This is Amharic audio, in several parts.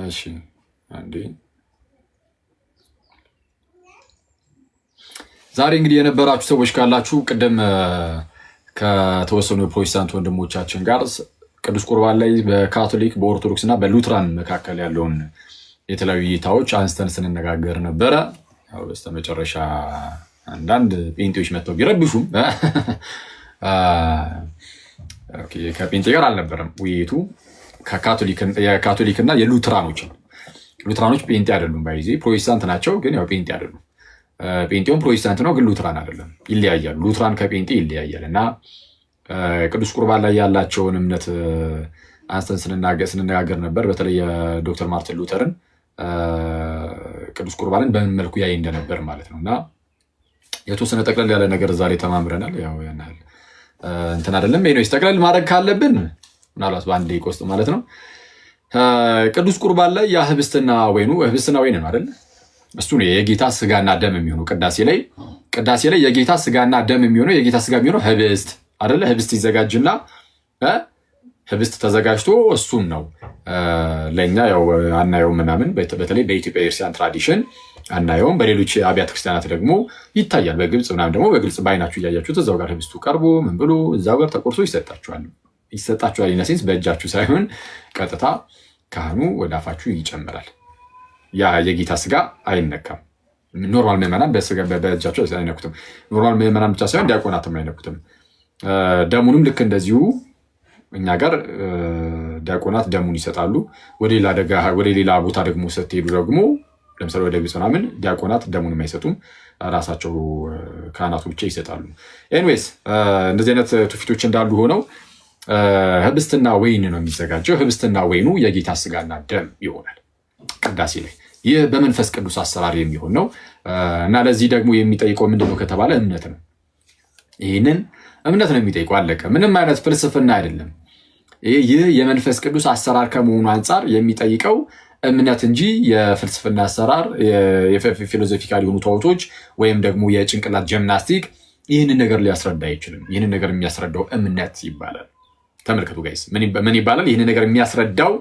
እሺ አንዴ ዛሬ እንግዲህ የነበራችሁ ሰዎች ካላችሁ ቅድም ከተወሰኑ የፕሮቴስታንት ወንድሞቻችን ጋር ቅዱስ ቁርባን ላይ በካቶሊክ በኦርቶዶክስ እና በሉትራን መካከል ያለውን የተለያዩ እይታዎች አንስተን ስንነጋገር ነበረ። በስተመጨረሻ አንዳንድ ጴንጤዎች መጥተው ቢረብሹም ከጴንጤ ጋር አልነበረም ውይይቱ፣ የካቶሊክና የሉትራኖች ነው። ሉትራኖች ጴንጤ አይደሉም፣ ባይዜ ፕሮቴስታንት ናቸው፣ ግን ያው ጴንጤ አይደሉም። ጴንጤውን ፕሮቴስታንት ነው፣ ግን ሉትራን አይደለም። ይለያያሉ። ሉትራን ከጴንጤ ይለያያል። እና ቅዱስ ቁርባን ላይ ያላቸውን እምነት አንስተን ስንነጋገር ነበር። በተለይ የዶክተር ማርቲን ሉተርን ቅዱስ ቁርባንን በምን መልኩ ያይ እንደነበር ማለት ነው። እና የተወሰነ ጠቅለል ያለ ነገር ዛሬ ተማምረናል። ያው ያናል እንትን አይደለም ነው ጠቅለል ማድረግ ካለብን ምናልባት በአንድ ደቂቃ ውስጥ ማለት ነው። ቅዱስ ቁርባን ላይ ያ ህብስትና ወይን ነው አይደል? እሱ ነው የጌታ ስጋና ደም የሚሆነው። ቅዳሴ ላይ የጌታ ስጋና ደም የሚሆነው የጌታ ስጋ የሚሆነው ህብስት አይደለ? ህብስት ይዘጋጅና ህብስት ተዘጋጅቶ እሱን ነው ለኛ ያው አናየውም ምናምን። በተለይ በኢትዮጵያ ክርስቲያን ትራዲሽን አናየውም። በሌሎች አብያተ ክርስቲያናት ደግሞ ይታያል። በግብፅ ምናምን ደግሞ በግልጽ በአይናችሁ እያያችሁት እዛው ጋር ህብስቱ ቀርቦ ምን ብሎ እዛው ጋር ተቆርሶ ይሰጣችኋል። ኢነሴንስ በእጃችሁ ሳይሆን ቀጥታ ካህኑ ወደ አፋችሁ ይጨምራል። ያ የጌታ ስጋ አይነካም። ኖርማል ምዕመናን በእጃቸው አይነኩትም። ኖርማል ምዕመናን ብቻ ሳይሆን ዲያቆናትም አይነኩትም። ደሙንም ልክ እንደዚሁ እኛ ጋር ዲያቆናት ደሙን ይሰጣሉ። ወደ ሌላ ቦታ ደግሞ ስትሄዱ ደግሞ ለምሳሌ ወደ ግብፅ ምናምን ዲያቆናት ደሙንም አይሰጡም። ራሳቸው ካህናቱ ብቻ ይሰጣሉ። ኤንዌይስ እንደዚህ አይነት ትውፊቶች እንዳሉ ሆነው ህብስትና ወይን ነው የሚዘጋጀው። ህብስትና ወይኑ የጌታ ስጋና ደም ይሆናል ቅዳሴ ላይ። ይህ በመንፈስ ቅዱስ አሰራር የሚሆን ነው እና ለዚህ ደግሞ የሚጠይቀው ምንድነው ከተባለ እምነት ነው። ይህንን እምነት ነው የሚጠይቀው። አለቀ። ምንም አይነት ፍልስፍና አይደለም። ይህ የመንፈስ ቅዱስ አሰራር ከመሆኑ አንጻር የሚጠይቀው እምነት እንጂ የፍልስፍና አሰራር፣ የፊሎዞፊካል የሆኑ ተውቶች ወይም ደግሞ የጭንቅላት ጂምናስቲክ ይህንን ነገር ሊያስረዳ አይችልም። ይህንን ነገር የሚያስረዳው እምነት ይባላል። ተመልከቱ ጋይስ፣ ምን ይባላል? ይህንን ነገር የሚያስረዳው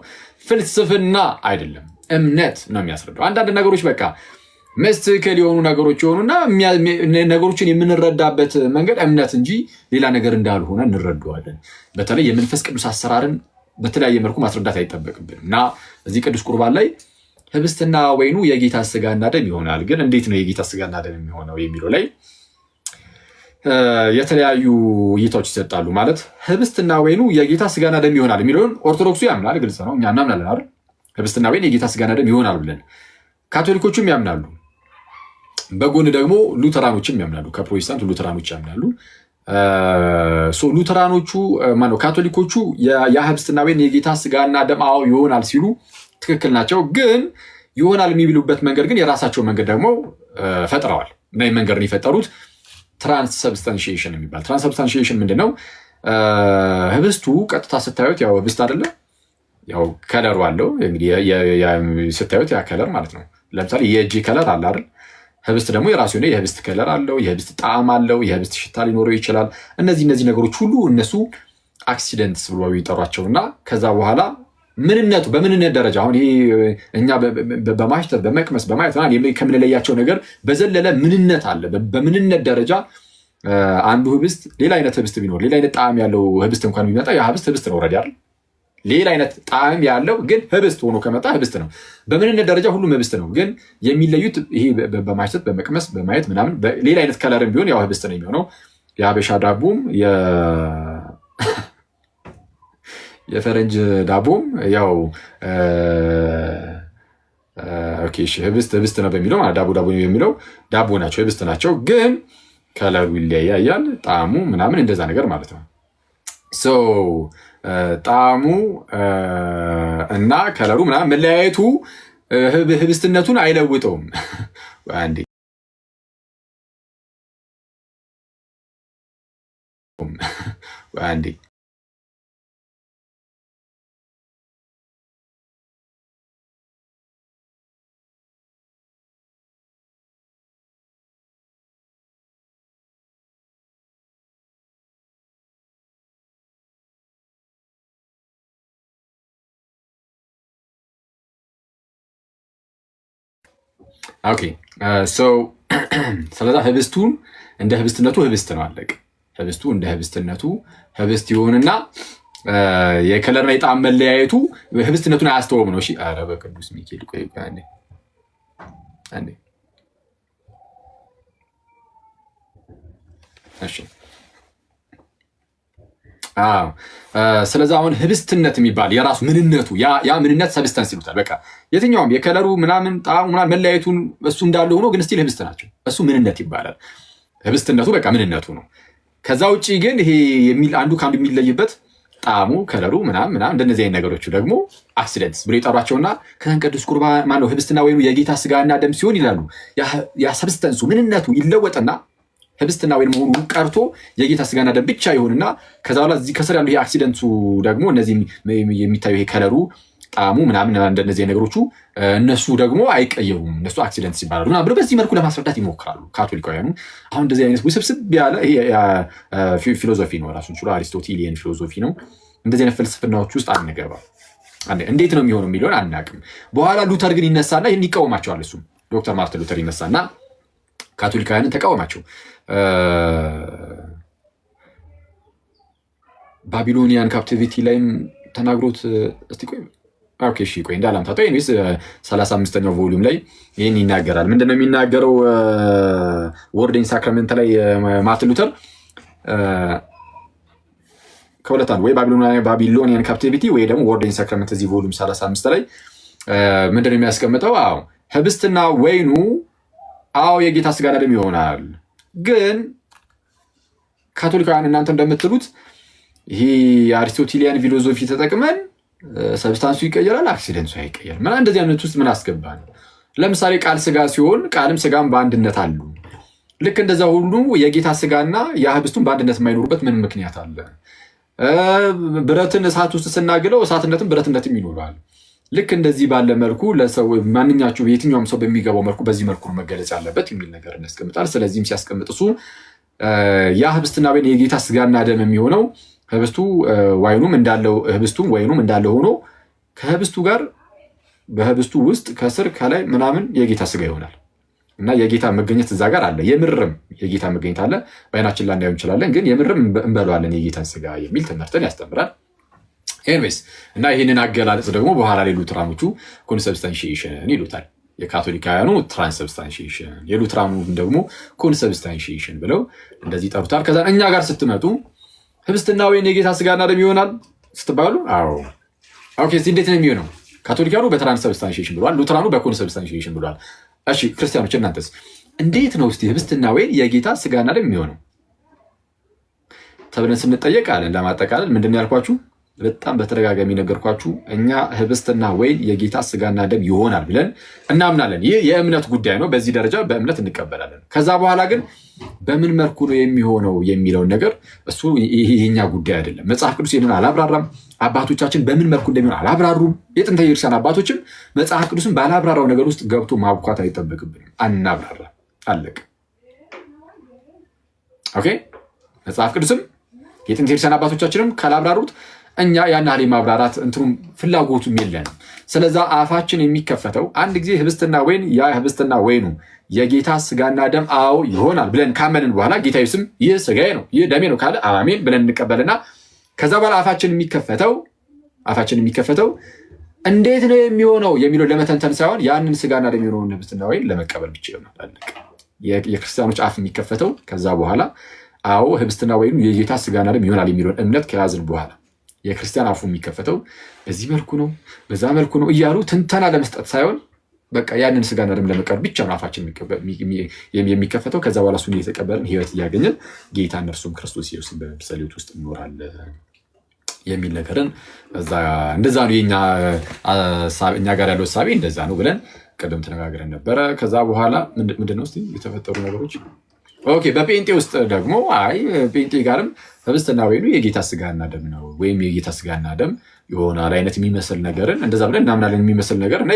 ፍልስፍና አይደለም፣ እምነት ነው የሚያስረዳው። አንዳንድ ነገሮች በቃ መስትክል የሆኑ ነገሮች የሆኑና ነገሮችን የምንረዳበት መንገድ እምነት እንጂ ሌላ ነገር እንዳልሆነ እንረዳዋለን። በተለይ የመንፈስ ቅዱስ አሰራርን በተለያየ መልኩ ማስረዳት አይጠበቅብንም እና እዚህ ቅዱስ ቁርባን ላይ ህብስትና ወይኑ የጌታ ስጋና ደም ይሆናል። ግን እንዴት ነው የጌታ ስጋና ደም የሚሆነው የሚለው ላይ የተለያዩ እይታዎች ይሰጣሉ። ማለት ህብስትና ወይኑ የጌታ ስጋና ደም ይሆናል የሚለውን ኦርቶዶክሱ ያምናል፣ ግልጽ ነው። እኛ እናምናለን አይደል? ህብስትና ወይን የጌታ ስጋና ደም ይሆናል ብለን ካቶሊኮቹም ያምናሉ። በጎን ደግሞ ሉተራኖችም ያምናሉ። ከፕሮቴስታንት ሉተራኖች ያምናሉ። ሉተራኖቹ ማነው ካቶሊኮቹ ያ ህብስትና ወይን የጌታ ስጋና ደም ይሆናል ሲሉ ትክክል ናቸው። ግን ይሆናል የሚብሉበት መንገድ ግን የራሳቸው መንገድ ደግሞ ፈጥረዋል። እና መንገድን የፈጠሩት ትራንስሰብስታንሺዬሽን የሚባል። ትራንስሰብስታንሺዬሽን ምንድነው? ህብስቱ ቀጥታ ስታዩት ያው ህብስት አይደለ? ያው ከለሩ አለው። እንግዲህ ስታዩት ያ ከለር ማለት ነው። ለምሳሌ የእጅ ከለር አለ አይደል? ህብስት ደግሞ የራሱ የሆነ የህብስት ከለር አለው፣ የህብስት ጣዕም አለው፣ የህብስት ሽታ ሊኖረው ይችላል። እነዚህ ነገሮች ሁሉ እነሱ አክሲደንትስ ብሎ ይጠሯቸውና ከዛ በኋላ ምንነቱ በምንነት ደረጃ አሁን ይሄ እኛ በማሽተት በመቅመስ በማየት ከምንለያቸው ነገር በዘለለ ምንነት አለ። በምንነት ደረጃ አንዱ ህብስት ሌላ አይነት ህብስት ቢኖር ሌላ አይነት ጣዕም ያለው ህብስት እንኳን ቢመጣ ያ ህብስት ነው ረዲ አይደል? ሌላ አይነት ጣዕም ያለው ግን ህብስት ሆኖ ከመጣ ህብስት ነው። በምንነት ደረጃ ሁሉም ህብስት ነው። ግን የሚለዩት ይሄ በማሽተት በመቅመስ በማየት ምናምን ሌላ አይነት ከለርም ቢሆን ያው ህብስት ነው የሚሆነው። የሀበሻ ዳቦም የፈረንጅ ዳቦም ያው ህብስት ነው በሚለው ዳቦ የሚለው ዳቦ ናቸው፣ ህብስት ናቸው። ግን ከለሩ ይለያያል፣ ጣዕሙ ምናምን እንደዛ ነገር ማለት ነው። ጣዕሙ እና ከለሩ ምናምን መለያየቱ ህብስትነቱን አይለውጠውም። አንዴ ኦኬ ስለዛ ህብስቱን እንደ ህብስትነቱ ህብስት ነው አለቅ። ህብስቱ እንደ ህብስትነቱ ህብስት ይሆንና የከለርና የጣዕም መለያየቱ ህብስትነቱን አያስተውም ነው። እሺ ኧረ በቅዱስ ሚካኤል ቆይ አንዴ እሺ ስለዚህ አሁን ህብስትነት የሚባል የራሱ ምንነቱ ያ ምንነት ሰብስተንስ ይሉታል። በቃ የትኛውም የከለሩ ምናምን ጣዕሙ ምናምን መለያየቱን እሱ እንዳለ ሆኖ ግን ስቲል ህብስት ናቸው። እሱ ምንነት ይባላል። ህብስትነቱ በቃ ምንነቱ ነው። ከዛ ውጭ ግን ይሄ አንዱ ከአንዱ የሚለይበት ጣዕሙ፣ ከለሩ ምናምን እንደነዚህ አይነት ነገሮቹ ደግሞ አክሲደንትስ ብሎ የጠሯቸውና ከዛን ቅዱስ ቁርባን ማነው ህብስትና ወይኑ የጌታ ስጋና ደም ሲሆን ይላሉ። ያ ሰብስተንሱ ምንነቱ ይለወጥና ህብስትና ወይን መሆኑ ቀርቶ የጌታ ስጋና ደም ብቻ ይሆንና ከዛ በኋላ እዚህ ከስር ያሉ ይሄ አክሲደንቱ ደግሞ እነዚህ የሚታዩ ይሄ ከለሩ ጣዕሙ ምናምን እንደነዚህ ነገሮቹ እነሱ ደግሞ አይቀየሩም። እነሱ አክሲደንትስ ይባላሉ እና ብሎ በዚህ መልኩ ለማስረዳት ይሞክራሉ ካቶሊካውያኑ። አሁን እንደዚህ አይነት ውስብስብ ያለ ፊሎዞፊ ነው፣ ራሱን ችሎ አሪስቶቴሊየን ፊሎዞፊ ነው። እንደዚህ አይነት ፍልስፍናዎች ውስጥ አንገባም። እንዴት ነው የሚሆነው የሚለውን አናውቅም። በኋላ ሉተር ግን ይነሳና ይህን ይቃወማቸዋል። እሱም ዶክተር ማርቲን ሉተር ይነሳና ካቶሊካውያንን ተቃወማቸው። ባቢሎኒያን ካፕቲቪቲ ላይም ተናግሮት እስቲ ቆይ እንዳላምታጠው ይህስ 35ኛው ቮሉም ላይ ይህን ይናገራል። ምንድነው የሚናገረው? ወርድ ኢን ሳክራመንት ላይ ማርቲን ሉተር ከሁለት አንዱ ወይ ባቢሎኒያን ካፕቲቪቲ ወይ ደግሞ ወርድ ኢን ሳክራመንት እዚህ ቮሉም 35 ላይ ምንድነው የሚያስቀምጠው? ህብስትና ወይኑ የጌታ ስጋና ደም ይሆናል። ግን ካቶሊካውያን እናንተ እንደምትሉት ይሄ የአሪስቶቴሊያን ፊሎዞፊ ተጠቅመን ሰብስታንሱ ይቀየራል፣ አክሲደንሱ አይቀየርም። እንደዚህ አይነት ውስጥ ምን አስገባ ነው? ለምሳሌ ቃል ስጋ ሲሆን ቃልም ስጋም በአንድነት አሉ። ልክ እንደዛ ሁሉ የጌታ ስጋና የህብስቱን በአንድነት የማይኖሩበት ምን ምክንያት አለ? ብረትን እሳት ውስጥ ስናግለው እሳትነትም ብረትነትም ይኖራል። ልክ እንደዚህ ባለ መልኩ ለሰው ማንኛቸው የትኛውም ሰው በሚገባው መልኩ በዚህ መልኩ መገለጽ ያለበት የሚል ነገር ያስቀምጣል። ስለዚህም ሲያስቀምጥ እሱ ያ ህብስትና ወይን የጌታ ስጋና ደም የሚሆነው ህብስቱ ወይኑም እንዳለው ህብስቱም ወይኑም እንዳለው ሆኖ ከህብስቱ ጋር በህብስቱ ውስጥ ከስር ከላይ ምናምን የጌታ ስጋ ይሆናል እና የጌታ መገኘት እዛ ጋር አለ። የምርም የጌታ መገኘት አለ። በአይናችን ላይ እንዳይሆን እንችላለን፣ ግን የምርም እንበለዋለን የጌታን ስጋ የሚል ትምህርትን ያስተምራል። ኤንዌይስ እና ይህንን አገላለጽ ደግሞ በኋላ ላይ ሉትራኖቹ ኮንሰብስታንሺዬሽን ይሉታል። የካቶሊካውያኑ ትራንስብስታንሺዬሽን፣ የሉትራኑ ደግሞ ኮንሰብስታንሺዬሽን ብለው እንደዚህ ይጠሩታል። ከዛ እኛ ጋር ስትመጡ ህብስትና ወይን የጌታ ስጋና ደም ይሆናል ስትባሉ ኦኬ እንዴት ነው የሚሆነው? ካቶሊካኑ በትራንስብስታንሺዬሽን ብሏል፣ ሉትራኑ በኮንሰብስታንሺዬሽን ብሏል። እሺ ክርስቲያኖች እናንተስ እንዴት ነው እስቲ ህብስትና ወይን የጌታ ስጋና ደም የሚሆነው ተብለን ስንጠየቅ አለን። ለማጠቃለል ምንድን ያልኳችሁ በጣም በተደጋጋሚ ነገርኳችሁ። እኛ ህብስትና ወይን የጌታ ስጋና ደም ይሆናል ብለን እናምናለን። ይህ የእምነት ጉዳይ ነው። በዚህ ደረጃ በእምነት እንቀበላለን። ከዛ በኋላ ግን በምን መልኩ ነው የሚሆነው የሚለውን ነገር እሱ የኛ ጉዳይ አይደለም። መጽሐፍ ቅዱስ ይህንን አላብራራም። አባቶቻችን በምን መልኩ እንደሚሆን አላብራሩም። የጥንተ ቤተክርስቲያን አባቶችም መጽሐፍ ቅዱስን ባላብራራው ነገር ውስጥ ገብቶ ማብኳት አይጠበቅብንም። አናብራራ፣ አለቅ። ኦኬ መጽሐፍ ቅዱስም የጥንተ ቤተክርስቲያን አባቶቻችንም ካላብራሩት እኛ ያን ያህል ማብራራት እንትኑም ፍላጎቱም የለንም። ስለዛ አፋችን የሚከፈተው አንድ ጊዜ ህብስትና ወይን ያ ህብስትና ወይኑ የጌታ ስጋና ደም ይሆናል ብለን ካመንን በኋላ ጌታ ኢየሱስም ይህ ስጋዬ ነው ይህ ደሜ ነው ካለ አሜን ብለን እንቀበልና ከዛ በኋላ አፋችን የሚከፈተው እንዴት ነው የሚሆነው የሚለው ለመተንተን ሳይሆን ያንን ስጋና ደም የሆነውን ህብስትና ወይን ለመቀበል ብቻ ይሆናል። የክርስቲያኖች አፍ የሚከፈተው ከዛ በኋላ ህብስትና ወይኑ የጌታ ስጋና ደም ይሆናል የሚለውን እምነት ከያዝን በኋላ የክርስቲያን አፉ የሚከፈተው በዚህ መልኩ ነው በዛ መልኩ ነው እያሉ ትንተና ለመስጠት ሳይሆን በቃ ያንን ስጋና ደም ለመቀበል ብቻ ነው አፋችን የሚከፈተው። ከዛ በኋላ እሱን እየተቀበልን ህይወት እያገኘን ጌታ እነርሱም ክርስቶስ ኢየሱስን በመምሰል ህይወት ውስጥ እንኖራለን የሚል ነገርን እንደዛ ነው እኛ ጋር ያለው እሳቤ እንደዛ ነው ብለን ቀደም ተነጋግረን ነበረ። ከዛ በኋላ ምንድነው እስኪ የተፈጠሩ ነገሮች? ኦኬ በጴንጤ ውስጥ ደግሞ ጴንጤ ጋርም ህብስትና ወይኑ የጌታ ስጋና ደም ነው ወይም የጌታ ስጋና ደም ይሆናል አይነት የሚመስል ነገርን እንደዛ ብለን እናምናለን። የሚመስል ነገር እና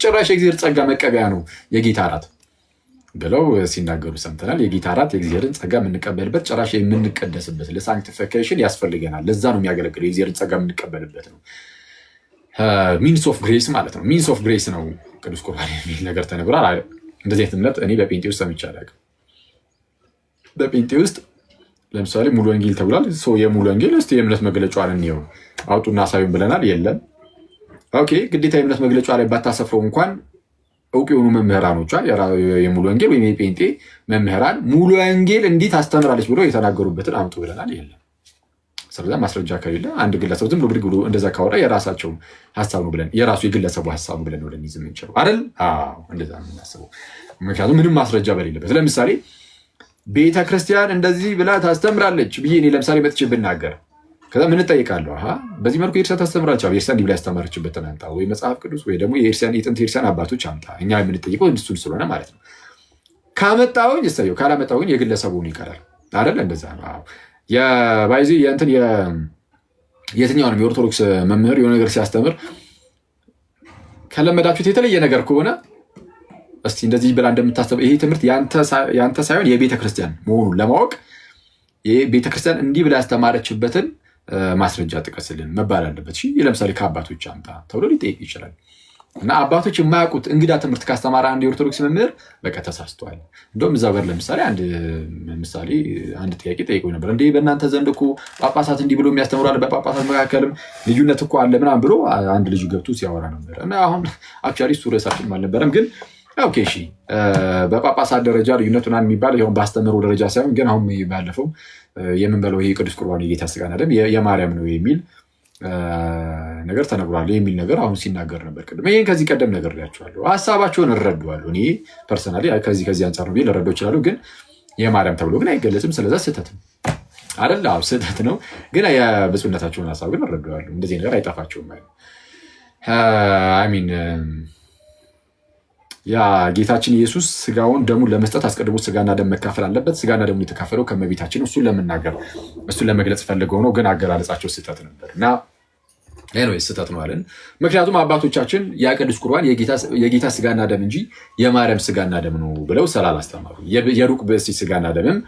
ጭራሽ የእግዚአብሔር ጸጋ መቀበያ ነው የጌታ እራት ብለው ሲናገሩ ሰምተናል። የጌታ እራት የእግዚአብሔርን ጸጋ የምንቀበልበት ጭራሽ የምንቀደስበት ለሳንክቲፊኬሽን ያስፈልገናል። ለዛ ነው የሚያገለግለው የእግዚአብሔርን ጸጋ የምንቀበልበት ነው። ሚንስ ኦፍ ግሬስ ማለት ነው። ሚንስ ኦፍ ግሬስ ነው ቅዱስ ቁርባን የሚል ነገር ተነግሯል። እንደዚህ አይነት እምነት እኔ በጴንጤ ውስጥ ሰምቼ አላውቅም። በጴንጤ ውስጥ ለምሳሌ ሙሉ ወንጌል ተብሏል። የሙሉ ወንጌል እስኪ የእምነት መግለጫዋን እንየው አውጡና አሳዩን ብለናል። የለም ኦኬ፣ ግዴታ የእምነት መግለጫ ላይ ባታሰፍረው እንኳን እውቅ የሆኑ መምህራኖቿ የሙሉ ወንጌል ወይም የጴንጤ መምህራን ሙሉ ወንጌል እንዲህ ታስተምራለች ብሎ የተናገሩበትን አምጡ ብለናል። የለም። ስለዚ ማስረጃ ከሌለ አንድ ግለሰብ ዝም ብሎ ብድግ ብሎ እንደዛ ካወራ የራሳቸው ሀሳብ ነው ብለን የራሱ የግለሰቡ ሀሳብ ነው ብለን ወደሚይዝ የምንችለው አይደል? እንደዛ ነው የምናስበው። ምክንያቱም ምንም ማስረጃ በሌለበት ለምሳሌ ቤተክርስቲያን እንደዚህ ብላ ታስተምራለች ብዬ እኔ ለምሳሌ መጥቼ ብናገር ከዛ ምን እጠይቃለሁ? በዚህ መልኩ የኤርሲያን ታስተምራለች፣ ኤርሲያን እንዲህ ብላ ያስተማረችበትን አምጣ፣ ወይ መጽሐፍ ቅዱስ ወይ ደግሞ የጥንት የኤርሲያን አባቶች አምጣ። እኛ የምንጠይቀው እሱን ስለሆነ ማለት ነው። ካመጣሁኝ እሰየው፣ ካላመጣሁኝ የግለሰቡን ይቀራል አይደል? እንደዛ ነው። የባይዚ የእንትን የትኛውንም የኦርቶዶክስ መምህር የሆነ ነገር ሲያስተምር ከለመዳችሁት የተለየ ነገር ከሆነ እስቲ እንደዚህ ብላ እንደምታስተምር ይሄ ትምህርት ያንተ ሳይሆን የቤተክርስቲያን መሆኑን ለማወቅ ቤተክርስቲያን እንዲህ ብላ ያስተማረችበትን ማስረጃ ጥቀስልን መባል አለበት። ለምሳሌ ከአባቶች አምጣ ተብሎ ሊጠይቅ ይችላል። እና አባቶች የማያውቁት እንግዳ ትምህርት ካስተማረ አንድ የኦርቶዶክስ መምህር በቃ ተሳስተዋል። እንደውም እዛ ጋር ለምሳሌ አንድ ጥያቄ ጠይቆ ነበር። እንዲህ በእናንተ ዘንድ እኮ ጳጳሳት እንዲህ ብሎ የሚያስተምራል፣ በጳጳሳት መካከልም ልዩነት እኮ አለ ምናምን ብሎ አንድ ልጅ ገብቶ ሲያወራ ነበር። እና አሁን አክቹዋሊ እሱ ርዕሳችን አልነበረም፣ ግን ኦኬ እሺ፣ በጳጳሳት ደረጃ ልዩነቱን የሚባል ይሁን በአስተምህሮ ደረጃ ሳይሆን ግን አሁን ባለፈው የምንበለው ይሄ ቅዱስ ቁርባን የጌታ ሥጋና ደም የማርያም ነው የሚል ነገር ተነግሯል የሚል ነገር አሁን ሲናገር ነበር ቅድም። ይህን ከዚህ ቀደም ነግሬያቸዋለሁ። ሀሳባቸውን እረዳዋለሁ። እኔ ፐርሰናሊ ከዚህ አንጻር ነው ልረዳው ይችላሉ፣ ግን የማርያም ተብሎ ግን አይገለጽም። ስለዛ ስህተት ነው አይደል? ስህተት ነው፣ ግን የብፁዕነታቸውን ሀሳብ ግን እረዳዋለሁ። እንደዚህ ነገር አይጠፋቸውም። አሚን ያ ጌታችን ኢየሱስ ስጋውን ደሙን ለመስጠት አስቀድሞ ስጋና ደም መካፈል አለበት። ስጋና ደሙን የተካፈለው ከመቤታችን እሱን ለመናገር እሱን ለመግለጽ ፈልገው ነው፣ ግን አገላለጻቸው ስህተት ነበር እና ስህተት ነው አለን። ምክንያቱም አባቶቻችን ያ ቅዱስ ቁርባን የጌታ ስጋና ደም እንጂ የማርያም ስጋና ደም ነው ብለው ስላላስተማሩ የሩቅ ብእሲ ስጋና ደምም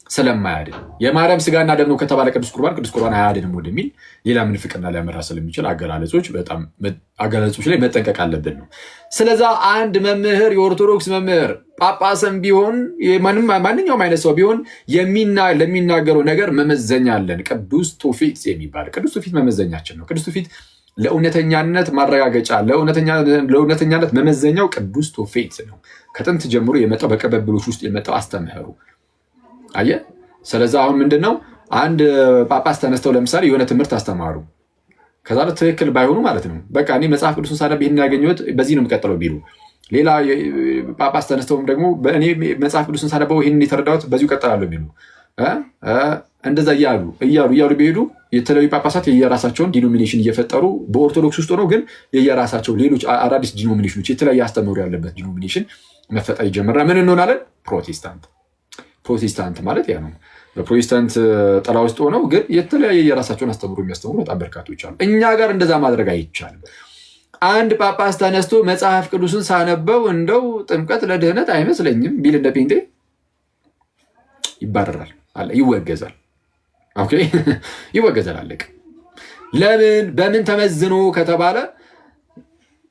ስለማያድን የማርያም ስጋና ደም ነው ከተባለ ቅዱስ ቁርባን አያድንም ወደሚል ሌላ ምንፍቅና ሊያመራ ስለሚችል አገላለጾች ላይ መጠንቀቅ አለብን ነው። ስለዛ አንድ መምህር የኦርቶዶክስ መምህር ጳጳስም ቢሆን ማንኛውም አይነት ሰው ቢሆን ለሚናገረው ነገር መመዘኛ አለን። ቅዱስ ትውፊት የሚባል ቅዱስ ትውፊት መመዘኛችን ነው። ቅዱስ ትውፊት ለእውነተኛነት ማረጋገጫ ለእውነተኛነት መመዘኛው ቅዱስ ትውፊት ነው። ከጥንት ጀምሮ የመጣው በቅብብሎች ውስጥ የመጣው አስተምህሩ አየ። ስለዛ አሁን ምንድነው አንድ ጳጳስ ተነስተው ለምሳሌ የሆነ ትምህርት አስተማሩ፣ ከዛ ትክክል ባይሆኑ ማለት ነው በቃ እኔ መጽሐፍ ቅዱስን ሳነብ ይህን ያገኘሁት በዚህ ነው የሚቀጥለው ቢሉ፣ ሌላ ጳጳስ ተነስተውም ደግሞ እኔ መጽሐፍ ቅዱስን ሳነበው ይህን የተረዳሁት በዚሁ ቀጥላለሁ ቢሉ፣ እንደዛ እያሉ ቢሄዱ የተለያዩ ጳጳሳት የየራሳቸውን ዲኖሚኔሽን እየፈጠሩ በኦርቶዶክስ ውስጥ ሆነው ግን የየራሳቸው ሌሎች አዳዲስ ዲኖሚኔሽኖች የተለያየ አስተምህሮ ያለበት ዲኖሚኔሽን መፈጠር ይጀምራል። ምን እንሆናለን? ፕሮቴስታንት ማለት ያ ነው። በፕሮቴስታንት ጥላ ውስጥ ሆነው ግን የተለያየ የራሳቸውን አስተምሮ የሚያስተምሩ በጣም በርካቶች አሉ። እኛ ጋር እንደዛ ማድረግ አይቻልም። አንድ ጳጳስ ተነስቶ መጽሐፍ ቅዱስን ሳነበው እንደው ጥምቀት ለድህነት አይመስለኝም ቢል እንደ ጴንጤ ይባረራል፣ ይወገዛል። ኦኬ ይወገዛል፣ አለቅ። ለምን በምን ተመዝኖ ከተባለ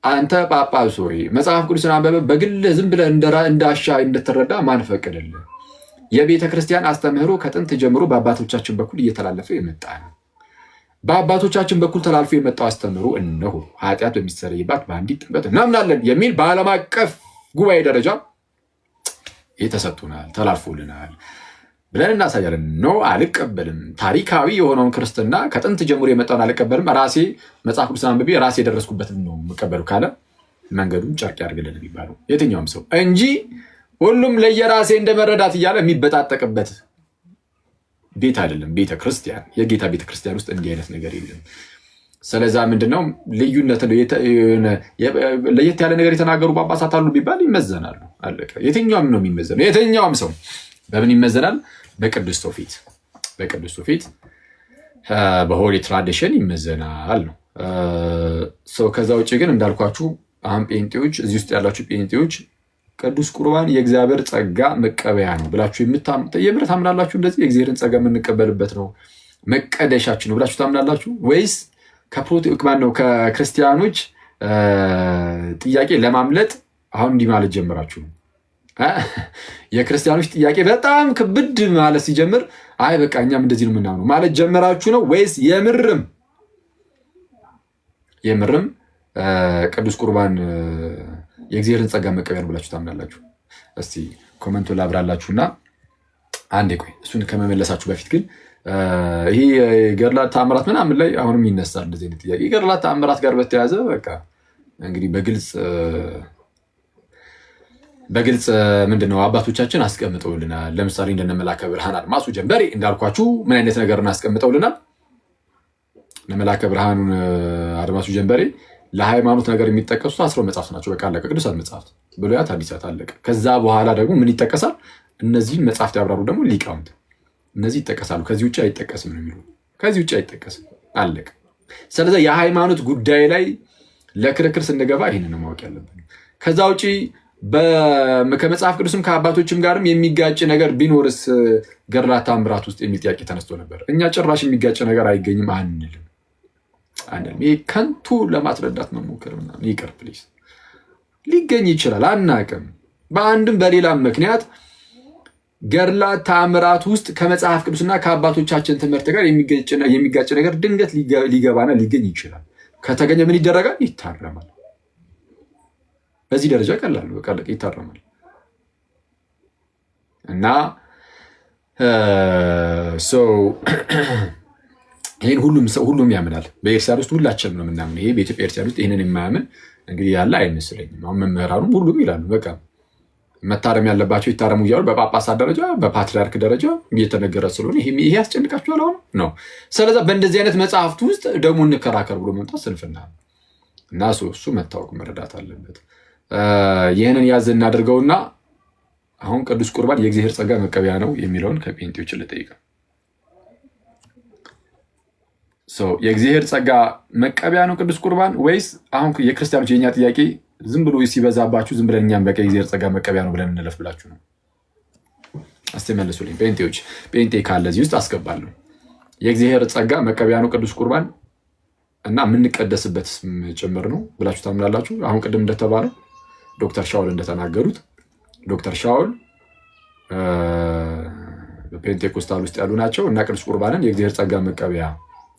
አንተ ጳጳስ ሆይ መጽሐፍ ቅዱስን አንበበ በግል ዝም ብለህ እንዳሻ እንድትረዳ ማን ፈቀደልህ? የቤተ ክርስቲያን አስተምህሮ ከጥንት ጀምሮ በአባቶቻችን በኩል እየተላለፈ የመጣ ነው። በአባቶቻችን በኩል ተላልፎ የመጣው አስተምህሮ እነሆ ኃጢአት በሚሰረይባት በአንዲት ጥምቀት እናምናለን የሚል በዓለም አቀፍ ጉባኤ ደረጃ የተሰጡናል፣ ተላልፎልናል ብለን እናሳያለን። ነው አልቀበልም፣ ታሪካዊ የሆነውን ክርስትና ከጥንት ጀምሮ የመጣውን አልቀበልም፣ ራሴ መጽሐፍ ቅዱስን አንብቤ ራሴ የደረስኩበትን ነው የምቀበሉ ካለ መንገዱን ጨርቅ ያድርግልን የሚባለው የትኛውም ሰው እንጂ ሁሉም ለየራሴ እንደመረዳት እያለ የሚበጣጠቅበት ቤት አይደለም። ቤተክርስቲያን የጌታ ቤተክርስቲያን ውስጥ እንዲህ አይነት ነገር የለም። ስለዛ ምንድነው ልዩነት ለየት ያለ ነገር የተናገሩ ጳጳሳት አሉ ቢባል ይመዘናሉ። አለቀ። የትኛውም ነው የሚመዘነው። የትኛውም ሰው በምን ይመዘናል? በቅዱስ ትውፊት በሆሊ ትራዲሽን ይመዘናል ነው። ከዛ ውጭ ግን እንዳልኳችሁ አሁን ጴንጤዎች፣ እዚህ ውስጥ ያላችሁ ጴንጤዎች ቅዱስ ቁርባን የእግዚአብሔር ጸጋ መቀበያ ነው ብላችሁ የምር ታምናላችሁ? እንደዚህ የእግዚአብሔርን ጸጋ የምንቀበልበት ነው መቀደሻችን ነው ብላችሁ ታምናላችሁ? ወይስ ከክርስቲያኖች ጥያቄ ለማምለጥ አሁን እንዲህ ማለት ጀምራችሁ ነው። የክርስቲያኖች ጥያቄ በጣም ክብድ ማለት ሲጀምር አይ በቃ እኛም እንደዚህ ነው የምናምነው ማለት ጀመራችሁ ነው ወይስ የምርም ቅዱስ ቁርባን የእግዚአብሔርን ጸጋ መቀበያ ነው ብላችሁ ታምናላችሁ? እስቲ ኮመንቱ ላብራላችሁና አንዴ ቆይ እሱን ከመመለሳችሁ በፊት ግን ይሄ ገድላት ተአምራት ምናምን ላይ አሁንም ይነሳል እንደዚህ አይነት ጥያቄ። ገድላት ተአምራት ጋር በተያያዘ በቃ እንግዲህ በግልጽ ምንድነው አባቶቻችን አስቀምጠውልናል። ለምሳሌ እንደነ መላከ ብርሃን አድማሱ ጀንበሬ እንዳልኳችሁ ምን አይነት ነገርን አስቀምጠውልናል? መላከ ብርሃን አድማሱ ጀንበሬ ለሃይማኖት ነገር የሚጠቀሱት 10 መጽሐፍት ናቸው። በቃ አለቀ። ቅዱሳት መጽሐፍት ብሉያት፣ ሐዲሳት አለቀ። ከዛ በኋላ ደግሞ ምን ይጠቀሳል? እነዚህን መጽሐፍት ያብራሩ ደግሞ ሊቃውንት እነዚህ ይጠቀሳሉ። ከዚህ ውጭ አይጠቀስም ነው የሚሉ። ከዚህ ውጭ አይጠቀስም አለቀ። ስለዚህ የሃይማኖት ጉዳይ ላይ ለክርክር ስንገባ ይህንን ነው ማወቅ ያለብን። ከዛ ውጭ ከመጽሐፍ ቅዱስም ከአባቶችም ጋርም የሚጋጭ ነገር ቢኖርስ ገድላት ተአምራት ውስጥ የሚል ጥያቄ ተነስቶ ነበር። እኛ ጭራሽ የሚጋጭ ነገር አይገኝም አንልም። ይሄ ከንቱ ለማስረዳት መሞከር ምናምን ይቅር ፕሊዝ። ሊገኝ ይችላል አናቅም። በአንድም በሌላም ምክንያት ገድላት ተአምራት ውስጥ ከመጽሐፍ ቅዱስና ከአባቶቻችን ትምህርት ጋር የሚጋጭ ነገር ድንገት ሊገባና ሊገኝ ይችላል። ከተገኘ ምን ይደረጋል? ይታረማል። በዚህ ደረጃ ቀላል ይታረማል። እና ይህን ሁሉም ያምናል። በኤርትራ ውስጥ ሁላችንም ነው የምናምን። ይሄ በኢትዮጵያ ኤርትራ ውስጥ ይህንን የማያምን እንግዲህ ያለ አይመስለኝም። አሁን መምህራኑም ሁሉም ይላሉ በቃ መታረም ያለባቸው ይታረሙ እያሉ በጳጳሳት ደረጃ በፓትሪያርክ ደረጃ እየተነገረ ስለሆነ ይሄ ያስጨንቃቸዋል አሁን ነው። ስለዚ በእንደዚህ አይነት መጽሐፍት ውስጥ ደግሞ እንከራከር ብሎ መምጣት ስንፍና ነው እና እሱ መታወቅ መረዳት አለበት። ይህንን ያዝ እናድርገውና አሁን ቅዱስ ቁርባን የእግዚአብሔር ጸጋ መቀበያ ነው የሚለውን ከጴንጤዎች ልጠይቅ። የእግዚአብሔር ጸጋ መቀበያ ነው ቅዱስ ቁርባን ወይስ አሁን የክርስቲያኖች የኛ ጥያቄ ዝም ብሎ ሲበዛባችሁ ዝም ብለን እኛም በቃ የእግዚአብሔር ጸጋ መቀበያ ነው ብለን እንለፍ ብላችሁ ነው? እስቲ መልሱልኝ ጴንጤዎች። ጴንጤ ካለ እዚህ ውስጥ አስገባለሁ። የእግዚአብሔር ጸጋ መቀበያ ነው ቅዱስ ቁርባን እና የምንቀደስበት ጭምር ነው ብላችሁ ታምናላችሁ? አሁን ቅድም እንደተባለው ዶክተር ሻውል እንደተናገሩት ዶክተር ሻውል በፔንቴኮስታል ውስጥ ያሉ ናቸው እና ቅዱስ ቁርባንን የእግዚአብሔር ጸጋ መቀበያ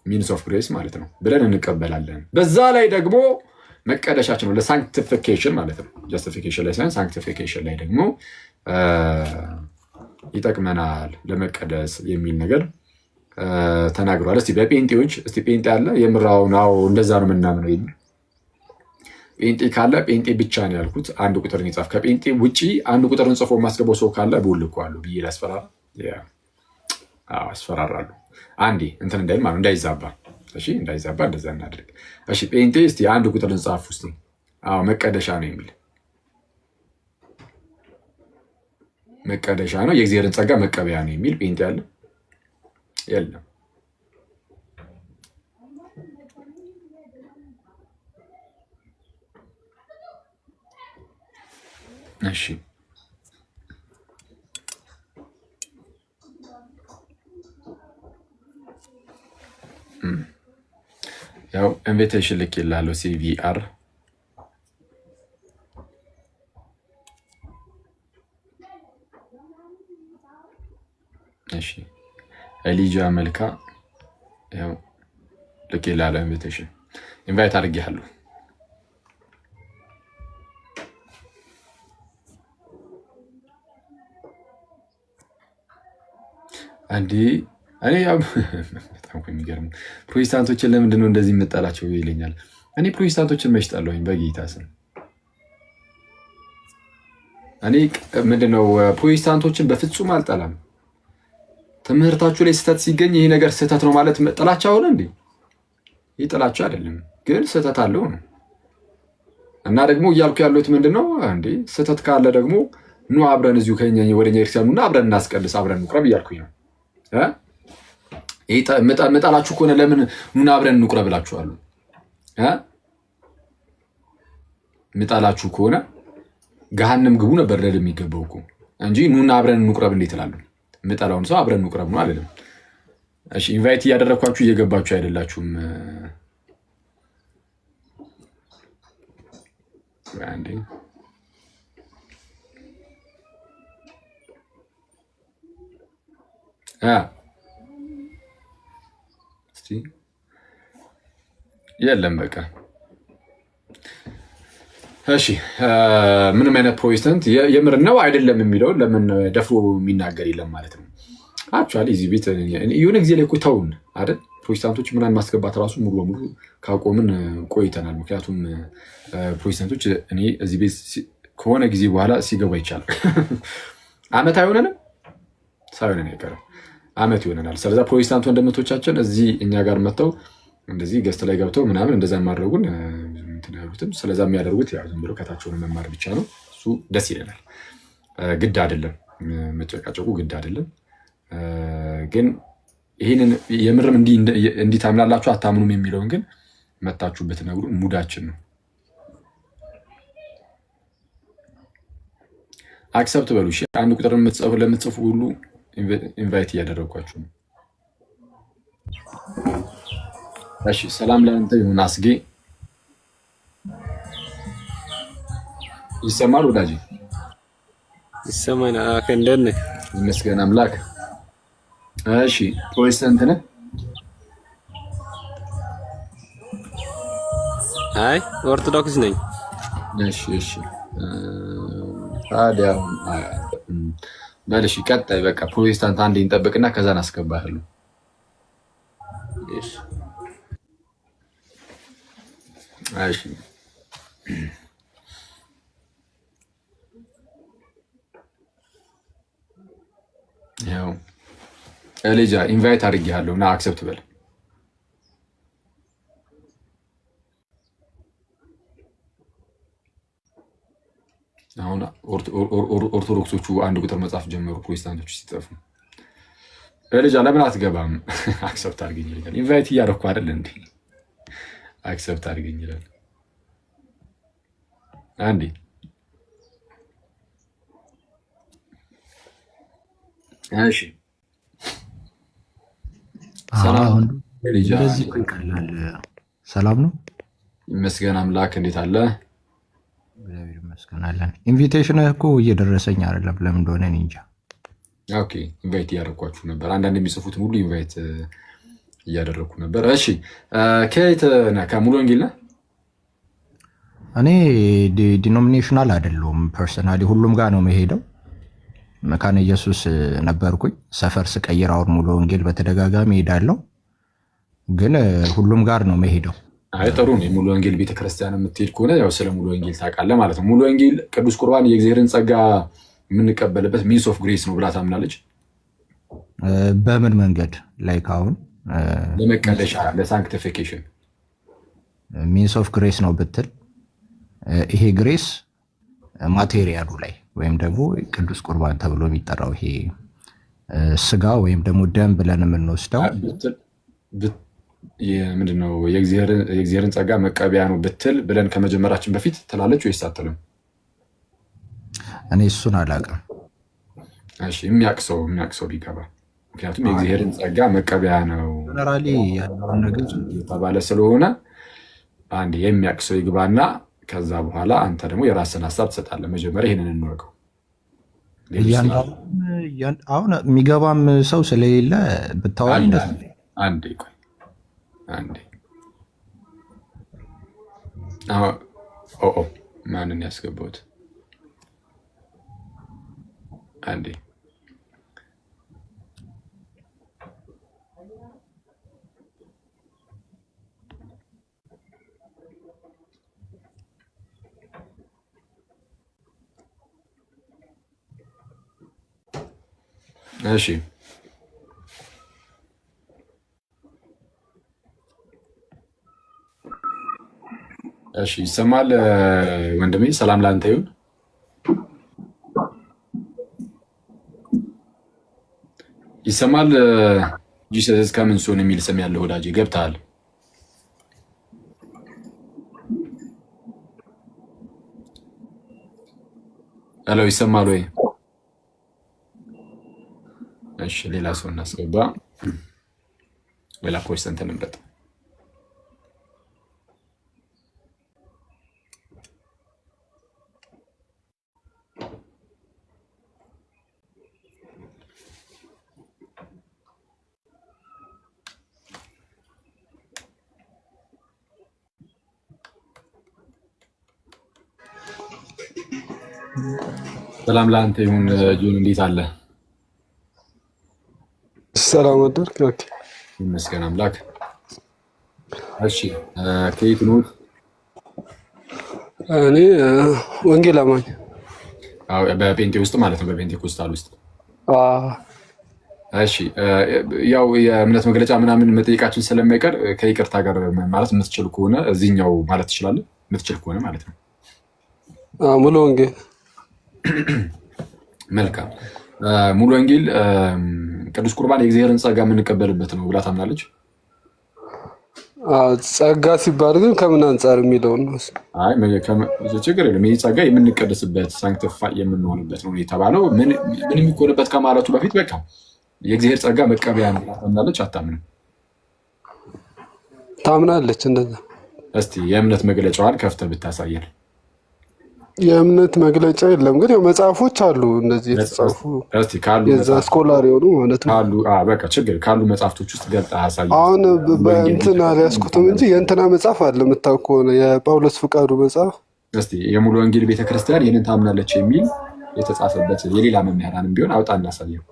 ሚንስ ኦፍ ግሬስ ማለት ነው ብለን እንቀበላለን። በዛ ላይ ደግሞ መቀደሻችን ነው ለሳንክቲፊኬሽን ማለት ነው። ጀስቲፊኬሽን ላይ ሳይሆን ሳንክቲፊኬሽን ላይ ደግሞ ይጠቅመናል ለመቀደስ የሚል ነገር ተናግሯል። እስቲ በጴንጤዎች እስቲ ጴንጤ አለ የምራው ነው እንደዛ ነው ምናምነው ይል ጴንጤ ካለ ጴንጤ ብቻ ነው ያልኩት። አንድ ቁጥር ይጻፍ። ከጴንጤ ውጪ አንድ ቁጥርን ጽፎ ማስገባው ሰው ካለ ቦልኳለሁ ብዬ አስፈራራሉ። አንዴ እንትን እንዳይል ማለት እንዳይዛባ። እሺ እንዳይዛባ እንደዛ እናድርግ። እሺ ጴንጤ እስቲ አንድ ቁጥርን ጻፍ ውስጥ መቀደሻ ነው የሚል መቀደሻ ነው የእግዚአብሔርን ጸጋ መቀበያ ነው የሚል ጴንጤ አለ? የለም። እሺ ያው ኢንቪቴሽን ልክ ይላል ሲቪአር እሺ ኤሊጃ መልካ ያው ልክ ይላል ኢንቪቴሽን ኢንቫይት አድርጌሃለሁ። አንዴ እኔ በጣም የሚገርም ፕሮቴስታንቶችን ለምንድን ነው እንደዚህ የምጠላቸው ይለኛል። እኔ ፕሮቴስታንቶችን መች ጠላሁኝ? በጌታ ስም እኔ ምንድነው ፕሮቴስታንቶችን በፍጹም አልጠላም። ትምህርታችሁ ላይ ስህተት ሲገኝ ይሄ ነገር ስህተት ነው ማለት ጥላቻ ሆነ እንዴ? ይህ ጥላቻ አይደለም፣ ግን ስህተት አለው ነው። እና ደግሞ እያልኩ ያለሁት ምንድነው እንዴ ስህተት ካለ ደግሞ ኑ አብረን እዚሁ ከኛ ወደኛ ክርስቲያኑ እና አብረን እናስቀድስ አብረን እንቁረብ እያልኩኝ ነው። መጣላችሁ ከሆነ ለምን ኑና አብረን እንቁረብ እላችኋለሁ። መጣላችሁ ከሆነ ገሃነም ግቡ ነበር ለል የሚገባው እኮ እንጂ ኑና አብረን እንቁረብ እንዴት እላለሁ? መጣላውን ሰው አብረን እንቁረብ ነው አይደለም። እሺ ኢንቫይት እያደረኳችሁ እየገባችሁ አይደላችሁም አንዴ እስቲ የለም በቃ እሺ ምንም አይነት ፕሮቴስታንት የምር ነው አይደለም የሚለውን ለምን ደፍሮ የሚናገር የለም ማለት ነው። አክቹዋሊ እዚህ ቤት የሆነ ጊዜ ላይ እኮ ተውን አይደል ፕሮቴስታንቶች ምናምን ማስገባት ራሱ ሙሉ በሙሉ ካቆምን ቆይተናል። ምክንያቱም ፕሮቴስታንቶች እኔ እዚህ ቤት ከሆነ ጊዜ በኋላ ሲገባ ይቻላል አመት አይሆነንም ሳይሆነን አይቀርም አመት ይሆነናል። ስለዛ ፕሮቴስታንት ወንድሞቻችን እዚህ እኛ ጋር መጥተው እንደዚህ ገስት ላይ ገብተው ምናምን እንደዛ ማድረጉን እንትን ያሉትም ስለዛ የሚያደርጉት ያው ዝም ብሎ ከታቸውን መማር ብቻ ነው። እሱ ደስ ይለናል። ግድ አይደለም መጨቃጨቁ ግድ አይደለም። ግን ይሄንን የምርም እንዲህ ታምናላችሁ አታምኑም የሚለውን ግን መታችሁበት ነግሩ ሙዳችን ነው። አክሰፕት በሉ እሺ። አንድ ቁጥር ለምትጽፉ ሁሉ ኢንቫይት እያደረግኳችሁ ነው። እሺ ሰላም ለአንተ ይሁን አስጌ። ይሰማል ወዳጅ? ይሰማል። እንደት ነህ? ይመስገን አምላክ። እሺ ፕሮቴስታንት ነህ? አይ ኦርቶዶክስ ነኝ። እሺ እሺ። ታዲያ በልሽ ቀጣይ በቃ ፕሮቴስታንት አንዴ እንጠብቅና ከዛን አስገባለሁ። እሺ እሺ ያው ኤሊጃ ኢንቫይት አድርጌሃለሁ እና አክሰፕት በል። አሁን ኦርቶዶክሶቹ አንድ ቁጥር መጻፍ ጀመሩ፣ ፕሮቴስታንቶቹ ሲጠፉ። ኤሊጃ ለምን አትገባም? አክሰፕት አድርገኝ ይላል። ኢንቫይት እያደረኩ አይደል እንዴ? አክሰፕት አድርገኝ ይላል። አንዴ እሺ ሰላም ነው ይመስገን አምላክ። እንዴት አለ? እግዚአብሔር ይመስገን አለን። ኢንቪቴሽን እኮ እየደረሰኝ አይደለም፣ ለምን እንደሆነ እኔ እንጃ። ኦኬ ኢንቫይት እያደረኳችሁ ነበር። አንዳንድ የሚጽፉትን ሁሉ ኢንቫይት እያደረኩ ነበር። እሺ ከየት ነህ? ከሙሉ ወንጌል ነህ? እኔ ዲኖሚኔሽናል አይደለሁም፣ ፐርሰናሊ ሁሉም ጋር ነው መሄደው። መካነ ኢየሱስ ነበርኩኝ፣ ሰፈር ስቀይር አሁን ሙሉ ወንጌል በተደጋጋሚ ሄዳለሁ፣ ግን ሁሉም ጋር ነው መሄደው። አይ ጥሩ ነው። ሙሉ ወንጌል ቤተክርስቲያን የምትሄድ ከሆነ ያው ስለ ሙሉ ወንጌል ታውቃለህ ማለት ነው። ሙሉ ወንጌል ቅዱስ ቁርባን የእግዚአብሔርን ጸጋ የምንቀበልበት ሚንስ ኦፍ ግሬስ ነው ብላ ታምናለች። በምን መንገድ ላይ ካሁን ለመቀደሻ ለሳንክቲፊኬሽን ሚንስ ኦፍ ግሬስ ነው ብትል ይሄ ግሬስ ማቴሪያሉ ላይ ወይም ደግሞ ቅዱስ ቁርባን ተብሎ የሚጠራው ይሄ ስጋ ወይም ደግሞ ደም ብለን የምንወስደው ምንድነው? የእግዚአብሔርን ጸጋ መቀበያ ነው ብትል ብለን ከመጀመራችን በፊት ትላለች ወይስ አትልም? እኔ እሱን አላውቅም። እሺ የሚያውቅ ሰው ቢገባ፣ ምክንያቱም የእግዚአብሔርን ጸጋ መቀበያ ነው ጀነራሊ ያለውን ነገር የተባለ ስለሆነ አንድ የሚያውቅ ሰው ይግባና ከዛ በኋላ አንተ ደግሞ የራስን ሀሳብ ትሰጣለህ። መጀመሪያ ይህንን እንወቀው። አሁን የሚገባም ሰው ስለሌለ ብታወራኝ አንዴ ቆይ አንዴ። ማንን ያስገባሁት? አንዴ እሺ እሺ ይሰማል ወንድሜ? ሰላም ላንተ ይሁን። ይሰማል? ጂሰስ ከምን ሶን የሚል ስም ያለው ወዳጄ ገብተሃል? ሄሎ ይሰማል ወይ? እሺ ሌላ ሰው እናስገባ። ሌላ ፕሮቴስታንት እንምረጥ። ሰላም ለአንተ ይሁን ጆን፣ እንዴት አለ? ሰላም አደርክ? ኦኬ ይመስገን አምላክ። እሺ ከየት ነው? እኔ ወንጌል አማኝ። አዎ በፔንቴ ውስጥ ማለት ነው፣ በፔንቴኮስታል ውስጥ። እሺ ያው የእምነት መግለጫ ምናምን መጠየቃችን ስለማይቀር ከይቅርታ ጋር ማለት የምትችል ከሆነ እዚህኛው ማለት ትችላለህ፣ የምትችል ከሆነ ማለት ነው። ሙሉ ወንጌል። መልካም። ሙሉ ወንጌል ቅዱስ ቁርባን የእግዚአብሔርን ጸጋ የምንቀበልበት ነው ብላ ታምናለች። ጸጋ ሲባል ግን ከምን አንጻር የሚለው ነው? ችግር የለም። ይህ ጸጋ የምንቀደስበት ሳንክቲፋይ የምንሆንበት ነው የተባለው። ምን የሚኮንበት ከማለቱ በፊት በቃ የእግዚአብሔር ጸጋ መቀበያ ነው ብላ ታምናለች። አታምንም? ታምናለች። እንደዛ። እስቲ የእምነት መግለጫዋን ከፍተህ ብታሳየን። የእምነት መግለጫ የለም፣ ግን መጽሐፎች አሉ እንደዚህ የተጻፉ የዛ ስኮላር የሆኑ ማለት ነው። በቃ ችግር ካሉ መጽሐፍቶች ውስጥ ገልጠህ አሳየን። አሁን በእንትን አልያዝኩትም እንጂ የእንትና መጽሐፍ አለ የምታውቅ ከሆነ የጳውሎስ ፍቃዱ መጽሐፍ። እስቲ የሙሉ ወንጌል ቤተክርስቲያን ይህንን ታምናለች የሚል የተጻፈበት የሌላ መምህራንም ቢሆን አውጣ እናሳየው።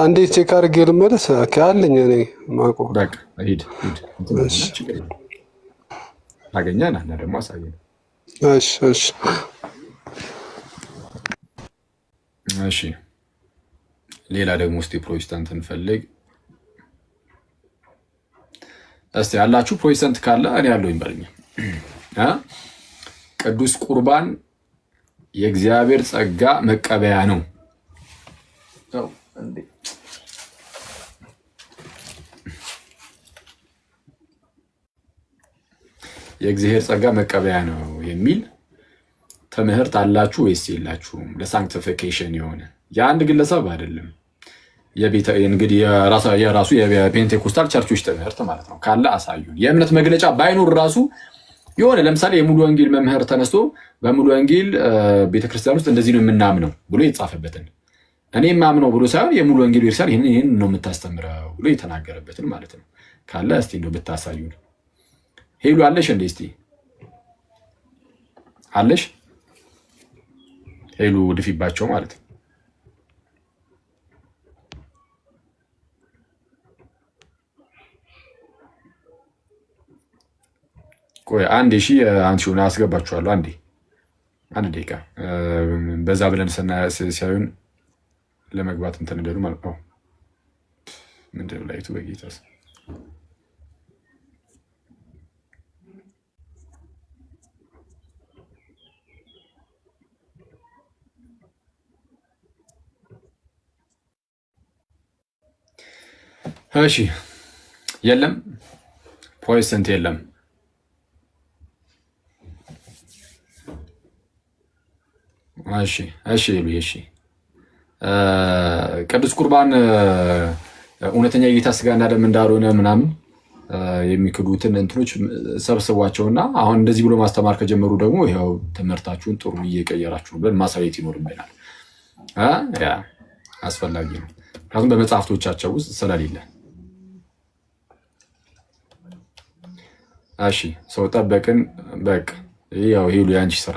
አንዴ ቼክ አድርጌ ልመለስ። አለኝ እኔ የማውቀው። በቃ ሂድ ታገኘህ እና ደግሞ አሳየን። እሺ ሌላ ደግሞ እስቲ ፕሮቴስታንት እንፈልግ። እስቲ ያላችሁ ፕሮቴስታንት ካለ እኔ ያለሁኝ በልኝ። ቅዱስ ቁርባን የእግዚአብሔር ጸጋ መቀበያ ነው። የእግዚአብሔር ጸጋ መቀበያ ነው የሚል ትምህርት አላችሁ ወይስ የላችሁም? ለሳንክቲፊኬሽን የሆነ የአንድ ግለሰብ አይደለም፣ እንግዲህ የራሱ የፔንቴኮስታል ቸርቾች ትምህርት ማለት ነው። ካለ አሳዩን። የእምነት መግለጫ ባይኖር ራሱ የሆነ ለምሳሌ የሙሉ ወንጌል መምህር ተነስቶ በሙሉ ወንጌል ቤተክርስቲያን ውስጥ እንደዚህ ነው የምናምነው ብሎ የተጻፈበትን እኔ የማምነው ብሎ ሳይሆን የሙሉ ወንጌል ቤተክርስቲያን ይህን ነው የምታስተምረው ብሎ የተናገረበትን ማለት ነው። ካለ እስቲ እንደው ብታሳዩን። ሄሉ አለሽ እንዴ? እስቲ አለሽ? ሄሉ ድፊባቸው ማለት ነው። ቆይ አንዴ አንቺውን አስገባችኋለሁ። አንድ ደቂቃ በዛ ብለን ሲያዩን ለመግባት እንትን እንደሉ ማለት ነው። ምንድን ነው ላይቱ በጌታስ እሺ የለም፣ ፕሮቴስታንት የለም። እሺ ቅዱስ ቁርባን እውነተኛ የጌታ ስጋና ደም እንዳልሆነ ምናምን የሚክዱትን እንትኖች ሰብስቧቸውና አሁን እንደዚህ ብሎ ማስተማር ከጀመሩ ደግሞ ይኸው ትምህርታችሁን ጥሩ እየቀየራችሁ ብለን ማሳየት ይኖርብናል። አስፈላጊ ነው፣ ምክንያቱም በመጽሐፍቶቻቸው ውስጥ ስለሌለ። እሺ ሰው ጠበቅን። በቃ ያው ሄሉ የአንቺ ስራ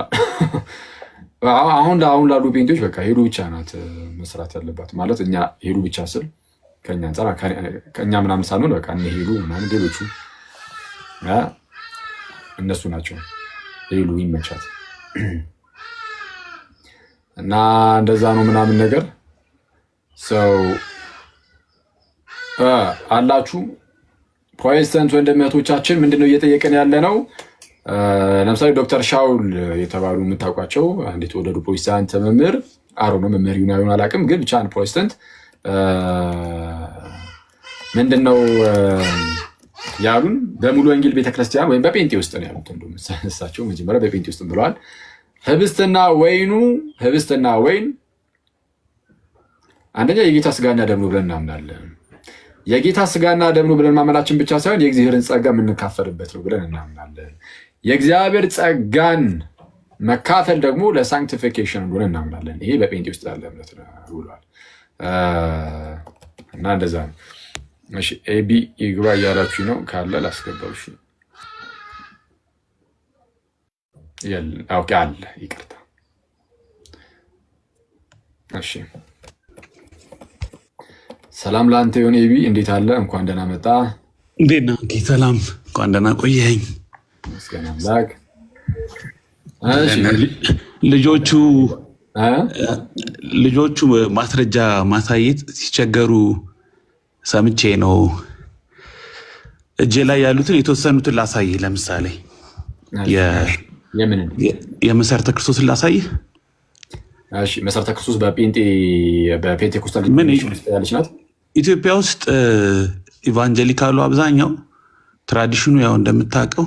አሁን ላሉ ፔንቶች በቃ ሄሉ ብቻ ናት መስራት ያለባት። ማለት እኛ ሄሉ ብቻ ስል ከኛ አንጻር ከእኛ ምናምን ሳንሆን በቃ እነ ሄሉ ምናምን ሌሎቹ እነሱ ናቸው። ሄሉ ይመቻት እና እንደዛ ነው ምናምን ነገር ሰው አላችሁ። ፕሮቴስታንት ወንድሞቻችን ምንድነው እየጠየቀን ያለ ነው? ለምሳሌ ዶክተር ሻውል የተባሉ የምታውቋቸው አንድ የተወለዱ ፕሮቴስታንት መምህር ነው መምህር ይሁን አላውቅም፣ ግን ብቻ ፕሮቴስታንት ምንድነው ያሉን? በሙሉ ወንጌል ቤተክርስቲያን ወይም በጴንጤ ውስጥ ነው ያሉት። እንደውም እሳቸው መጀመሪያ በጴንጤ ውስጥ ብለዋል። ህብስትና ወይን አንደኛ የጌታ ስጋና ደም ነው ብለን እናምናለን። የጌታ ስጋና ደም ነው ብለን ማመናችን ብቻ ሳይሆን የእግዚአብሔርን ጸጋ የምንካፈልበት ነው ብለን እናምናለን። የእግዚአብሔር ጸጋን መካፈል ደግሞ ለሳንክቲፊኬሽን ብለን እናምናለን። ይሄ በጴንጤ ውስጥ ያለ እምነት ነው ብሏል እና እንደዛ ነው። እሺ ኤቢ ይግባ እያላችሁ ነው። ካለ ላስገባው። እሺ አለ፣ ይቅርታ እሺ ሰላም ለአንተ ይሁን ኤቢ፣ እንዴት አለ? እንኳን ደህና መጣ። እንዴት ነህ? ሰላም፣ እንኳን ደህና ቆየኸኝ። መስገን አምላክ። ልጆቹ ማስረጃ ማሳየት ሲቸገሩ ሰምቼ ነው። እጄ ላይ ያሉትን የተወሰኑትን ላሳይ። ለምሳሌ የመሰረተ ክርስቶስን ላሳይ። እሺ መሰረተ ክርስቶስ በፔንቴኮስታል ያለች ናት። ኢትዮጵያ ውስጥ ኢቫንጀሊካሉ አብዛኛው ትራዲሽኑ ያው እንደምታውቀው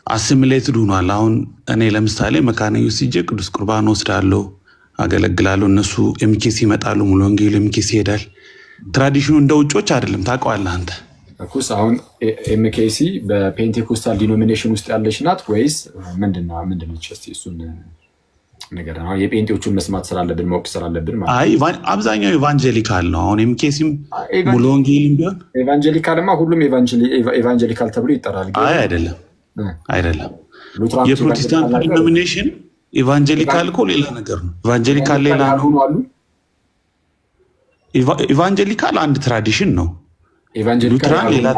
አሲሚሌትድ ሆኗል። አሁን እኔ ለምሳሌ መካነ ኢየሱስ ሂጄ ቅዱስ ቁርባን ወስዳለሁ፣ አገለግላለሁ። እነሱ ኤምኬሲ ይመጣሉ፣ ሙሉ ወንጌል ኤምኬሲ ይሄዳል። ትራዲሽኑ እንደ ውጮች አይደለም። ታውቀዋለህ አንተ እኮስ። አሁን ኤምኬሲ በፔንቴኮስታል ዲኖሚኔሽን ውስጥ ያለች ናት ወይስ ምንድነው? እስኪ እሱን ነገር ነው የጴንጤዎቹን መስማት ስላለብን ማወቅ ስላለብን ማለት። አይ አብዛኛው ኢቫንጀሊካል ነው። አሁን ኤምኬሲም ሙሉ ወንጌልም ቢሆን ኢቫንጀሊካልማ ሁሉም ኢቫንጀሊካል ተብሎ ይጠራል። አይ አይደለም። የፕሮቴስታንት ዲኖሚኔሽን ኢቫንጀሊካል እኮ ሌላ ነገር ነው። ኢቫንጀሊካል ሌላ ነው። ኢቫንጀሊካል አንድ ትራዲሽን ነው። ሉትራን ሌላ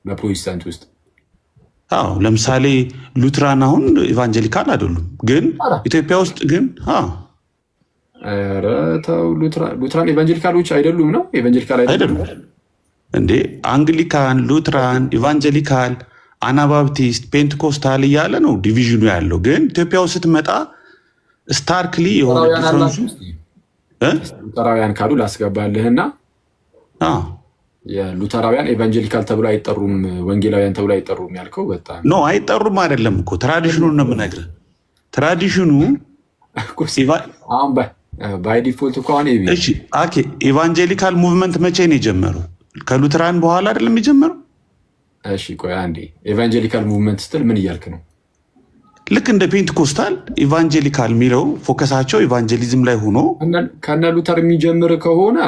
በፕሮቴስታንት ውስጥ አዎ ለምሳሌ ሉትራን አሁን ኢቫንጀሊካል አይደሉም፣ ግን ኢትዮጵያ ውስጥ ግን ሉትራን ኢቫንጀሊካሎች አይደሉም ነው። ኢቫንጀሊካል አይደሉም እንዴ? አንግሊካን፣ ሉትራን፣ ኢቫንጀሊካል፣ አናባፕቲስት፣ ፔንቴኮስታል እያለ ነው ዲቪዥኑ ያለው። ግን ኢትዮጵያ ውስጥ ስትመጣ ስታርክሊ የሆነ ዲፍረንሱ ሉተራውያን ካሉ ላስገባልህና የሉተራውያን ኤቫንጀሊካል ተብሎ አይጠሩም፣ ወንጌላውያን ተብሎ አይጠሩም ያልከው በጣም ኖ አይጠሩም አይደለም እኮ ትራዲሽኑን ነው የምነግርህ። ትራዲሽኑ አሁን ባይ ዲፎልት እኮ አሁን እሺ ኦኬ ኢቫንጀሊካል ሙቭመንት መቼ ነው የጀመረው? ከሉትራን በኋላ አይደለም የጀመረው? እሺ ቆይ አንዴ፣ ኤቫንጀሊካል ሙቭመንት ስትል ምን እያልክ ነው? ልክ እንደ ፔንቴኮስታል ኢቫንጀሊካል የሚለው ፎከሳቸው ኢቫንጀሊዝም ላይ ሆኖ ከነ ሉተር የሚጀምር ከሆነ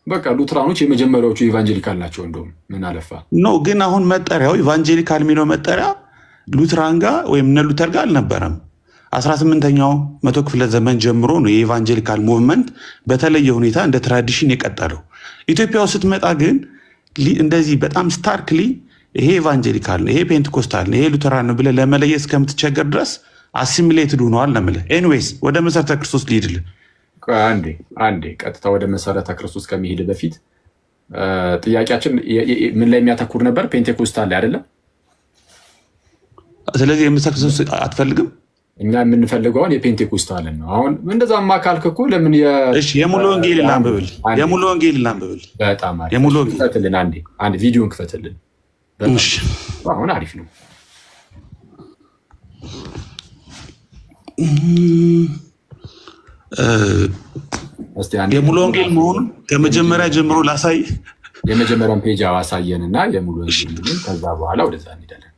በቃ ሉትራኖች የመጀመሪያዎቹ ኢቫንጀሊካል ናቸው። እንደውም ምን አለፋ ኖ ግን አሁን መጠሪያው ኢቫንጀሊካል የሚለው መጠሪያ ሉትራን ጋር ወይም እነ ሉተር ጋር አልነበረም። 18ኛው መቶ ክፍለ ዘመን ጀምሮ ነው የኢቫንጀሊካል ሙቭመንት በተለየ ሁኔታ እንደ ትራዲሽን የቀጠለው። ኢትዮጵያ ውስጥ ስትመጣ ግን እንደዚህ በጣም ስታርክሊ ይሄ ኢቫንጀሊካል ነው፣ ይሄ ፔንቴኮስታል ነው፣ ይሄ ሉተራን ነው ብለህ ለመለየት እስከምትቸገር ድረስ አሲሚሌትድ ሆነዋል ነው የምልህ። ኤኒዌይስ ወደ መሰረተ ክርስቶስ ልሂድልህ። አንዴ ቀጥታ ወደ መሰረተ ክርስቶስ ከሚሄድ በፊት ጥያቄያችን ምን ላይ የሚያተኩር ነበር? ፔንቴኮስታል ላይ አይደለም። ስለዚህ የመሰረተ ክርስቶስ አትፈልግም? እኛ የምንፈልገውን የፔንቴኮስታልን ነው። አሁን እንደዛማ ካልክ እኮ ለምን የሙሉ ወንጌል ላንብብል? የሙሉ ወንጌል ላንብብል። በጣም አሪፍ ክፈትልን። አንዴ ቪዲዮን ክፈትልን። አሁን አሪፍ ነው። የሙሉ ወንጌል መሆኑን ከመጀመሪያ ጀምሮ ላሳይ። የመጀመሪያውን ፔጅ አሳየን እና የሙሉ ወንጌል ከዛ በኋላ ወደዛ እንሄዳለን።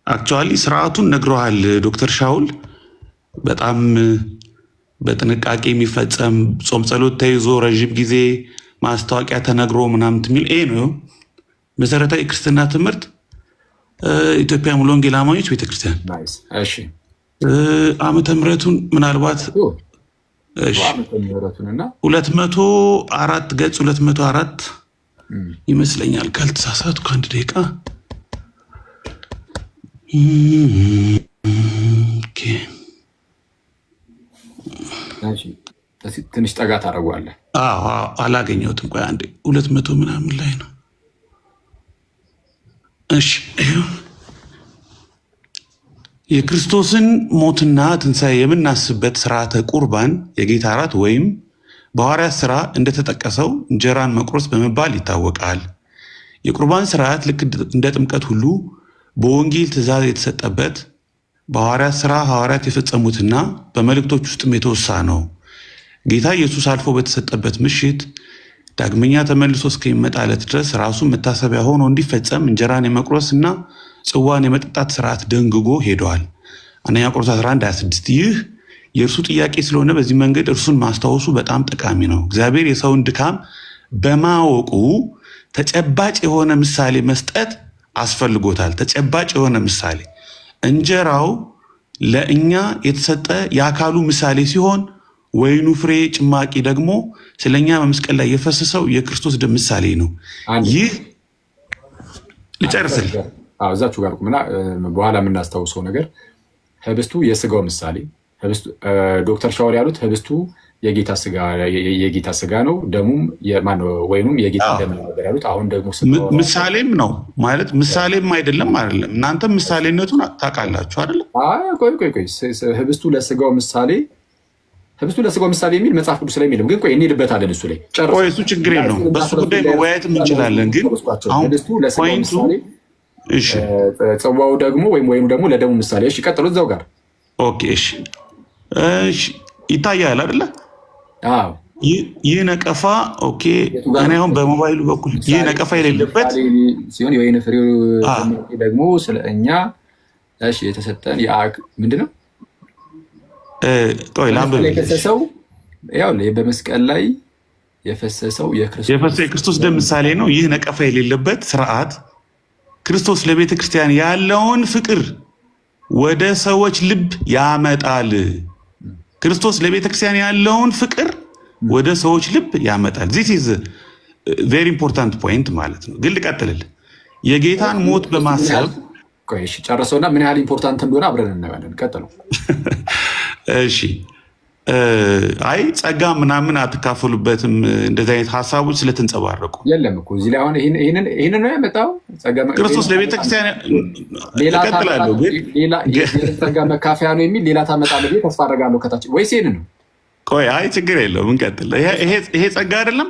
አክቹዋሊ ስርዓቱን ነግረዋል ዶክተር ሻውል። በጣም በጥንቃቄ የሚፈጸም ጾም ጸሎት ተይዞ ረዥም ጊዜ ማስታወቂያ ተነግሮ ምናምን የሚል ይሄ ነው መሰረታዊ ክርስትና ትምህርት ኢትዮጵያ ሙሉ ወንጌል አማኞች ቤተክርስቲያን። ዓመተ ምሕረቱን ምናልባት 204 ገጽ 204 ይመስለኛል ካልተሳሳቱ ከአንድ ደቂቃ ትንሽ ጠጋ ታደርገዋለህ። አላገኘሁትም። ቆይ አንዴ 200 ምናምን ላይ ነው። እሺ የክርስቶስን ሞትና ትንሣኤ የምናስብበት ስርዓተ ቁርባን የጌታ እራት ወይም በሐዋርያት ሥራ እንደተጠቀሰው እንጀራን መቁረስ በመባል ይታወቃል። የቁርባን ስርዓት ልክ እንደ ጥምቀት ሁሉ በወንጌል ትእዛዝ የተሰጠበት በሐዋርያት ሥራ ሐዋርያት የፈጸሙትና በመልእክቶች ውስጥም የተወሳ ነው። ጌታ ኢየሱስ አልፎ በተሰጠበት ምሽት ዳግመኛ ተመልሶ እስከሚመጣ ዕለት ድረስ ራሱ መታሰቢያ ሆኖ እንዲፈጸም እንጀራን የመቁረስና ጽዋን የመጠጣት ስርዓት ደንግጎ ሄደዋል። አንደኛ ቆሮንቶስ 11:26 ይህ የእርሱ ጥያቄ ስለሆነ በዚህ መንገድ እርሱን ማስታወሱ በጣም ጠቃሚ ነው። እግዚአብሔር የሰውን ድካም በማወቁ ተጨባጭ የሆነ ምሳሌ መስጠት አስፈልጎታል። ተጨባጭ የሆነ ምሳሌ እንጀራው ለእኛ የተሰጠ የአካሉ ምሳሌ ሲሆን ወይኑ ፍሬ ጭማቂ ደግሞ ስለኛ በመስቀል ላይ የፈሰሰው የክርስቶስ ደም ምሳሌ ነው። ይህ ልጨርስል እዛችሁ ጋር ቁምና በኋላ የምናስታውሰው ነገር ህብስቱ የስጋው ምሳሌ ዶክተር ሻወር ያሉት ህብስቱ የጌታ ስጋ ነው፣ ደሙም ወይኑም የጌታ ደም ነው ያሉት። አሁን ደግሞ ምሳሌም ነው ማለት ምሳሌም አይደለም። እናንተም ምሳሌነቱን ታውቃላችሁ አይደለም? ቆይ ህብስቱ ለስጋው ምሳሌ የሚል መጽሐፍ ቅዱስ ላይ የሚልም ግን ቆይ እንሄድበታለን። እሱ ላይ ቆይ እሱ ችግር የለውም፣ በሱ ጉዳይ መወያየት እንችላለን። ግን አሁን ፖይንቱ እሺ፣ ጽዋው ደግሞ ወይኑ ደግሞ ለደሙ ምሳሌ። እሺ ቀጥሎ እዛው ጋር ኦኬ። እሺ ይታያል አይደለ? አዎ ይህ ነቀፋ ኦኬ። እኔ አሁን በሞባይሉ በኩል ይህ ነቀፋ የሌለበት ሲሆን የወይን ፍሬው ደግሞ ስለኛ እሺ የተሰጠን ምንድነው? ቆይ ላምብ የፈሰሰው ያው በመስቀል ላይ የፈሰሰው የክርስቶስ ደም ምሳሌ ነው። ይህ ነቀፋ የሌለበት ስርዓት ክርስቶስ ለቤተ ክርስቲያን ያለውን ፍቅር ወደ ሰዎች ልብ ያመጣል። ክርስቶስ ለቤተ ክርስቲያን ያለውን ፍቅር ወደ ሰዎች ልብ ያመጣል። ዚስ ኢዝ ቬሪ ኢምፖርታንት ፖይንት ማለት ነው። ግን ልቀጥልልህ። የጌታን ሞት በማሰብ እሺ ጨርሰውና ምን ያህል ኢምፖርታንት እንደሆነ አብረን እናያለን። ቀጥሉ። እሺ አይ ጸጋ ምናምን አትካፈሉበትም እንደዚህ አይነት ሀሳቦች ስለተንጸባረቁ የለም እኮ እዚህ ላይ አሁን ይሄንን ነው ያመጣው። ክርስቶስ ለቤተክርስቲያን እቀጥላለሁ ግን ጸጋ መካፈያ ነው የሚል ሌላ ታመጣለህ ብዬ ተስፋ አደርጋለሁ ከታች ወይስ ይሄንን ነው? ቆይ አይ ችግር የለውም እንቀጥል። ይሄ ጸጋ አይደለም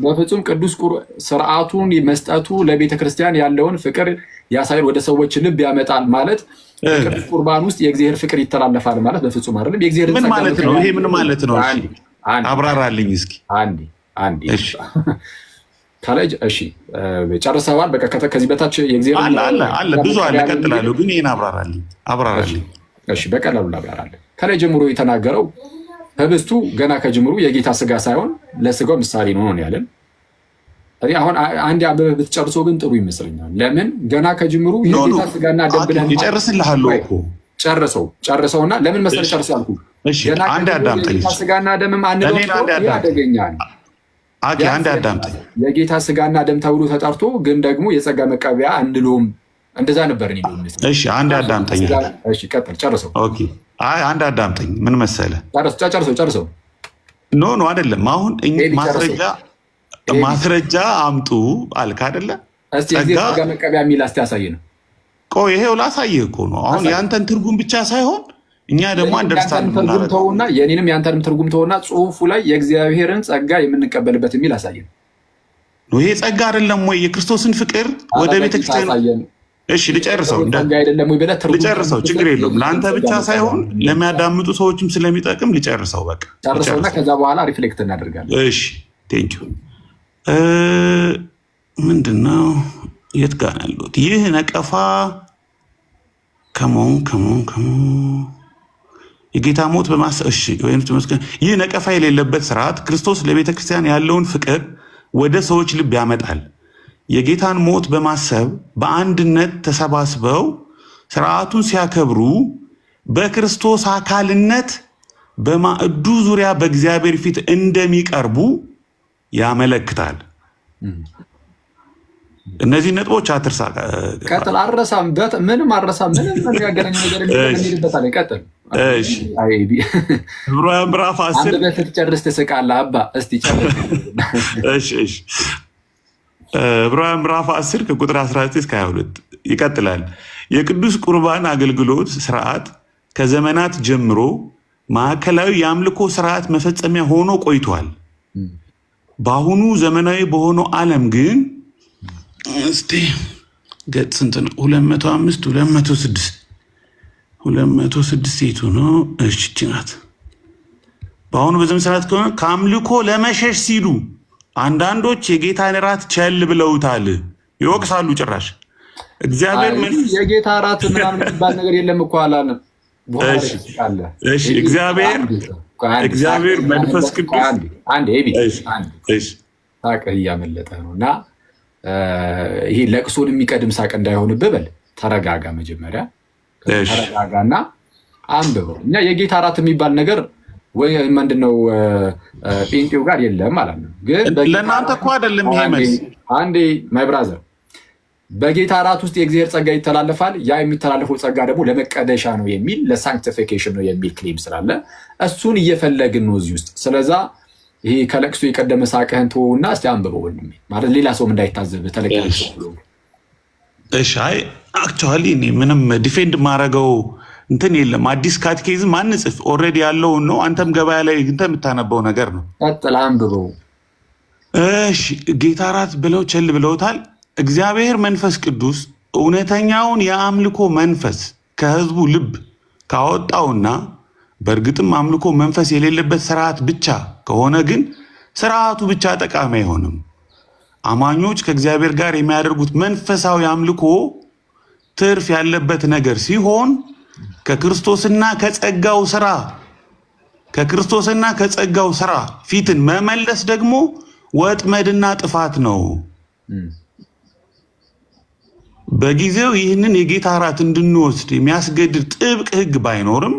በፍጹም ቅዱስ ስርዓቱን መስጠቱ ለቤተክርስቲያን ያለውን ፍቅር ያሳያል፣ ወደ ሰዎች ልብ ያመጣል ማለት ቅዱስ ቁርባን ውስጥ የእግዚአብሔር ፍቅር ይተላለፋል ማለት በፍጹም አይደለም። የእግዚአብሔር ምን ማለት ነው? ይሄ ምን ማለት ነው? እሺ አብራራልኝ እስኪ። አንዴ እሺ ካለጅ እሺ ጨርሰዋል። በቃ ከዚህ በታች የእግዚአብሔር አለ ብዙ አለ። እቀጥላለሁ ግን ይሄን አብራራልኝ። እሺ በቀላሉ ላብራራለሁ። ከላይ ጀምሮ የተናገረው ህብስቱ ገና ከጅምሩ የጌታ ስጋ ሳይሆን ለስጋው ምሳሌ ነው ያለን። አሁን አንድ አበበ ብትጨርሶ ግን ጥሩ ይመስለኛል። ለምን ገና ከጅምሩ የጌታ ስጋና ደም ብለን ይጨርስልሃል እኮ ጨርሰውና ለምን መሰለህ ጨርሰው ያልኩህ። ገና አንድ አዳምጠኝ። የጌታ ስጋና ደምም አንደው ያደገኛል። አንድ አዳምጠኝ። የጌታ ስጋና ደም ተብሎ ተጠርቶ ግን ደግሞ የጸጋ መቀበያ አንድሎም እንደዛ ነበር እኔ ነው። እሺ አንድ አዳምጠኝ። እሺ ቀጥል። ጨርሰው። ኦኬ አንድ አዳምጠኝ። ምን መሰለህ ጨርሰው። ኖ አይደለም። አሁን ማስረጃ አምጡ አልክ አይደለ? ጸጋ መቀበያ የሚል አስተያሳይ ነው። ቆይ ይሄው ላሳይህ እኮ ነው። አሁን ያንተን ትርጉም ብቻ ሳይሆን እኛ ደግሞ አንደርስታንድ ተውና የኔንም ያንተንም ትርጉም ተውና ጽሁፉ ላይ የእግዚአብሔርን ጸጋ የምንቀበልበት የሚል አሳይ ነው። ይሄ ጸጋ አይደለም ወይ? የክርስቶስን ፍቅር ወደ ቤተክርስቲያን እሺ ልጨርሰው፣ ችግር የለውም። ለአንተ ብቻ ሳይሆን ለሚያዳምጡ ሰዎችም ስለሚጠቅም ልጨርሰው። በቃ ጨርሰውና ከዛ በኋላ ሪፍሌክት እናደርጋለን። እሺ ቴንኪው። ምንድነው የት ጋር ያሉት? ይህ ነቀፋ ከሞን የጌታ ሞት በማሰብ እሺ፣ ወይም ይህ ነቀፋ የሌለበት ስርዓት ክርስቶስ ለቤተክርስቲያን ያለውን ፍቅር ወደ ሰዎች ልብ ያመጣል። የጌታን ሞት በማሰብ በአንድነት ተሰባስበው ስርዓቱን ሲያከብሩ በክርስቶስ አካልነት በማዕዱ ዙሪያ በእግዚአብሔር ፊት እንደሚቀርቡ ያመለክታል። እነዚህ ነጥቦች አትርሳ። ቀጥል። አረሳም ምንም አረሳም። ምንም ያገናኝ ነገር እንደሚልበታል። ቀጥል። እሺ ዕብራውያን ምዕራፍ 10 አንተ በፊት ጨርስ ትስቃለህ። አባ እስቲ ጨርስ። እሺ ዕብራውያን ምዕራፍ 10 ከቁጥር 19 እስከ 22 ይቀጥላል። የቅዱስ ቁርባን አገልግሎት ስርዓት ከዘመናት ጀምሮ ማዕከላዊ የአምልኮ ስርዓት መፈጸሚያ ሆኖ ቆይቷል። በአሁኑ ዘመናዊ በሆነው ዓለም ግን እስቲ ገጽ ስንት ነው? 205 206 የቱ ነው? እሺ ናት። በአሁኑ በዘመን ስርዓት ከሆነ ከአምልኮ ለመሸሽ ሲሉ አንዳንዶች የጌታን እራት ቸል ብለውታል፣ ይወቅሳሉ። ጭራሽ እግዚአብሔር የጌታ እራት ምናምን የሚባል ነገር የለም እኮ አላለም። እሺ እግዚአብሔር መንፈስ ቅዱስ ሳቅህ እያመለጠ ነው እና ይሄ ለቅሶን የሚቀድም ሳቅ እንዳይሆንብህ በል ተረጋጋ። መጀመሪያ ተረጋጋና አንብበው። እኛ የጌታ እራት የሚባል ነገር ወይ ምንድነው ጴንጤው ጋር የለም ማለት ነው። ግን ለእናንተ እኮ አይደለም ይሄ መልስ። አንዴ ማይ ብራዘር በጌታ እራት ውስጥ የእግዚአብሔር ጸጋ ይተላለፋል። ያ የሚተላለፈው ጸጋ ደግሞ ለመቀደሻ ነው የሚል ለሳንክቲፊኬሽን ነው የሚል ክሌም ስላለ እሱን እየፈለግን ነው እዚህ ውስጥ። ስለዛ ይሄ ከለቅሶ የቀደመ ሳቅህን ተወውና እስቲ አንብበው ወንድሜ፣ ማለት ሌላ ሰውም እንዳይታዘብ ተለቀለቅሶ ብሎ። እሺ አይ አክቹዋሊ እኔ ምንም ዲፌንድ ማረገው እንትን የለም። አዲስ ካቴኬዝም አንጽፍ ኦልሬዲ ያለውን ነው። አንተም ገበያ ላይ እንትን የምታነበው ነገር ነው። ቀጥል አንብበው። እሺ ጌታ እራት ብለው ቸል ብለውታል። እግዚአብሔር መንፈስ ቅዱስ እውነተኛውን የአምልኮ መንፈስ ከህዝቡ ልብ ካወጣውና በእርግጥም አምልኮ መንፈስ የሌለበት ስርዓት ብቻ ከሆነ ግን ስርዓቱ ብቻ ጠቃሚ አይሆንም። አማኞች ከእግዚአብሔር ጋር የሚያደርጉት መንፈሳዊ አምልኮ ትርፍ ያለበት ነገር ሲሆን ከክርስቶስና ከጸጋው ስራ ፊትን መመለስ ደግሞ ወጥመድና ጥፋት ነው። በጊዜው ይህንን የጌታ እራት እንድንወስድ የሚያስገድድ ጥብቅ ህግ ባይኖርም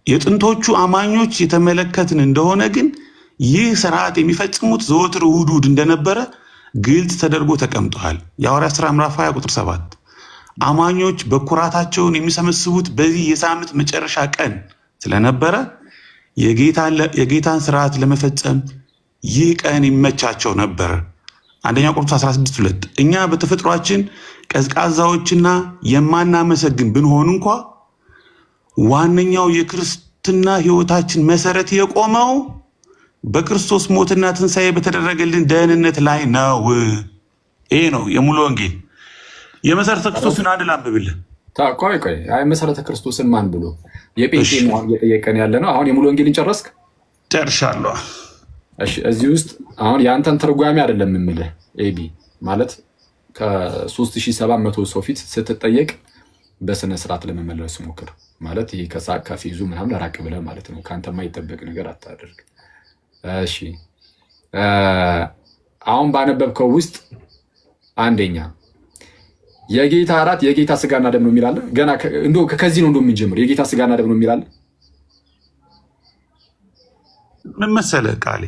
የጥንቶቹ አማኞች የተመለከትን እንደሆነ ግን ይህ ስርዓት የሚፈጽሙት ዘወትር እሑድ እንደነበረ ግልጽ ተደርጎ ተቀምጧል። የሐዋርያት ሥራ ምዕራፍ 20 ቁጥር 7 አማኞች በኩራታቸውን የሚሰበስቡት በዚህ የሳምንት መጨረሻ ቀን ስለነበረ የጌታን ስርዓት ለመፈጸም ይህ ቀን ይመቻቸው ነበር። አንደኛ ቆሮንቶስ 16:2 እኛ በተፈጥሯችን ቀዝቃዛዎችና የማናመሰግን ብንሆን እንኳ ዋነኛው የክርስትና ህይወታችን መሰረት የቆመው በክርስቶስ ሞትና ትንሣኤ በተደረገልን ደህንነት ላይ ነው። ይሄ ነው የሙሉ ወንጌል። የመሰረተ ክርስቶስን አንድ ላንብብልህ። ቆይ አይ መሰረተ ክርስቶስን ማን ብሎ የጴንጤ ነው እየጠየቀን ያለ ነው። አሁን የሙሉ ወንጌልን ጨረስክ? ጨርሻለሁ። እሺ እዚህ ውስጥ አሁን የአንተን ትርጓሜ አይደለም የምልህ ኤቢ ማለት ከ3700 ሰው ፊት ስትጠየቅ በስነ ስርዓት ለመመለስ ሞክር። ማለት ይሄ ከሳቅ ከፊዙ ምናምን ራቅ ብለህ ማለት ነው። ከአንተ የማይጠበቅ ነገር አታደርግ። እሺ አሁን ባነበብከው ውስጥ አንደኛ የጌታ እራት የጌታ ስጋና ደም ነው የሚላለ። ገና እንደው ከዚህ ነው እንደምንጀምር የጌታ ስጋና ደም ነው የሚላለ። ምን መሰለህ ቃሌ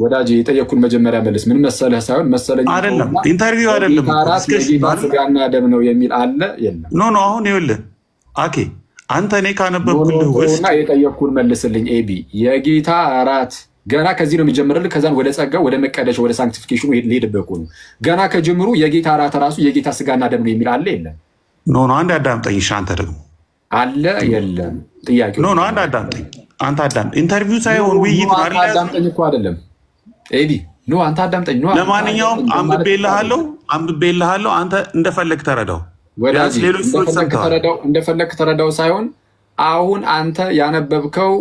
ወዳጅ የጠየኩን መጀመሪያ መልስ ምን መሰለህ ሳይሆን መሰለኝ አይደለም፣ ኢንተርቪው አይደለም። የጌታ ስጋና ደም ነው የሚል አለ የለም? ኖ አሁን ይኸውልህ አኬ አንተ እኔ ካነበብኩልህ ውስጥ የጠየኩን መልስልኝ ኤቢ። የጌታ እራት ገና ከዚህ ነው የሚጀምርልህ። ከዛን ወደ ጸጋ ወደ መቀደሻ ወደ ሳንክቲፊኬሽኑ ሊሄድበት ነው። ገና ከጀምሩ የጌታ እራት ራሱ የጌታ ስጋና ደም ነው የሚል አለ የለም? ኖ አንድ አዳምጠኝ። አንተ ደግሞ አለ የለም? ጥያቄ ኖ አንድ አዳምጠኝ። አንተ አዳምጥ። ኢንተርቪው ሳይሆን ውይይት ማለት አዳምጠኝ እኮ አይደለም ኤቢ። ኖ አንተ አዳምጠኝ። ኖ ለማንኛውም አንብቤልሃለሁ። አንተ እንደፈለግ ተረዳው። ወዳጅ እንደፈለግ ተረዳው ሳይሆን አሁን አንተ ያነበብከው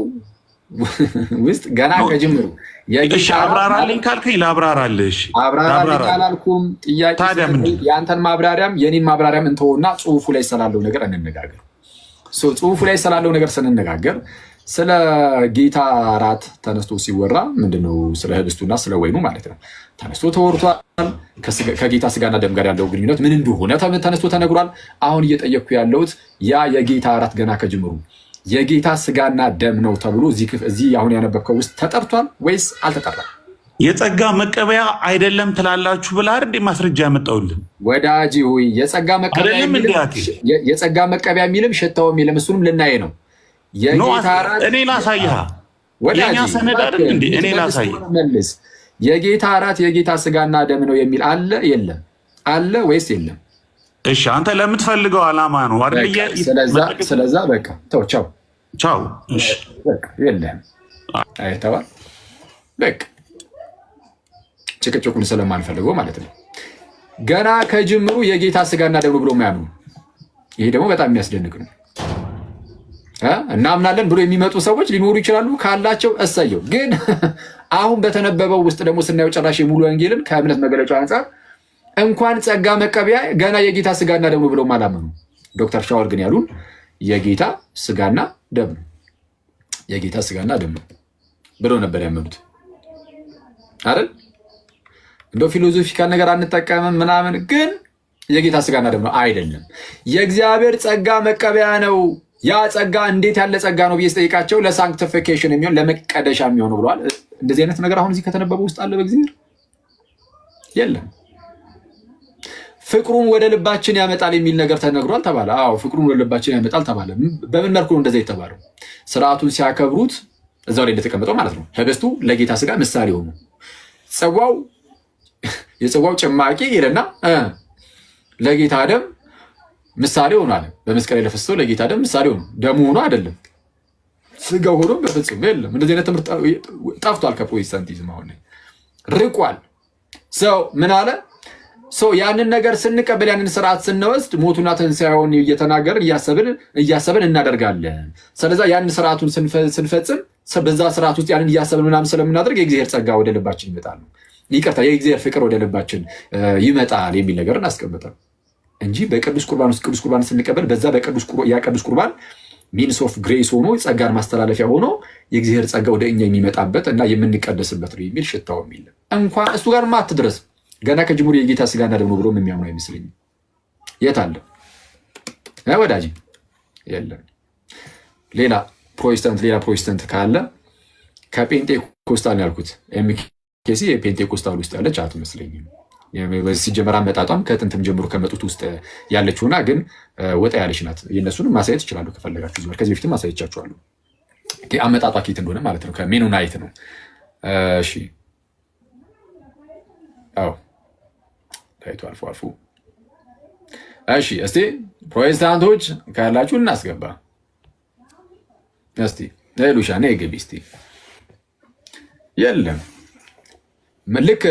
ውስጥ ገና ከጅምሩ አብራራልኝ ካልከኝ ላብራራልህ። አብራራልኝ አላልኩም። ጥያቄ የአንተን ማብራሪያም የኔን ማብራሪያም እንተውና ጽሁፉ ላይ ስላለው ነገር እንነጋገር። ጽሁፉ ላይ ስላለው ነገር ስንነጋገር ስለ ጌታ እራት ተነስቶ ሲወራ ምንድነው? ስለ ህብስቱና ስለ ወይኑ ማለት ነው ተነስቶ ተወርቷል። ከጌታ ስጋና ደም ጋር ያለው ግንኙነት ምን እንደሆነ ተነስቶ ተነግሯል። አሁን እየጠየቅኩ ያለሁት ያ የጌታ እራት ገና ከጅምሩ የጌታ ስጋና ደም ነው ተብሎ እዚህ አሁን ያነበብከው ውስጥ ተጠርቷል ወይስ አልተጠራም? የጸጋ መቀበያ አይደለም ትላላችሁ ብላ አይደል ማስረጃ ያመጣውልን? ወዳጅ ሆይ የጸጋ መቀበያ የሚልም ሽታው የሚልም እሱንም ልናየ ነው። እኔ ላሳይህ። የኛ ሰነድ አይደል እንዴ? እኔ ላሳይህ። የጌታ እራት የጌታ ስጋና ደም ነው የሚል አለ የለም? አለ ወይስ የለም? እሺ አንተ ለምትፈልገው ዓላማ ነው አይደል? ስለዛ በቃ ተው፣ ቻው። እሺ በቃ የለም አይተዋል። በቃ ጭቅጭቁን ስለማንፈልገው ማለት ነው። ገና ከጅምሩ የጌታ ስጋና ደም ነው ብሎ የማያምኑ ይሄ ደግሞ በጣም የሚያስደንቅ ነው። እናምናለን ብሎ የሚመጡ ሰዎች ሊኖሩ ይችላሉ። ካላቸው እሰየው። ግን አሁን በተነበበው ውስጥ ደግሞ ስናየው ጭራሽ የሙሉ ወንጌልን ከእምነት መገለጫ አንጻር እንኳን ጸጋ መቀበያ ገና የጌታ ስጋና ደም ነው ብለው አላመኑ። ዶክተር ሻወር ግን ያሉን የጌታ ስጋና ደም ነው፣ የጌታ ስጋና ደም ነው ብለው ነበር ያመኑት አይደል? እንደው ፊሎዞፊካል ነገር አንጠቀምም ምናምን። ግን የጌታ ስጋና ደም ነው አይደለም። የእግዚአብሔር ጸጋ መቀበያ ነው። ያ ጸጋ እንዴት ያለ ጸጋ ነው ብዬ ስጠይቃቸው ለሳንክቲፊኬሽን የሚሆን ለመቀደሻ የሚሆኑ ብለዋል። እንደዚህ አይነት ነገር አሁን እዚህ ከተነበበው ውስጥ አለ በእግዚአብሔር የለም። ፍቅሩን ወደ ልባችን ያመጣል የሚል ነገር ተነግሯል ተባለ። አዎ ፍቅሩን ወደ ልባችን ያመጣል ተባለ። በምን መልኩ ነው እንደዛ የተባለው? ስርዓቱን ሲያከብሩት እዛው ላይ እንደተቀመጠው ማለት ነው። ህብስቱ ለጌታ ስጋ ምሳሌ ሆኑ፣ ጽዋው የጽዋው ጭማቂ ይልና ለጌታ ደም ምሳሌ ሆኖ አለ። በመስቀል ላይ ለፈሰሰው ለጌታ ደም ምሳሌ ሆኖ ደሙ ሆኖ አይደለም ስጋ ሆኖ በፍጹም የለም። እንደዚህ አይነት ትምህርት ጠፍቷል ከፕሮቴስታንቲዝም አሁን ርቋል። ሰው ምን አለ? ሰው ያንን ነገር ስንቀበል ያንን ስርዓት ስንወስድ ሞቱና ትንሣኤውን እየተናገርን እያሰብን እናደርጋለን። ስለዛ ያንን ስርዓቱን ስንፈጽም በዛ ስርዓት ውስጥ ያንን እያሰብን ምናምን ስለምናደርግ የእግዚአብሔር ጸጋ ወደ ልባችን ይመጣል፣ ይቅርታ የእግዚአብሔር ፍቅር ወደ ልባችን ይመጣል የሚል ነገር እናስቀምጣል እንጂ በቅዱስ ቁርባን ውስጥ ቅዱስ ቁርባን ስንቀበል በዛ ቅዱስ ቁርባን ሚንስ ኦፍ ግሬስ ሆኖ ጸጋን ማስተላለፊያ ሆኖ የእግዚአብሔር ጸጋ ወደ እኛ የሚመጣበት እና የምንቀደስበት ነው የሚል ሽታው የሚል እንኳን እሱ ጋር አትድረስ። ገና ከጅምሩ የጌታ ስጋና ደም ነው ብሎ የሚያምኑ አይመስለኝም። የት አለ ወዳጅ? የለም። ሌላ ፕሮቴስታንት ካለ ከፔንቴኮስታል ያልኩት ኤምኬሲ የፔንቴኮስታል ውስጥ ያለች አትመስለኝም። ሲጀመር አመጣጧም ከጥንትም ጀምሮ ከመጡት ውስጥ ያለችውና ግን ወጣ ያለች ናት። የእነሱንም ማሳየት ይችላሉ ከፈለጋችሁ። ከዚህ በፊትም ማሳየቻችኋለሁ አመጣጧ ኬት እንደሆነ ማለት ነው። ከሜኖናይት ነው። እሺ አዎ ታይቶ አልፎ አልፎ። እሺ እስቲ ፕሮቴስታንቶች ካላችሁ እናስገባ። እስቲ ሌሉሻ ነይ ግቢ እስቲ። የለም ልክ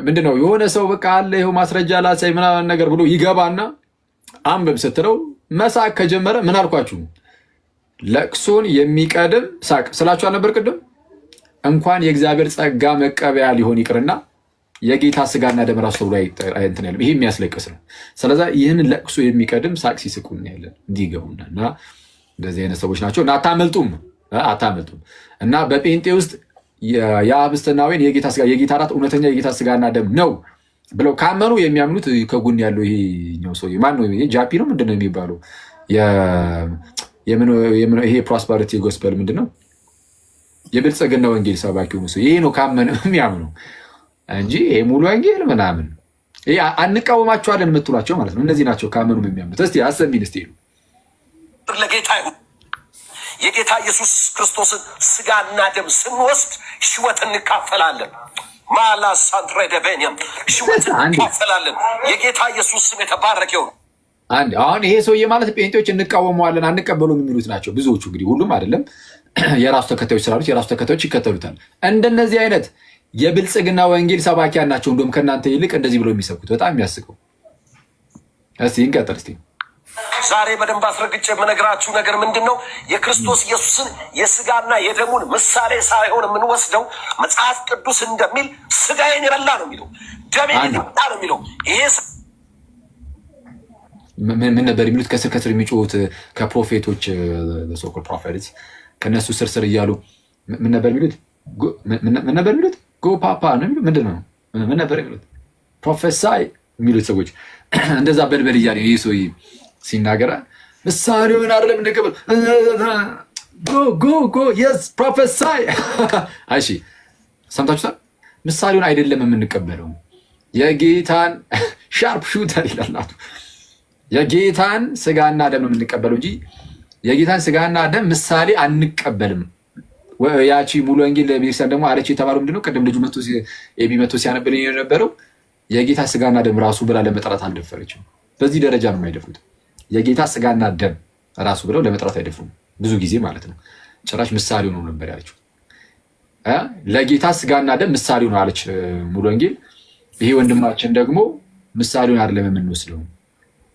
ምንድነው የሆነ ሰው በቃ አለ ይኸው ማስረጃ ላሳይ ምናምን ነገር ብሎ ይገባና አንብብ ስትለው መሳቅ ከጀመረ ምን አልኳችሁ? ለቅሶን የሚቀድም ሳቅ ስላችሁ አልነበር ቅድም? እንኳን የእግዚአብሔር ጸጋ መቀበያ ሊሆን ይቅርና የጌታ ስጋና ደም ራሱ ብሎ እንትን ያለ ይሄ የሚያስለቅስ ነው። ስለዛ ይህን ለቅሶ የሚቀድም ሳቅ ሲስቁ እናያለን እንዲገቡና እና እንደዚህ አይነት ሰዎች ናቸው እና አታመልጡም። እና በጴንጤ ውስጥ የአብስትና ወይን የጌታ እራት እውነተኛ የጌታ ስጋና ደም ነው ብለው ካመኑ የሚያምኑት ከጎን ያለው ይሄኛው ሰው ማን ነው? ይሄ ጃፒ ነው ምንድነው የሚባለው? ይሄ ፕሮስፐሪቲ ጎስፐል ምንድነው? የብልጽግና ወንጌል ሰባኪ ሆኖ ሰው ይሄ ነው ካመነ የሚያምኑ እንጂ ይሄ ሙሉ ወንጌል ምናምን ይሄ አንቃወማቸዋለን የምትሏቸው ማለት ነው። እነዚህ ናቸው ካመኑ የሚያምኑት። እስቲ አሰሚን እስቲ ለጌታ ይሁን። የጌታ ኢየሱስ ክርስቶስን ስጋና ደም ስንወስድ ሕይወት እንካፈላለን። ማላ ሳንትሬ ደቬኒያም ሕይወት እንካፈላለን። የጌታ ኢየሱስ ስም የተባረከ ይሁን። አንድ አሁን ይሄ ሰውዬ ማለት ጴንጤዎች እንቃወመዋለን አንቀበሉም የሚሉት ናቸው ብዙዎቹ። እንግዲህ ሁሉም አይደለም፣ የራሱ ተከታዮች ስላሉት የራሱ ተከታዮች ይከተሉታል። እንደነዚህ አይነት የብልጽግና ወንጌል ሰባኪያን ናቸው እንደውም ከእናንተ ይልቅ እንደዚህ ብለው የሚሰብኩት። በጣም የሚያስቀው። እስቲ እንቀጥል እስቲ። ዛሬ በደንብ አስረግጬ የምነግራችሁ ነገር ምንድን ነው? የክርስቶስ ኢየሱስን የስጋና የደሙን ምሳሌ ሳይሆን የምንወስደው መጽሐፍ ቅዱስ እንደሚል ስጋዬን የበላ ነው የሚለው፣ ደሜን የጠጣ ነው የሚለው። ይሄ ምን ነበር የሚሉት? ከስር ከስር የሚጮሁት ከፕሮፌቶች ሶኮል ፕሮፌትስ ከነሱ ስር እያሉ ምን ነበር የሚሉት? ምን ነበር የሚሉት? ጎ ፓፓ ነው የሚሉት። ምንድን ነው ምን ነበር የሚሉት? ፕሮፌሳይ የሚሉት ሰዎች እንደዛ በልበል እያለ ይህ ሰው ሲናገራ ምሳሌውን አይደለም እንደቀበል ጎ የስ ፕሮፌሳይ። እሺ ሰምታችሁታል። ምሳሌውን አይደለም የምንቀበለው የጌታን ሻርፕ ሹተር ይላላቱ። የጌታን ስጋና ደም ነው የምንቀበለው እንጂ የጌታን ስጋና ደም ምሳሌ አንቀበልም። ያቺ ሙሉ ወንጌል ለቤተክርስቲያን ደግሞ አለች የተባለው ምንድነው? ቅድም ልጁ መቶ ሲያነብልኝ የነበረው የጌታ ስጋና ደም ራሱ ብላ ለመጥራት አልደፈረችም። በዚህ ደረጃ ነው የማይደፍሩት። የጌታ ስጋና ደም ራሱ ብለው ለመጥራት አይደፍሩም ብዙ ጊዜ ማለት ነው። ጭራሽ ምሳሌው ነው ነበር ያለችው። ለጌታ ስጋና ደም ምሳሌው ነው አለች ሙሉ ወንጌል። ይሄ ወንድማችን ደግሞ ምሳሌውን አይደለም የምንወስደው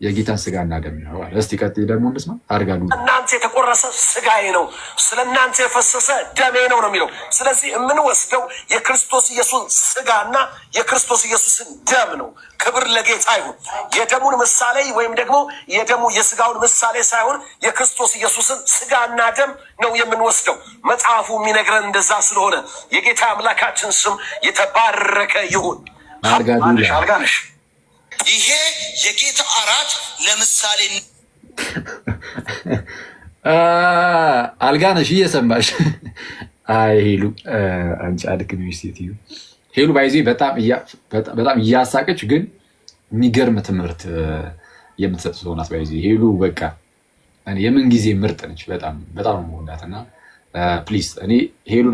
የጌታን ስጋና ደም ነው አለ። እስቲ ቀጥይ ደግሞ እንስማ። አርጋሉ እናንተ የተቆረሰ ስጋዬ ነው፣ ስለ እናንተ የፈሰሰ ደሜ ነው ነው የሚለው። ስለዚህ የምንወስደው የክርስቶስ ኢየሱስን ስጋና የክርስቶስ ኢየሱስን ደም ነው። ክብር ለጌታ ይሁን። የደሙን ምሳሌ ወይም ደግሞ የስጋውን ምሳሌ ሳይሆን የክርስቶስ ኢየሱስን ስጋና ደም ነው የምንወስደው። መጽሐፉ የሚነግረን እንደዛ ስለሆነ የጌታ አምላካችን ስም የተባረከ ይሁን። አርጋዱላ ይሄ የጌታ እራት ለምሳሌ አልጋነሽ እየሰማሽ አይ ሄሉ አንቺ አድክም ዩኒቨርሲቲ ሄሉ ባይዚ በጣም እያሳቀች ግን የሚገርም ትምህርት የምትሰጥ ሰው ናት። ባይዚ ሄሉ በቃ እኔ የምን ጊዜ ምርጥ ነች። በጣም ነው የምወዳትና ፕሊዝ እኔ ሄሉ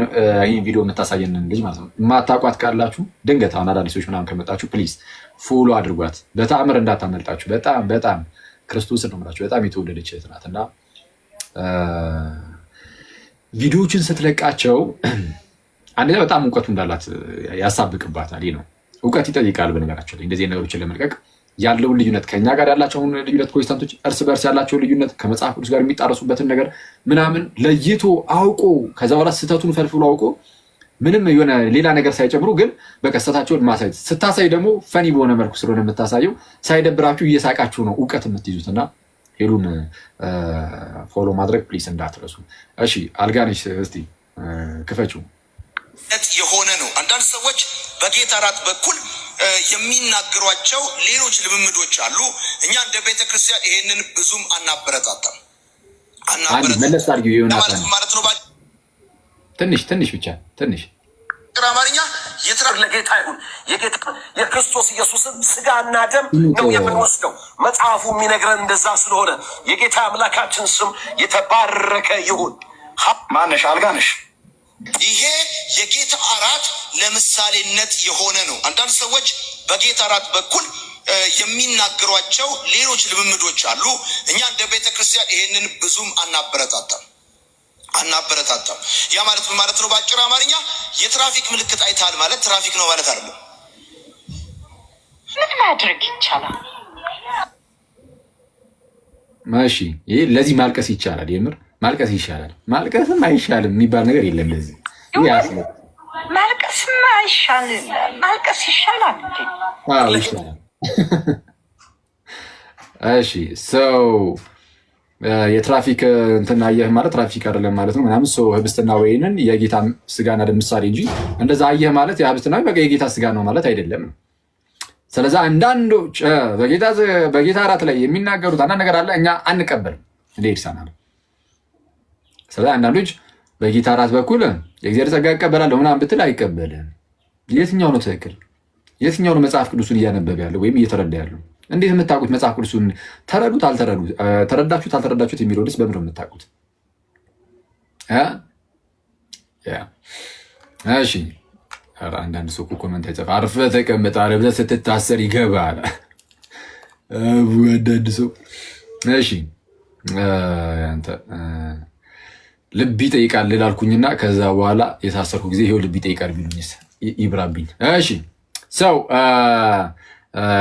ይሄን ቪዲዮ የምታሳየንን ልጅ ማለት ነው የማታውቋት ካላችሁ ድንገት አሁን አዳዲሶች ምናምን ከመጣችሁ ፕሊዝ ፎሎ አድርጓት። በተአምር እንዳታመልጣችሁ። በጣም ክርስቶስን ነው የምላችሁ። በጣም የተወደደች እህት ናት እና ቪዲዮዎችን ስትለቃቸው አንደኛ በጣም እውቀቱ እንዳላት ያሳብቅባታል። ይህ ነው እውቀት ይጠይቃል። በነገራቸው ላይ እንደዚህ ነገሮችን ለመልቀቅ ያለውን ልዩነት ከኛ ጋር ያላቸውን ልዩነት ፕሮቴስታንቶች እርስ በርስ ያላቸውን ልዩነት ከመጽሐፍ ቅዱስ ጋር የሚጣረሱበትን ነገር ምናምን ለይቶ አውቆ ከዛ በኋላ ስህተቱን ፈልፍሎ አውቆ ምንም የሆነ ሌላ ነገር ሳይጨምሩ ግን በቀሰታቸውን ማሳየት ስታሳይ ደግሞ ፈኒ በሆነ መልኩ ስለሆነ የምታሳየው ሳይደብራችሁ እየሳቃችሁ ነው እውቀት የምትይዙትና ሄሉን ፎሎ ማድረግ ፕሊስ እንዳትረሱ። እሺ አልጋነሽ እስቲ ክፈችው። የሆነ ነው። አንዳንድ ሰዎች በጌታ እራት በኩል የሚናገሯቸው ሌሎች ልምምዶች አሉ። እኛ እንደ ቤተክርስቲያን ይሄንን ብዙም አናበረታታም። መለስ አድርጊው ይሆናል ማለት ነው። ትንሽ ብቻ ትንሽ አማርኛ የትራር ለጌታ ይሁን። የክርስቶስ ኢየሱስን ስጋና ደም ነው የምንወስደው። መጽሐፉ የሚነግረን እንደዛ ስለሆነ የጌታ አምላካችን ስም የተባረከ ይሁን። ማነሽ አልጋነሽ ይሄ የጌታ እራት ለምሳሌነት የሆነ ነው። አንዳንድ ሰዎች በጌታ እራት በኩል የሚናገሯቸው ሌሎች ልምምዶች አሉ። እኛ እንደ ቤተክርስቲያን ይሄንን ብዙም አናበረታታም። ያ ማለት ምን ማለት ነው? በአጭር አማርኛ የትራፊክ ምልክት አይተሃል ማለት ትራፊክ ነው ማለት አይደለም። ምን ማድረግ ይቻላል? ማሺ ይሄ ለዚህ ማልቀስ ይቻላል። የምር ማልቀስ ይሻላል። ማልቀስም አይሻልም የሚባል ነገር የለም። ለዚህ ማልቀስም አይሻልም። ማልቀስ ይሻላል እንዴ? አዎ ይሻላል። እሺ ሰው የትራፊክ እንትን አየህ ማለት ትራፊክ አይደለም ማለት ነው ምናምን ሰው ህብስትና ወይንን የጌታ ስጋና ደም ምሳሌ እንጂ እንደዛ አየህ ማለት የህብስትና በቃ የጌታ ስጋ ነው ማለት አይደለም። ስለዚህ አንዳንዶች በጌታ እራት ላይ የሚናገሩት አንዳንድ ነገር አለ እኛ አንቀበልም እንደ ይርሳናል። ስለዚህ አንዳንዶች በጌታ እራት በኩል የእግዚአብሔር ጸጋ ይቀበላለሁ ምናምን ብትል አይቀበልም። የትኛው ነው ትክክል? የትኛው ነው መጽሐፍ ቅዱስን እያነበበ ያለው ወይም እየተረዳ ያለው? እንዴት የምታውቁት መጽሐፍ ቅዱስን ተረዱት ተረዳችሁት አልተረዳችሁት የሚለውስ በምን ነው የምታውቁት? እሺ አንዳንድ ሰው ኮመንት አይጽፍ አርፈህ ተቀመጥ አለ ብለህ ስትታሰር ይገባል። አንዳንድ ሰው እሺ አንተ ልብ ይጠይቃል ላልኩኝና ከዛ በኋላ የታሰርኩ ጊዜ ይሄው ልብ ይጠይቃል ቢሉኝስ ይብራብኝ። እሺ ሰው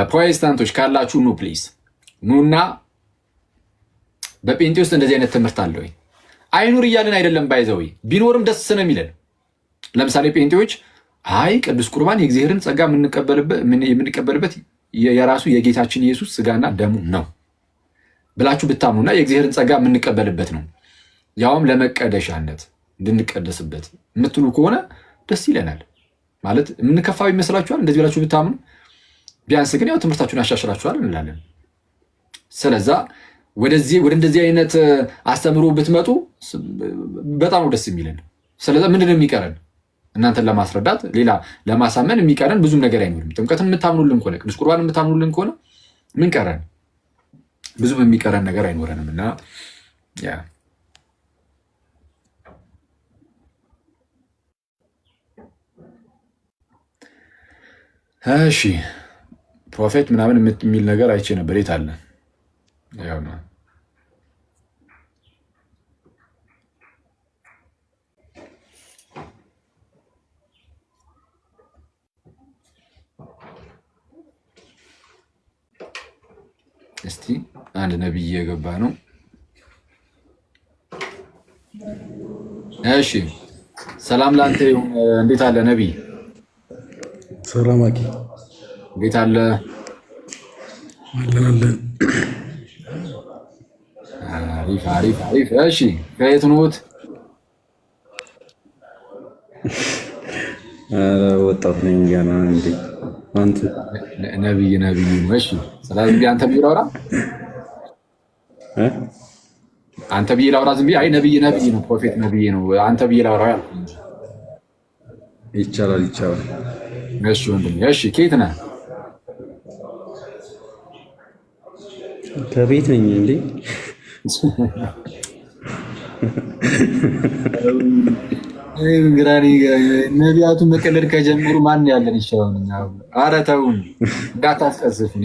ፕሮቴስታንቶች ካላችሁ ኑ ፕሊዝ ኑና በጴንጤ ውስጥ እንደዚህ አይነት ትምህርት አለ ወይ? አይኑር እያልን አይደለም ባይዘው ቢኖርም ደስ ነው የሚለን። ለምሳሌ ጴንጤዎች አይ ቅዱስ ቁርባን የእግዚአብሔርን ጸጋ የምንቀበልበት የራሱ የጌታችን ኢየሱስ ስጋና ደሙ ነው ብላችሁ ብታምኑና የእግዚአብሔርን ጸጋ የምንቀበልበት ነው ያውም ለመቀደሻነት እንድንቀደስበት የምትሉ ከሆነ ደስ ይለናል። ማለት የምንከፋው ይመስላችኋል እንደዚህ ብላችሁ ብታምኑ? ቢያንስ ግን ያው ትምህርታችሁን ያሻሽላችኋል እንላለን። ስለዛ ወደ እንደዚህ አይነት አስተምሮ ብትመጡ በጣም ነው ደስ የሚለን። ስለዛ ምንድነው የሚቀረን? እናንተን ለማስረዳት ሌላ ለማሳመን የሚቀረን ብዙም ነገር አይኖርም። ጥምቀትን የምታምኑልን ከሆነ ቅዱስ ቁርባን የምታምኑልን ከሆነ ምን ቀረን? ብዙም የሚቀረን ነገር አይኖረንም እና ያ እሺ ፕሮፌት ምናምን የሚል ነገር አይቼ ነበር። የት አለ? ያው ነው። እስቲ አንድ ነብይ የገባ ነው። እሺ ሰላም ላንተ ይሁን። እንዴት አለ ነብይ? ሰላም አቂ እንዴት አለ? አለን። አሪፍ። እሺ ከየት ኖት? ወጣት ነኝ ገና እንዴ አንተ ነብይ ነው። እሺ ስለዚህ አንተ ቢራራ አንተ ቢራራ ዝም ብዬ አይ ነብይ ነው ፕሮፌት ነብይ ነው አንተ ቢራራ ያልኩኝ ይቻላል። እሺ ወንድም እሺ ከየት ነህ? ከቤት ነኝ እንዴ? እንግራኒ ነቢያቱ መቀለድ ከጀመሩ ማን ያለን ይሻላልና፣ ኧረ ተውን እንዳታስቀስፉን።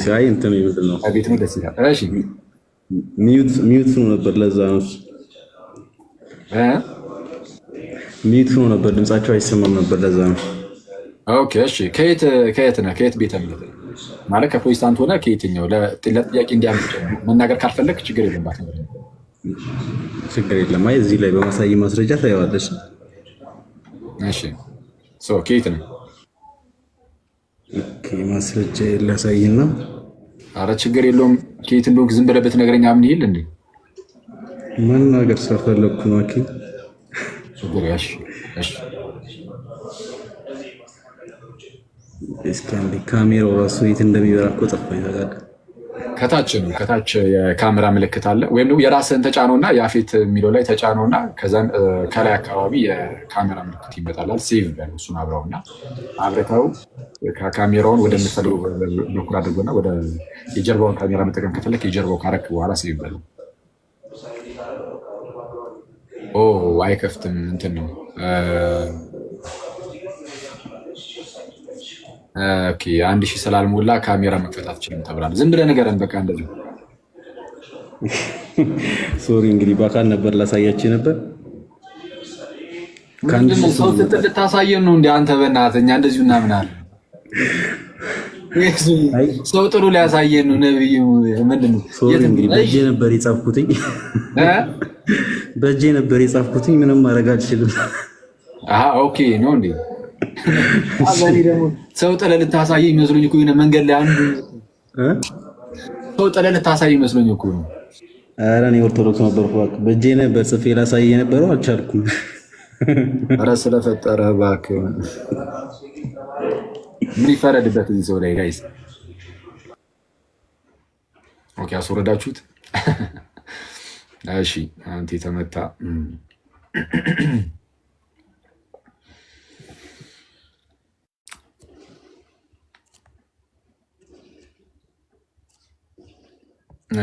ሳይ እንትን ይመስል ነው ቤት ነው ደስ ይላል። እሺ ሚዩት ነው ነበር፣ ለዛ ነው ሚዩት ነው ነበር፣ ድምጻቸው አይሰማም ነበር፣ ለዛ ነው። ኦኬ እሺ ከየት ነህ? ከየት ቤተ እምነት ማለት ከፕሮቴስታንት ሆነ ከየትኛው? ለጥያቄ እንዲያምጥ መናገር ካልፈለግ ችግር የለባት ነው። ችግር የለም። አይ እዚህ ላይ በማሳይ ማስረጃ ታየዋለሽ። እሺ ከየት ነው? ኦኬ ማስረጃ ላሳይና። አረ ችግር የለውም። ከየት እንደሆንክ ዝም ብለህ ብትነግረኝ አምን ይል እንዴ? መናገር ስለፈለኩ ነው። ኦኬ ችግር እሺ እስኪ አንዴ ካሜራው ራሱ የት እንደሚበራ እኮ ጠፋኝ። ከታች የካሜራ ምልክት አለ፣ ወይም ደግሞ የራስህን ተጫነውና ያፌት የሚለው ላይ ተጫነውና ከዛን ከላይ አካባቢ የካሜራ ምልክት ይመጣላል። ሴቭ በለው እሱን አብረውና አብረተው ካሜራውን ወደምትፈልገው በኩል አድርጎና ወደ የጀርባውን ካሜራ መጠቀም ከፈለክ የጀርባው ካረክ በኋላ ሴቭ በለው። አይከፍትም እንትን ነው። ኦኬ 1000 ስላልሞላ ካሜራ መክፈት አትችልም ተብሏል። ዝም ብለህ ንገረን በቃ እንደዚህ። ሶሪ እንግዲህ በአካል ነበር ላሳያችሁ ነበር። ሰው ልታሳየን ነው እንደ አንተ በእናትህ እኛ እንደዚሁ እናምናለን። ሰው ጥሩ ሊያሳየን ነው። ነብዩ ምንድነው? በእጄ ነበር የጻፍኩትኝ ምንም ማድረግ አልችልም። ኦኬ ነው እንዴ? ሰው ጥለህ ልታሳየኝ መስሎኝ እኮ መንገድ ላይ አንዱ ሰው ጥለህ ልታሳየኝ መስሎኝ እኮ ነው። ኧረ እኔ ኦርቶዶክስ ነበርኩ። በእጄ ነበር ጽፌ ላሳየህ የነበረው አልቻልኩም። ኧረ ስለፈጠረህ እባክህ ምን ይፈረድበት እዚህ ሰው ላይ ጋይስ? ኦኬ አስወረዳችሁት። እሺ አንተ የተመታ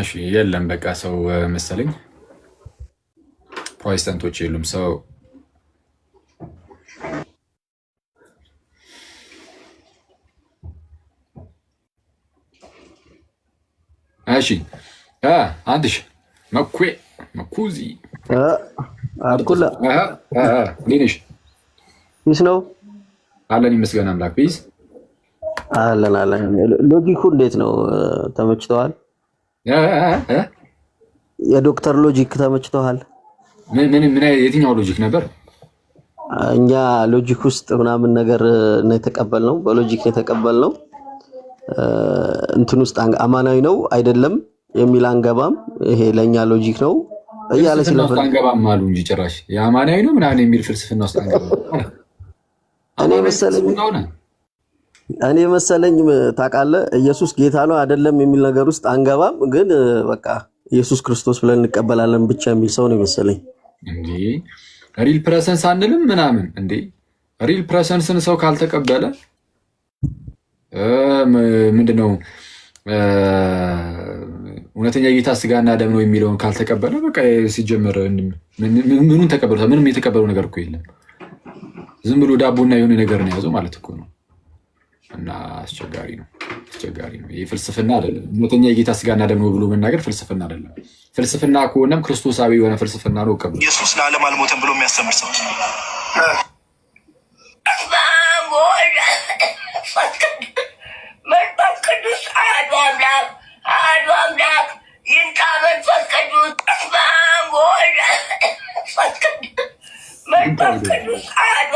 እሺ የለም በቃ ሰው መሰለኝ ፕሮቴስታንቶች የሉም ሰው። እሺ አንድሽ መኩዚ አኩላ ሊንሽ ፒስ ነው አለን ይመስገን አምላክ ፒስ አለን። ሎጂኩ እንዴት ነው? ተመችተዋል? የዶክተር ሎጂክ ተመችተዋል? ምን የትኛው ሎጂክ ነበር? እኛ ሎጂክ ውስጥ ምናምን ነገር ነው የተቀበልነው፣ በሎጂክ ነው የተቀበልነው። እንትን ውስጥ አማናዊ ነው አይደለም የሚል አንገባም። ይሄ ለኛ ሎጂክ ነው እያለ ስለፈለ አንገባም አሉ እንጂ ጭራሽ የአማናዊ ነው ምናምን የሚል ፍልስፍና ውስጥ አንገባም። እኔ መሰለኝ ታውቃለህ፣ ኢየሱስ ጌታ ነው አይደለም የሚል ነገር ውስጥ አንገባም። ግን በቃ ኢየሱስ ክርስቶስ ብለን እንቀበላለን ብቻ የሚል ሰው ነው መሰለኝ። እንዴ ሪል ፕሬዘንስ አንልም ምናምን። እንዴ ሪል ፕሬዘንስን ሰው ካልተቀበለ ምንድነው እውነተኛ ጌታ ስጋና ደም ነው የሚለውን ካልተቀበለ በቃ ሲጀመር ምኑን ተቀበሉታል? ምንም የተቀበለው ነገር እኮ የለም። ዝም ብሎ ዳቦና የሆነ ነገር ነው የያዘው ማለት እኮ ነው። እና አስቸጋሪ ነው። ይህ ፍልስፍና አይደለም። እውነተኛ የጌታ ስጋና ደም ነው ብሎ መናገር ፍልስፍና አይደለም። ፍልስፍና ከሆነም ክርስቶሳዊ የሆነ ፍልስፍና ነው። ቀብሎ ኢየሱስ ለዓለም አልሞተም ብሎ የሚያስተምር ሰው መንፈስ ቅዱስ አሐዱ አምላክ ይምጣ። መንፈስ ቅዱስ መንፈስ ቅዱስ አሐዱ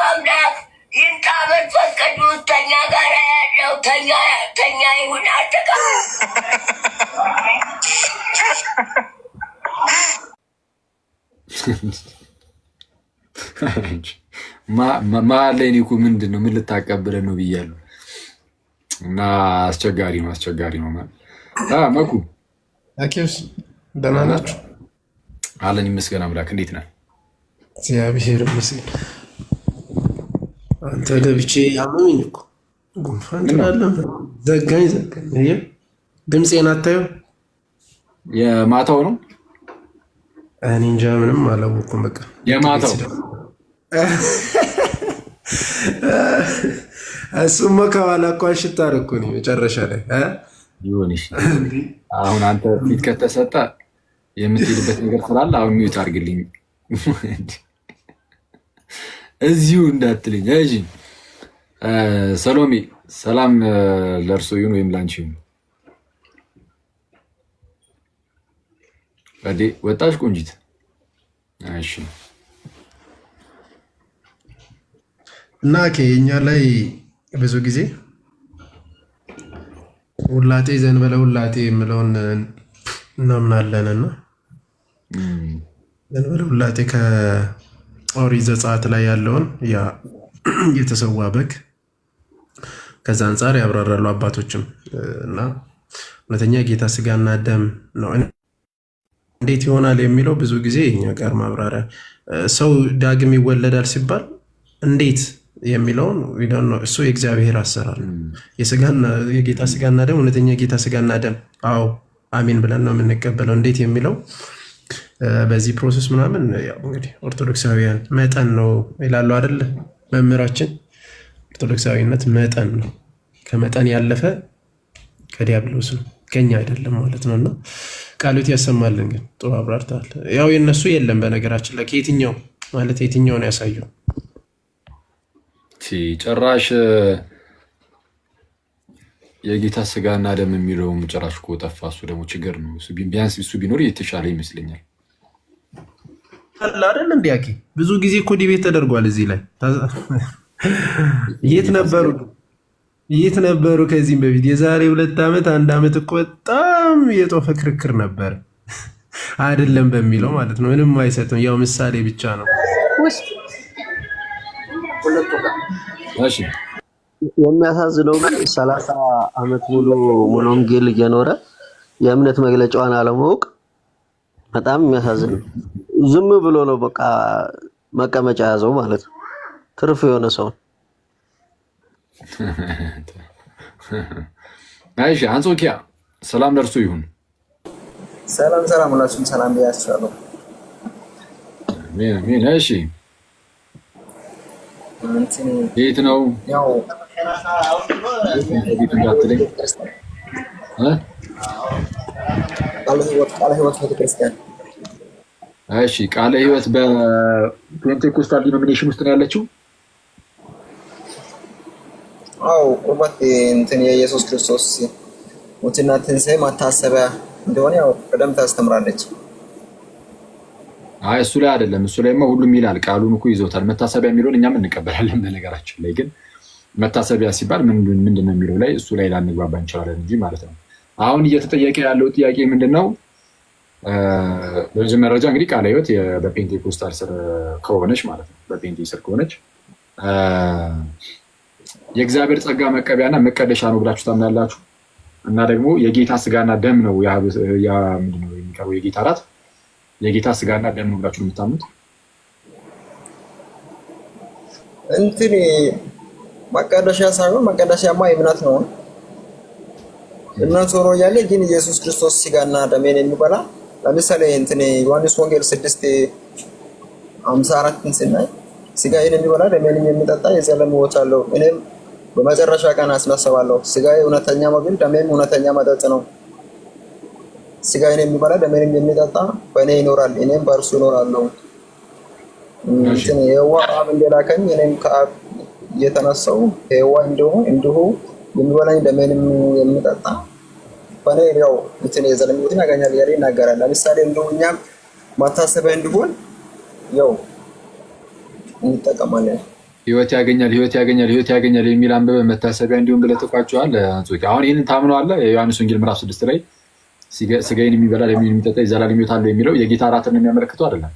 አምላክ ይምጣ። መንፈስ ቅዱስ ከእኛ ጋር ያለው ከእኛ ይሁን። አጠቃ መሀል ላይ እኔ እኮ ምንድን ነው ምን ልታቀብለን ነው ብያለሁ። እና አስቸጋሪ ነው ማለት መኩ አኬውስ ደህና ናችሁ? አለን ይመስገን አምላክ። እንዴት ነህ? እግዚአብሔር ይመስገን። አንተ ለብቼ ያመመኝ እኮ ጉንፋን ትላለህ። ዘጋኝ። ድምፄን አታየው? የማታው ነው። እኔ እንጃ ምንም አላወኩም። በቃ የማታው እሱማ ከኋላ እኮ አሽታ እኮ ነው መጨረሻ ላይ ይሁንሽ። አሁን አንተ ፊት ከተሰጠ የምትሄድበት ነገር ስላለ አሁን ሚዩት አድርግልኝ እዚሁ እንዳትልኝ። እሺ ሰሎሜ ሰላም ለእርሶ ይሁን ወይም ላንቺ ይሁን። ወጣሽ ቆንጂት? እሺ እና ከኛ ላይ ብዙ ጊዜ ውላጤ ዘንበለ ውላጤ የምለውን እናምናለንና ዘንበለ ውላጤ ከኦሪት ዘጸአት ላይ ያለውን ያ የተሰዋ በግ ከዛ አንጻር ያብራራሉ አባቶችም እና እውነተኛ ጌታ ስጋና ደም ነው። እንዴት ይሆናል የሚለው ብዙ ጊዜ እኛ ጋር ማብራሪያ ሰው ዳግም ይወለዳል ሲባል እንዴት የሚለውን እሱ የእግዚአብሔር አሰራር ነው። የጌታ ስጋና ደም እውነተኛ የጌታ ስጋና ደም አዎ አሜን ብለን ነው የምንቀበለው። እንዴት የሚለው በዚህ ፕሮሰስ ምናምን ያው እንግዲህ ኦርቶዶክሳውያን መጠን ነው ይላሉ አይደል መምህራችን። ኦርቶዶክሳዊነት መጠን ነው፣ ከመጠን ያለፈ ከዲያብሎስ ነው ከኛ አይደለም ማለት ነውና ቃሉት ያሰማልን። ግን ጥሩ አብራርታል። ያው የነሱ የለም በነገራችን ላይ ከየትኛው ማለት የትኛውን ያሳየው ጭራሽ የጌታ ስጋና ደም የሚለውም ጭራሽ እኮ ጠፋ። እሱ ደግሞ ችግር ነው። ቢያንስ እሱ ቢኖር የተሻለ ይመስለኛል አይደል? እንዲያቂ ብዙ ጊዜ እኮ ዲቤት ተደርጓል እዚህ ላይ። የት ነበሩ ከዚህም በፊት የዛሬ 2 ዓመት 1 ዓመት እኮ በጣም የጦፈ ክርክር ነበር አይደለም በሚለው ማለት ነው። ምንም አይሰጥም፣ ያው ምሳሌ ብቻ ነው። የሚያሳዝነው ግን 30 ዓመት ሙሉ ወንጌል እየኖረ የእምነት መግለጫዋን አለማወቅ በጣም የሚያሳዝን ነው። ዝም ብሎ ነው በቃ መቀመጫ ያዘው ማለት ነው። ትርፍ የሆነ ሰው አይሽ አንጾኪያ ሰላም ለእርሱ ይሁን። ሰላም ሁላችሁም ሰላም ብያችኋለሁ። ምን እሺ የት ነው ያው እንዳትለኝ ቃለ ሕይወት ቤተክርስቲያን። እሺ ቃለ ሕይወት በፔንቴኮስታል ዲኖሚኔሽን ውስጥ ነው ያለችው? አዎ ቁርበት የኢየሱስ ክርስቶስ ሞትና ትንሣኤ ማታሰቢያ እንደሆነ ያው ቀደም ታስተምራለች። አይ እሱ ላይ አይደለም፣ እሱ ላይማ ሁሉም ይላል። ቃሉን እኮ ይዞታል። መታሰቢያ የሚለውን እኛም እንቀበላለን። በነገራችን ላይ ግን መታሰቢያ ሲባል ምንድን ነው የሚለው ላይ እሱ ላይ ላንግባባ እንችላለን እንጂ ማለት ነው። አሁን እየተጠየቀ ያለው ጥያቄ ምንድን ነው? በመጀመሪያ ደረጃ እንግዲህ ቃለ ሕይወት በፔንቴኮስታል ስር ከሆነች ማለት ነው፣ በፔንቴ ስር ከሆነች የእግዚአብሔር ጸጋ መቀበያና መቀደሻ ነው ብላችሁ ታምናላችሁ? እና ደግሞ የጌታ ስጋና ደም ነው ምንድን ነው የሚቀርበው የጌታ እራት የጌታ ስጋና ደም ነው ብላችሁ የምታምኑት? መቀደሻ ሳይሆን መቀደሻማ እምነት ነው። እምነት ሆኖ እያለ ግን ኢየሱስ ክርስቶስ ስጋና ደሜን የሚበላ ለምሳሌ ዮሐንስ ወንጌል 6:54 ስናይ ስጋዬን የሚበላ ደሜን የሚጠጣ የዘላለም ሕይወት አለው፣ እኔም በመጨረሻ ቀን አስነሳዋለሁ። ስጋዬ እውነተኛ መብል ደሜም እውነተኛ መጠጥ ነው። ስጋዬን የሚበላ ደሜንም የሚጠጣ በእኔ ይኖራል፣ እኔም በእርሱ እኖራለሁ። የዋህ አብ እንደላከኝ እኔም ከአብ የተነሳው የዋህ እንዲሁ የሚበላኝ ደሜንም የሚጠጣ በእኔ ያው የዘላለም ሕይወትን ያገኛል እያለ ይናገራል። ለምሳሌ እንዲሁ እኛም ማታሰቢያ እንዲሆን ያው እንጠቀማለን። ሕይወት ያገኛል የሚል አንብበ መታሰቢያ እንዲሁም ብለህ ተቋጨዋል። አሁን ይህንን ታምነዋለህ? የዮሐንስ ወንጌል ምዕራፍ 6 ላይ ስጋዬን የሚበላ ደሜን የሚጠጣ የዘላለም ሕይወት አለው የሚለው የጌታ እራትን የሚያመለክተው አይደለም?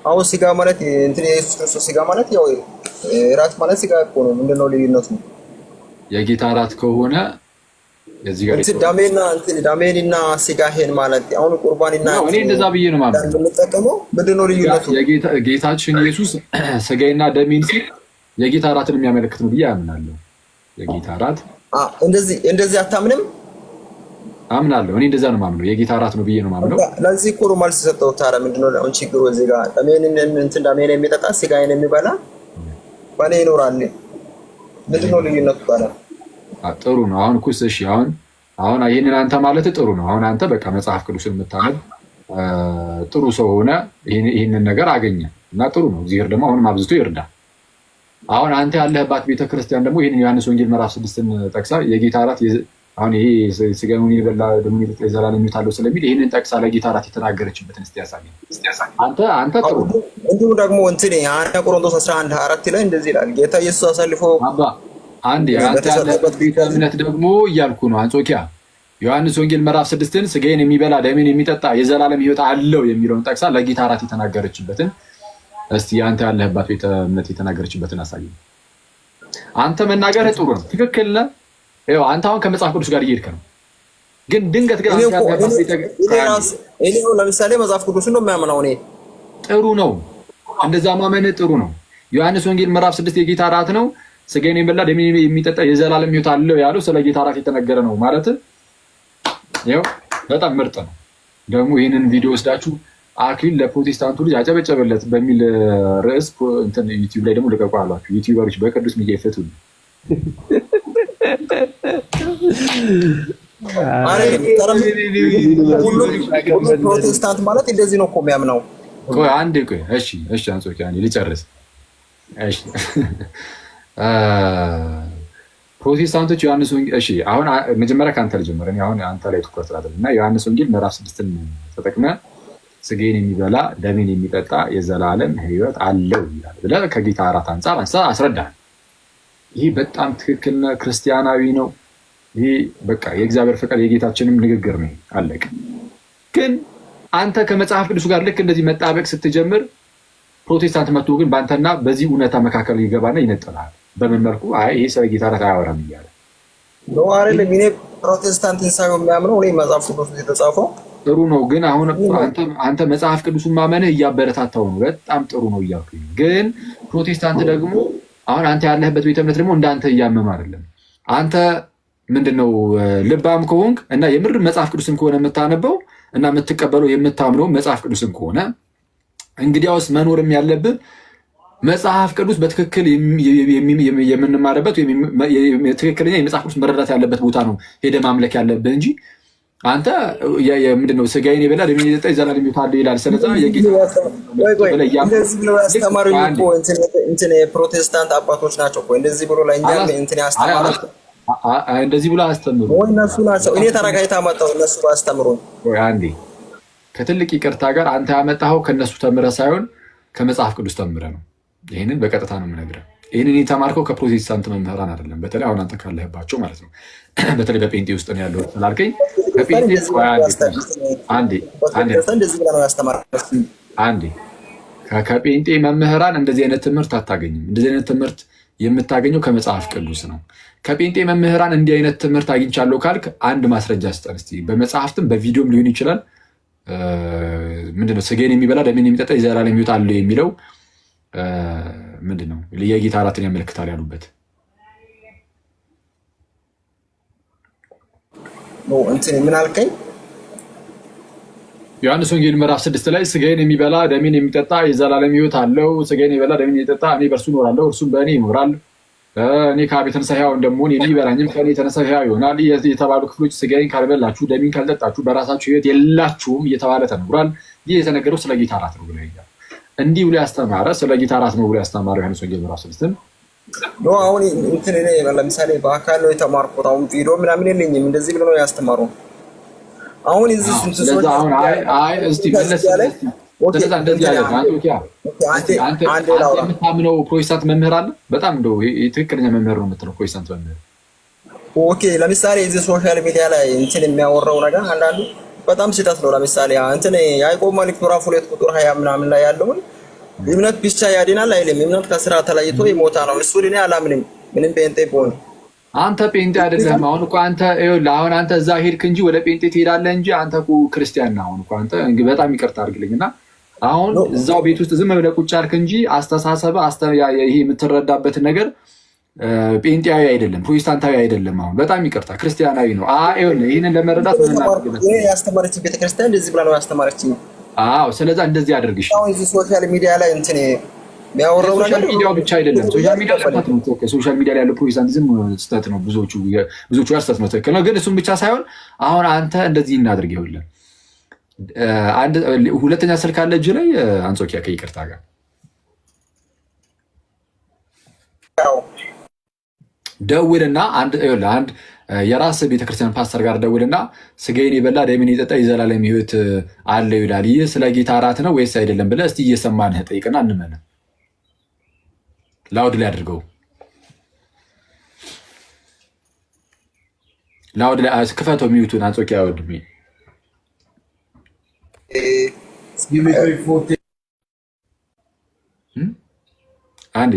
አሁን ስጋ ማለት እንትን የኢየሱስ ክርስቶስ ስጋ ማለት ያው ራት ማለት ስጋ እኮ ነው። ምንድነው ልዩነቱ? የጌታ ራት ከሆነ የዚህ ጋር ዳሜንና ስጋሄን ማለት አሁን ቁርባንና እኔ እንደዛ ብዬ ነው ማለት የምንጠቀመው። ምንድነው ልዩነቱ? ጌታችን ኢየሱስ ስጋዬና ደሜን ሲል የጌታ ራትን የሚያመለክት ነው ብዬ አምናለሁ። የጌታ ራት እንደዚህ አታምንም? አምናለሁ። እኔ እንደዛ ነው ማምነው። የጌታ ራት ነው ብዬ ነው ማምነው። ለዚህ እኮ ነው መልስ ሰጠው። ታዲያ ምንድነው አሁን ችግሩ? እዚህ ጋር ዳሜን የሚጠጣ ስጋዬን የሚበላ በኔ ይኖራል። ምንድነው ልዩነቱ ታዲያ? ጥሩ ነው። አሁን ኩስ እሺ፣ አሁን ይሄንን አንተ ማለት ጥሩ ነው። አሁን አንተ በቃ መጽሐፍ ቅዱስን የምታነብ ጥሩ ሰው ሆነ ይሄንን ነገር አገኘ እና ጥሩ ነው። እግዚአብሔር ደግሞ አሁንም አብዝቶ ይርዳ። አሁን አንተ ያለህባት ቤተክርስቲያን ደግሞ ይሄንን ዮሐንስ ወንጌል ምዕራፍ 6ን ጠቅሳ የጌታ ራት አሁን ይሄ ስጋውን ይበላ ደሙን ይጠጣ የዘላለም ሕይወት አለው ስለሚል ይሄንን ጠቅሳ ለጌታ ራት የተናገረችበትን እስቲ ያሳየኝ። አንተ ጥሩ ነው። እንዲሁ ደግሞ አንደኛ ቆሮንቶስ 11:4 ላይ እንደዚህ ይላል ጌታ ኢየሱስ አሳልፎ አንድ አንተ ያለበት ቤተ እምነት ደግሞ እያልኩ ነው። አንጾኪያ ዮሐንስ ወንጌል ምዕራፍ 6ን ስጋዬን የሚበላ ደሜን የሚጠጣ የዘላለም ሕይወት አለው የሚለውን ጠቅሳ ለጌታ ራት የተናገረችበትን እስቲ አንተ ያለህባት ቤተ እምነት የተናገረችበትን አሳየኝ። አንተ መናገርህ ጥሩ ነው፣ ትክክል ነህ። ይኸው አንተ አሁን ከመጽሐፍ ቅዱስ ጋር እየሄድክ ነው። ግን ድንገት ግን እኔ ለምሳሌ መጽሐፍ ቅዱስን ነው የማያምነው። እኔ ጥሩ ነው፣ እንደዛ ማመን ጥሩ ነው። ዮሐንስ ወንጌል ምዕራፍ 6 የጌታ ራት ነው፣ ስጋዬን የሚበላ ደሜን የሚጠጣ የዘላለም ሕይወት አለው ያለው ስለ ጌታ ራት የተነገረ ነው ማለት ይኸው በጣም ምርጥ ነው። ደግሞ ይህንን ቪዲዮ ወስዳችሁ አክሊል ለፕሮቴስታንቱ ልጅ አጨበጨበለት በሚል ርዕስ ዩቲዩብ ላይ ደግሞ ልቀቁ አሏችሁ። ዩቲዩበሮች በቅዱስ ሚዲያ ይፈቱ። ፕሮቴስታንት ማለት እንደዚህ ነው እኮ የሚያምነው። እሺ አንጾኪያ ልጨርስ። እሺ ፕሮቴስታንቶች ዮሐንስ ወንጌል አሁን መጀመሪያ ከአንተ ልጀምር። እኔ አሁን አንተ ላይ ትኩረት ላድርግ እና ዮሐንስ ወንጌል ምዕራፍ 6ን ተጠቅመህ ስጋዬን የሚበላ ደሜን የሚጠጣ የዘላለም ሕይወት አለው ይላል ብለህ ከጌታ ራት አንጻር አስረዳህ። ይህ በጣም ትክክል ነው፣ ክርስቲያናዊ ነው። ይህ በቃ የእግዚአብሔር ፈቃድ የጌታችንም ንግግር ነው። አለቅ። ግን አንተ ከመጽሐፍ ቅዱስ ጋር ልክ እንደዚህ መጣበቅ ስትጀምር ፕሮቴስታንት መጥቶ ግን በአንተና በዚህ እውነታ መካከል ይገባና ይነጥላል። በምን መልኩ? ይሄ ስለ ጌታ ራት አያወራም እያለ ነው አይደለም። እኔ ፕሮቴስታንትን ሳይሆን የሚያምነው እኔ መጽሐፍ ቅዱስ የተጻፈው ጥሩ ነው። ግን አሁን አንተ መጽሐፍ ቅዱሱን ማመንህ እያበረታታው ነው። በጣም ጥሩ ነው እያልኩኝ። ግን ፕሮቴስታንት ደግሞ አሁን አንተ ያለህበት ቤተ እምነት ደግሞ እንዳንተ እያመም አይደለም። አንተ ምንድነው ልባም ከሆንክ እና የምር መጽሐፍ ቅዱስን ከሆነ የምታነበው እና የምትቀበለው የምታምነው መጽሐፍ ቅዱስን ከሆነ እንግዲያውስ መኖርም ያለብህ መጽሐፍ ቅዱስ በትክክል የምንማርበት ትክክለኛ የመጽሐፍ ቅዱስ መረዳት ያለበት ቦታ ነው ሄደህ ማምለክ ያለብህ እንጂ አንተ ምንድነው ስጋዬን የበላ ደሜን የሚጠጣ የዘላለም ሕይወት አለው ይላል። ስለዚህ የፕሮቴስታንት አባቶች ናቸው እኮ እንደዚህ ብሎ ለእኛ ያስተማሩት። እንደዚህ ብሎ አስተምሩ እነሱ ናቸው። እኔ ተረጋግታ መጣሁ እነሱ ባስተምሩ። አንዴ ከትልቅ ይቅርታ ጋር አንተ ያመጣኸው ከነሱ ተምረህ ሳይሆን ከመጽሐፍ ቅዱስ ተምረህ ነው። ይህንን በቀጥታ ነው የምነግርህ። ይህንን የተማርከው ከፕሮቴስታንት መምህራን አይደለም። በተለይ አሁን አንተ ካለህባቸው ማለት ነው። በተለይ በጴንጤ ውስጥ ነው ያለው ስላልከኝ ከጴንጤ መምህራን እንደዚህ አይነት ትምህርት አታገኝም። እንደዚህ አይነት ትምህርት የምታገኘው ከመጽሐፍ ቅዱስ ነው። ከጴንጤ መምህራን እንዲህ አይነት ትምህርት አግኝቻለሁ ካልክ አንድ ማስረጃ ስጠን እስኪ። በመጽሐፍትም በቪዲዮም ሊሆን ይችላል። ምንድነው ስጋዬን የሚበላ ደሜን የሚጠጣ የዘላለም ሕይወት አለው የሚለው ምንድነው? የጌታ ራትን ያመለክታል ያሉበት ምን አልከኝ? ዮሐንስ ወንጌል ምዕራፍ 6 ላይ ስጋዬን የሚበላ ደሜን የሚጠጣ የዘላለም ሕይወት አለው። ስጋዬን የሚበላ ደሜን የሚጠጣ እኔ በእርሱ እኖራለሁ፣ እርሱም በእኔ ይኖራል። እኔ ከአብ የተነሳ ሕያው እንደምሆን የሚበላኝም ከእኔ የተነሳ ሕያው ይሆናል የተባሉ ክፍሎች ስጋዬን ካልበላችሁ ደሜን ካልጠጣችሁ በራሳችሁ ሕይወት የላችሁም እየተባለ ተነግሯል። ይህ የተነገረው ስለ ጌታ ራት ነው ብሎ ይላል። እንዲህ ብሎ ያስተማረ ስለ ጌታ ራት ነው ብሎ ያስተማረ ዮሐንስ ወንጌል ምዕራፍ 6 አሁን ለምሳሌ በአካል ነው የተማርኩት። አሁን ቪዲዮ ምናምን የለኝም። እንደዚህ ብሎ ነው ያስተማረው። አሁን እዚህ የምታምነው ፕሮቴስታንት መምህር አለ። በጣም እንደው ትክክለኛ መምህር ነው የምትለው ፕሮቴስታንት መምህር። ኦኬ ለምሳሌ እዚህ ሶሻል ሚዲያ ላይ የሚያወራው ነገር አንዳንዱ በጣም ስህተት ነው። ለምሳሌ ያዕቆብ መልእክት ምዕራፍ 2 ቁጥር 20 ምናምን ላይ ያለውን እምነት ብቻ ያድናል አይልም። እምነት ከስራ ተለይቶ ይሞታ ነው። እሱ እኔ አላምንም። ምንም ጴንጤ ቢሆን አንተ ጴንጤ አይደለህም። አሁን እኮ አንተ ይኸውልህ፣ አሁን አንተ እዛ ሄድክ እንጂ ወደ ጴንጤ ትሄዳለህ እንጂ አንተ እኮ ክርስቲያን ነህ። አሁን እኮ አንተ በጣም ይቅርታ አድርግልኝና አሁን እዛው ቤት ውስጥ ዝም ብለህ ቁጭ አልክ እንጂ አስተሳሰብህ ይሄ የምትረዳበትን ነገር ጴንጤያዊ አይደለም፣ ፕሮቴስታንታዊ አይደለም። አሁን በጣም ይቅርታ ክርስቲያናዊ ነው። ይኸውልህ ይህንን ለመረዳት ያስተማረችኝ ቤተክርስቲያን እንደዚህ ብላ ነው ያስተማረችኝ። ስለዛ እንደዚህ አድርግሽ። አሁን እዚህ ሶሻል ሚዲያ ላይ እንትን የሚያወራው ነገር ሚዲያው ብቻ አይደለም። ሶሻል ሚዲያ ስህተት ነው። ሶሻል ሚዲያ ላይ ያለው ፕሮቴስታንቲዝም ስህተት ነው። ብዙዎቹ ጋር ስህተት ነው። ትክክል ነው። ግን እሱም ብቻ ሳይሆን አሁን አንተ እንደዚህ እናድርግ። ይኸውልህ ሁለተኛ ስልክ አለ እጅ ላይ አንጾኪያ ከይቅርታ ጋር ደውልና አንድ የራስ ቤተክርስቲያን ፓስተር ጋር ደውልና ስጋዬን የበላ ደሜን የጠጣ የዘላለም ሕይወት አለው ይላል። ይህ ስለ ጌታ እራት ነው ወይስ አይደለም ብለህ እስቲ እየሰማንህ ጠይቅና እንመን። ላውድ ላይ አድርገው። ላውድ ላይ ክፈተው። ሚዩቱን አንጾኪያ ወድሜ አንዴ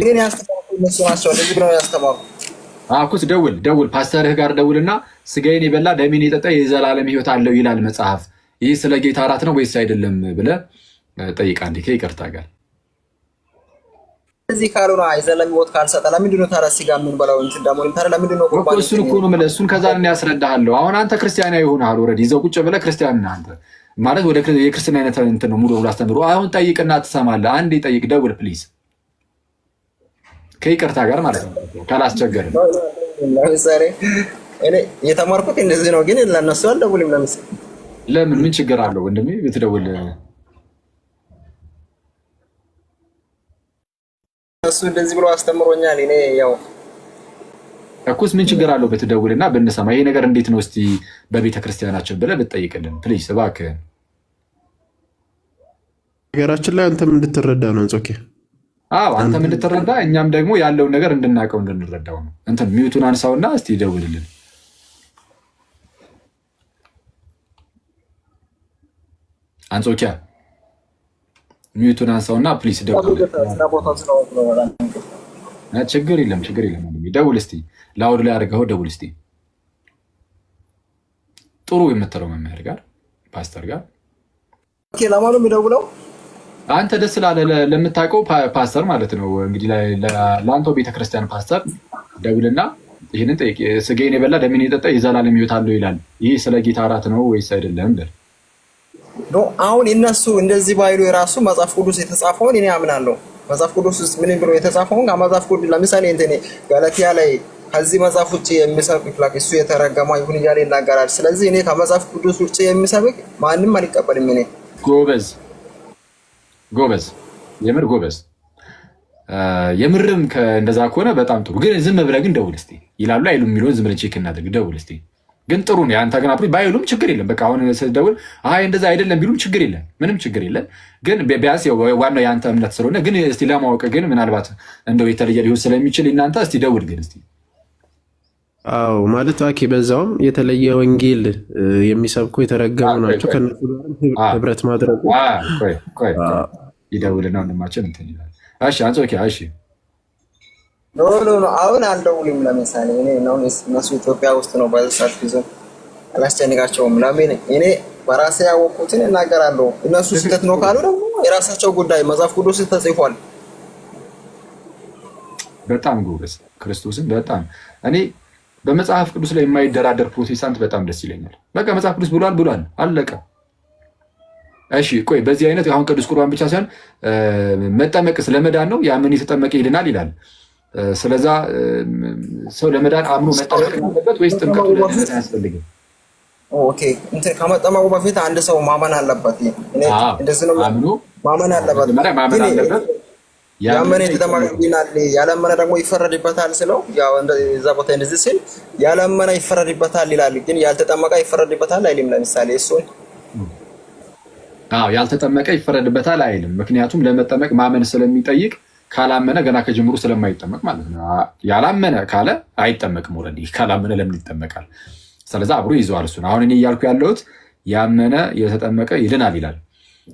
አኩስ ደውል ፓስተርህ ጋር ደውልና ስጋዬን የበላ ደሜን የጠጣ የዘላለም ሕይወት አለው ይላል መጽሐፍ። ይህ ስለ ጌታ እራት ነው ወይስ አይደለም ብለህ ጠይቅ። አንዴ ከይቅርታ ጋር እዚህ ካልሆነ የዘላለም ሕይወት ካልሰጠ ለምንድን ነው ታዲያ ስጋ የምንበላው? እንትን ደግሞ ታዲያ ለምንድን ነው እሱን እኮ ነው የምልህ። እሱን ከዛ ያስረዳሃለሁ። አሁን አንተ ክርስቲያናዊ ሆነሃል። ኦልሬዲ ይዘው ቁጭ ብለህ ክርስቲያን ነህ አንተ ማለት ወደ የክርስትና አይነት እንትን ነው ሙሉ ብሎ አስተምሮ። አሁን ጠይቅና ትሰማለህ። አንዴ ጠይቅ፣ ደውል ፕሊዝ፣ ከይቅርታ ጋር ማለት ነው ካላስቸገርን። ለምሳሌ እኔ የተማርኩት እንደዚህ ነው፣ ግን ለነሱ አልደውልም። ለምሳሌ ለምን ምን ችግር አለው ወንድሜ ብትደውል? እሱ እንደዚህ ብሎ አስተምሮኛል። እኔ ያው እኩስ ምን ችግር አለው ብትደውልና ብንሰማ? ይሄ ነገር እንዴት ነው እስቲ በቤተ ክርስቲያናችን ብለህ ብትጠይቅልን ፕሊዝ እባክህ። ነገራችን ላይ አንተም እንድትረዳ ነው አንጾኪ። አንተም እንድትረዳ እኛም ደግሞ ያለውን ነገር እንድናውቀው እንድንረዳው ነው። እንትን ሚዩቱን አንሳውና እስቲ ደውልልን። አንጾኪያ ሚዩቱን አንሳውና ፕሊስ ደውልልን። ችግር የለም ደውል እስቲ። ላውድ ላይ አድርገው ደውል እስቲ። ጥሩ የምትለው መምህር ጋር ፓስተር ጋር ለማኑ የሚደውለው አንተ ደስ ላለ ለምታውቀው ፓስተር ማለት ነው እንግዲህ ለአንተው ቤተክርስቲያን ፓስተር ደውልና ይህንን ጠይቅ። ስጋዬን የበላ ደሜን የጠጣ የዘላለም ሕይወት አለው ይላል። ይህ ስለ ጌታ እራት ነው ወይስ አይደለም በል። አሁን እነሱ እንደዚህ ባይሉ የራሱ መጽሐፍ ቅዱስ የተጻፈውን እኔ አምናለሁ። መጽሐፍ ቅዱስ ውስጥ ምን ብሎ የተጻፈውን ከመጽሐፍ ቅዱስ ለምሳሌ እንትን ገላትያ ላይ ከዚህ መጽሐፍ ውጭ የሚሰብክ እሱ የተረገመ ይሁን እያለ ይናገራል። ስለዚህ እኔ ከመጽሐፍ ቅዱስ ውጭ የሚሰብክ ማንም አልቀበልም። እኔ ጎበዝ የምር ጎበዝ። የምርም እንደዛ ከሆነ በጣም ጥሩ። ግን ዝም ብለህ ግን ደውል እስኪ ይላሉ አይሉም የሚለውን ዝም ብለህ ቼክ እናድርግ። ደውል እስኪ ግን ጥሩ ነው። የአንተ ግን ባይሉም ችግር የለም። በቃ አሁን ስትደውል እንደዛ አይደለም ቢሉም ችግር የለም፣ ምንም ችግር የለም። ግን ቢያንስ ዋናው የአንተ እምነት ስለሆነ ግን እስኪ ለማወቅ ግን ምናልባት እንደው የተለየ ሊሆን ስለሚችል እናንተ እስኪ ደውል ግን እስኪ። አዎ ማለት በዛውም የተለየ ወንጌል የሚሰብኩ የተረገሙ ናቸው። ከነሱ ጋር ህብረት ማድረጉ ይደውልና ወንድማችን እንትን ይላል። እሺ አንጾኪያ እሺ ኖ አሁን አልደውልም። ለምሳሌ እኔ እነሱ ኢትዮጵያ ውስጥ ነው በሰዓት ጊዜ አላስጨንቃቸውም። ለምን እኔ በራሴ ያወቅኩትን እናገራለሁ። እነሱ ስህተት ነው ካሉ ደግሞ የራሳቸው ጉዳይ። መጽሐፍ ቅዱስ ተጽፏል። በጣም ጎበዝ ክርስቶስን በጣም እኔ በመጽሐፍ ቅዱስ ላይ የማይደራደር ፕሮቴስታንት በጣም ደስ ይለኛል። በቃ መጽሐፍ ቅዱስ ብሏል አለቀ። እሺ ቆይ በዚህ አይነት አሁን ቅዱስ ቁርባን ብቻ ሳይሆን መጠመቅስ ለመዳን ነው። ያምን የተጠመቀ ይድናል ይላል። ስለዛ ሰው ለመዳን አምኖ መጠመቅ አለበት ወይስ ጥምቀቱ ለመዳን አያስፈልግም? ኦኬ እንትን ከመጠመቁ በፊት አንድ ሰው ማመን አለበት። እንደዚህ ነው ማመን አለበት። ያመነ የተጠመቀ ይድናል፣ ያላመነ ደግሞ ይፈረድበታል ስለው ያው እዛ ቦታ እንደዚህ ሲል ያላመነ ይፈረድበታል ይላል። ግን ያልተጠመቀ ይፈረድበታል አይልም። ለምሳሌ እሱን ያልተጠመቀ ይፈረድበታል አይልም። ምክንያቱም ለመጠመቅ ማመን ስለሚጠይቅ ካላመነ ገና ከጅምሩ ስለማይጠመቅ ማለት ነው። ያላመነ ካለ አይጠመቅም። ወረዲ ካላመነ ለምን ይጠመቃል? ስለዚህ አብሮ ይዘዋል እሱን። አሁን እኔ እያልኩ ያለሁት ያመነ የተጠመቀ ይድናል ይላል።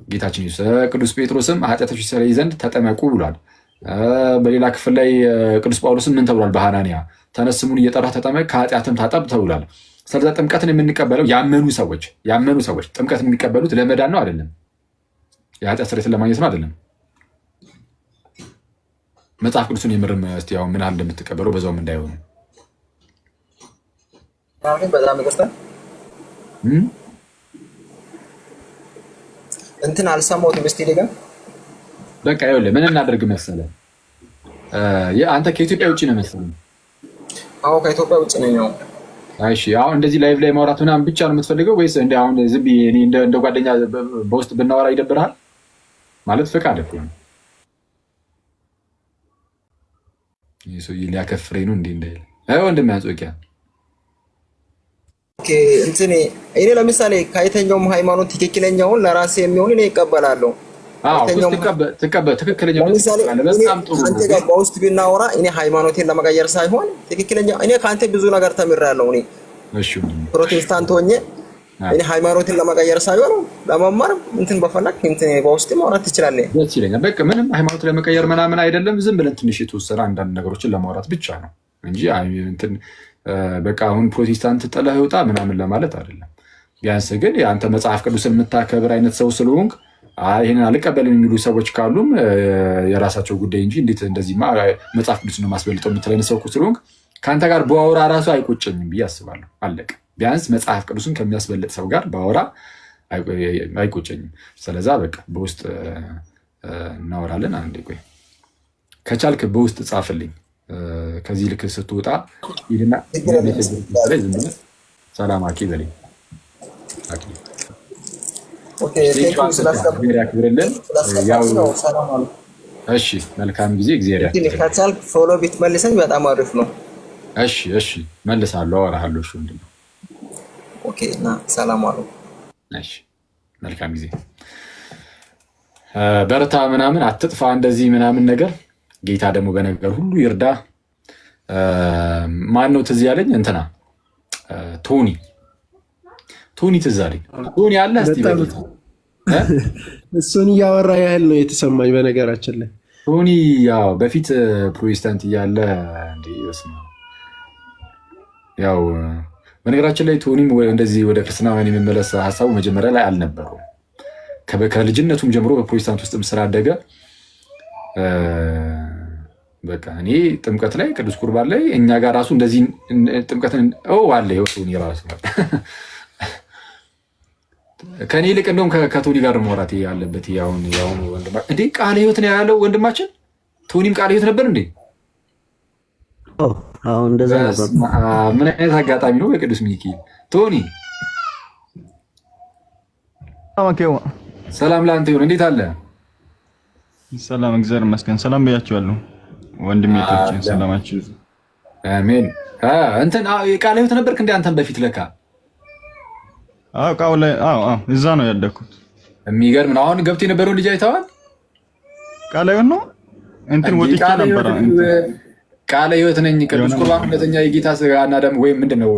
ጌታችን ኢየሱስ። ቅዱስ ጴጥሮስም ኃጢአታችሁ ይሰረይ ዘንድ ተጠመቁ ብሏል። በሌላ ክፍል ላይ ቅዱስ ጳውሎስም ምን ተብሏል? በሐናንያ ተነስ ስሙን እየጠራህ ተጠመቅ ከኃጢአትም ታጠብ ተብሏል። ስለዚህ ጥምቀትን የምንቀበለው ያመኑ ሰዎች ጥምቀት የሚቀበሉት ለመዳን ነው አይደለም፣ የኃጢአት ስርየትን ለማግኘት ነው አይደለም። መጽሐፍ ቅዱስን የምርም እስቲ ያው ምን ያህል እንደምትቀበለው በዛውም እንዳይሆኑ በጣም ይቅርታ እንትን አልሰማሁትም። እስቲ ልገም በቃ ይኸውልህ ምን እናደርግ መሰለህ፣ አንተ ከኢትዮጵያ ውጭ ነው መሰለኝ። አዎ ከኢትዮጵያ ውጭ ነኝ። እሺ አሁን እንደዚህ ላይቭ ላይ ማውራት ምናምን ብቻ ነው የምትፈልገው ወይስ እንደ አሁን ዝም ብዬ እኔ እንደ ጓደኛ በውስጥ ብናወራ ይደብርሃል? ማለት ፈቃድ እኮ ነው። ይሄ ሰውዬ ሊያከፍረኝ ነው እንዴ? እንዳይል ወንድም ያንጾኪያ እንትን እኔ ለምሳሌ ከየትኛውም ሃይማኖት ትክክለኛውን ለራሴ የሚሆን እኔ ይቀበላለሁ። ትክክለኛ አንተ ጋር በውስጥ ብናወራ እኔ ሃይማኖቴን ለመቀየር ሳይሆን ትክክለኛ እኔ ከአንተ ብዙ ነገር ተምሬያለሁ። እኔ ፕሮቴስታንት ሆኜ እኔ ሃይማኖቴን ለመቀየር ሳይሆን ለመማር እንትን በፈለክ እንትን በውስጥ ማውራት ትችላለህ። ደስ ይለኛል። በቃ ምንም ሃይማኖት ለመቀየር ምናምን አይደለም። ዝም ብለን ትንሽ የተወሰነ አንዳንድ ነገሮችን ለማውራት ብቻ ነው እንጂ እንትን በቃ አሁን ፕሮቴስታንት ጥለህ ይውጣ ምናምን ለማለት አይደለም። ቢያንስ ግን የአንተ መጽሐፍ ቅዱስን የምታከብር አይነት ሰው ስለሆንክ ይህንን አልቀበልም የሚሉ ሰዎች ካሉም የራሳቸው ጉዳይ እንጂ እንዴት እንደዚህማ መጽሐፍ ቅዱስ ነው ማስበልጠው የምትለኝ ሰው ስለሆንክ ከአንተ ጋር በአውራ ራሱ አይቆጨኝም ብዬ አስባለሁ። አለቀ። ቢያንስ መጽሐፍ ቅዱስን ከሚያስበልጥ ሰው ጋር በአውራ አይቆጨኝም። ስለዛ በቃ በውስጥ እናወራለን። አንዴ ቆይ ከቻልክ በውስጥ ጻፍልኝ። ከዚህ ልክ ስትወጣ ይልና ሰላም አኪ በለኝ። እሺ መልካም ጊዜ። እግዚአብሔር ከቻልክ ፎሎ ብትመልሰኝ በጣም አሪፍ ነው። እሺ መልሳለሁ፣ አወራሃለሁ። እሺ ወንድም ኦኬ። እና ሰላም አሉ። እሺ መልካም ጊዜ። በርታ ምናምን አትጥፋ እንደዚህ ምናምን ነገር። ጌታ ደግሞ በነገር ሁሉ ይርዳ። ማን ነው ትዝ ያለኝ? እንትና ቶኒ ትዝ አለኝ። ቶኒ አለ እስቲ እሱን እያወራ ያህል ነው የተሰማኝ። በነገራችን ላይ ቶኒ ያው በፊት ፕሮቴስታንት እያለ እንደ ይወስና ያው በነገራችን ላይ ቶኒም እንደዚህ ወደ ክርስትና የሚመለስ ሀሳቡ መጀመሪያ ላይ አልነበረውም። ከልጅነቱም ጀምሮ በፕሮቴስታንት ውስጥም ስላደገ በቃ እኔ ጥምቀት ላይ ቅዱስ ቁርባን ላይ እኛ ጋር ራሱ እንደዚህ ጥምቀትን አለ ቶኒ ራሱ ከኔ ይልቅ እንደውም ከቶኒ ጋር ማውራት ያለበት ያሁን ወንድማ እንዴ ቃለ ሕይወት ነው ያለው ወንድማችን። ቶኒም ቃለ ሕይወት ነበር እንዴ? አሁን እንደዛ ነበር። ምን አይነት አጋጣሚ ነው! በቅዱስ ሚካኤል ቶኒ ሰላም ለአንተ ይሁን። እንዴት አለ? ሰላም እግዚአብሔር ይመስገን። ሰላም ብያችኋለሁ ወንድሜቶችን፣ ሰላማችሁ አሜን። እንትን ቃለ ሕይወት ነበርክ እንዴ አንተን በፊት ለካ? እዛ ነው ያደኩት። የሚገርም ነው። አሁን ገብቶ የነበረውን ልጅ አይተዋል? ቃለ ሕይወት ነው እንትን ወጥቼ ነበር። ቃለ ሕይወት ነኝ ቅዱስ ቁርባን ሁለተኛ የጌታ ስጋና ደም ወይም ምንድነው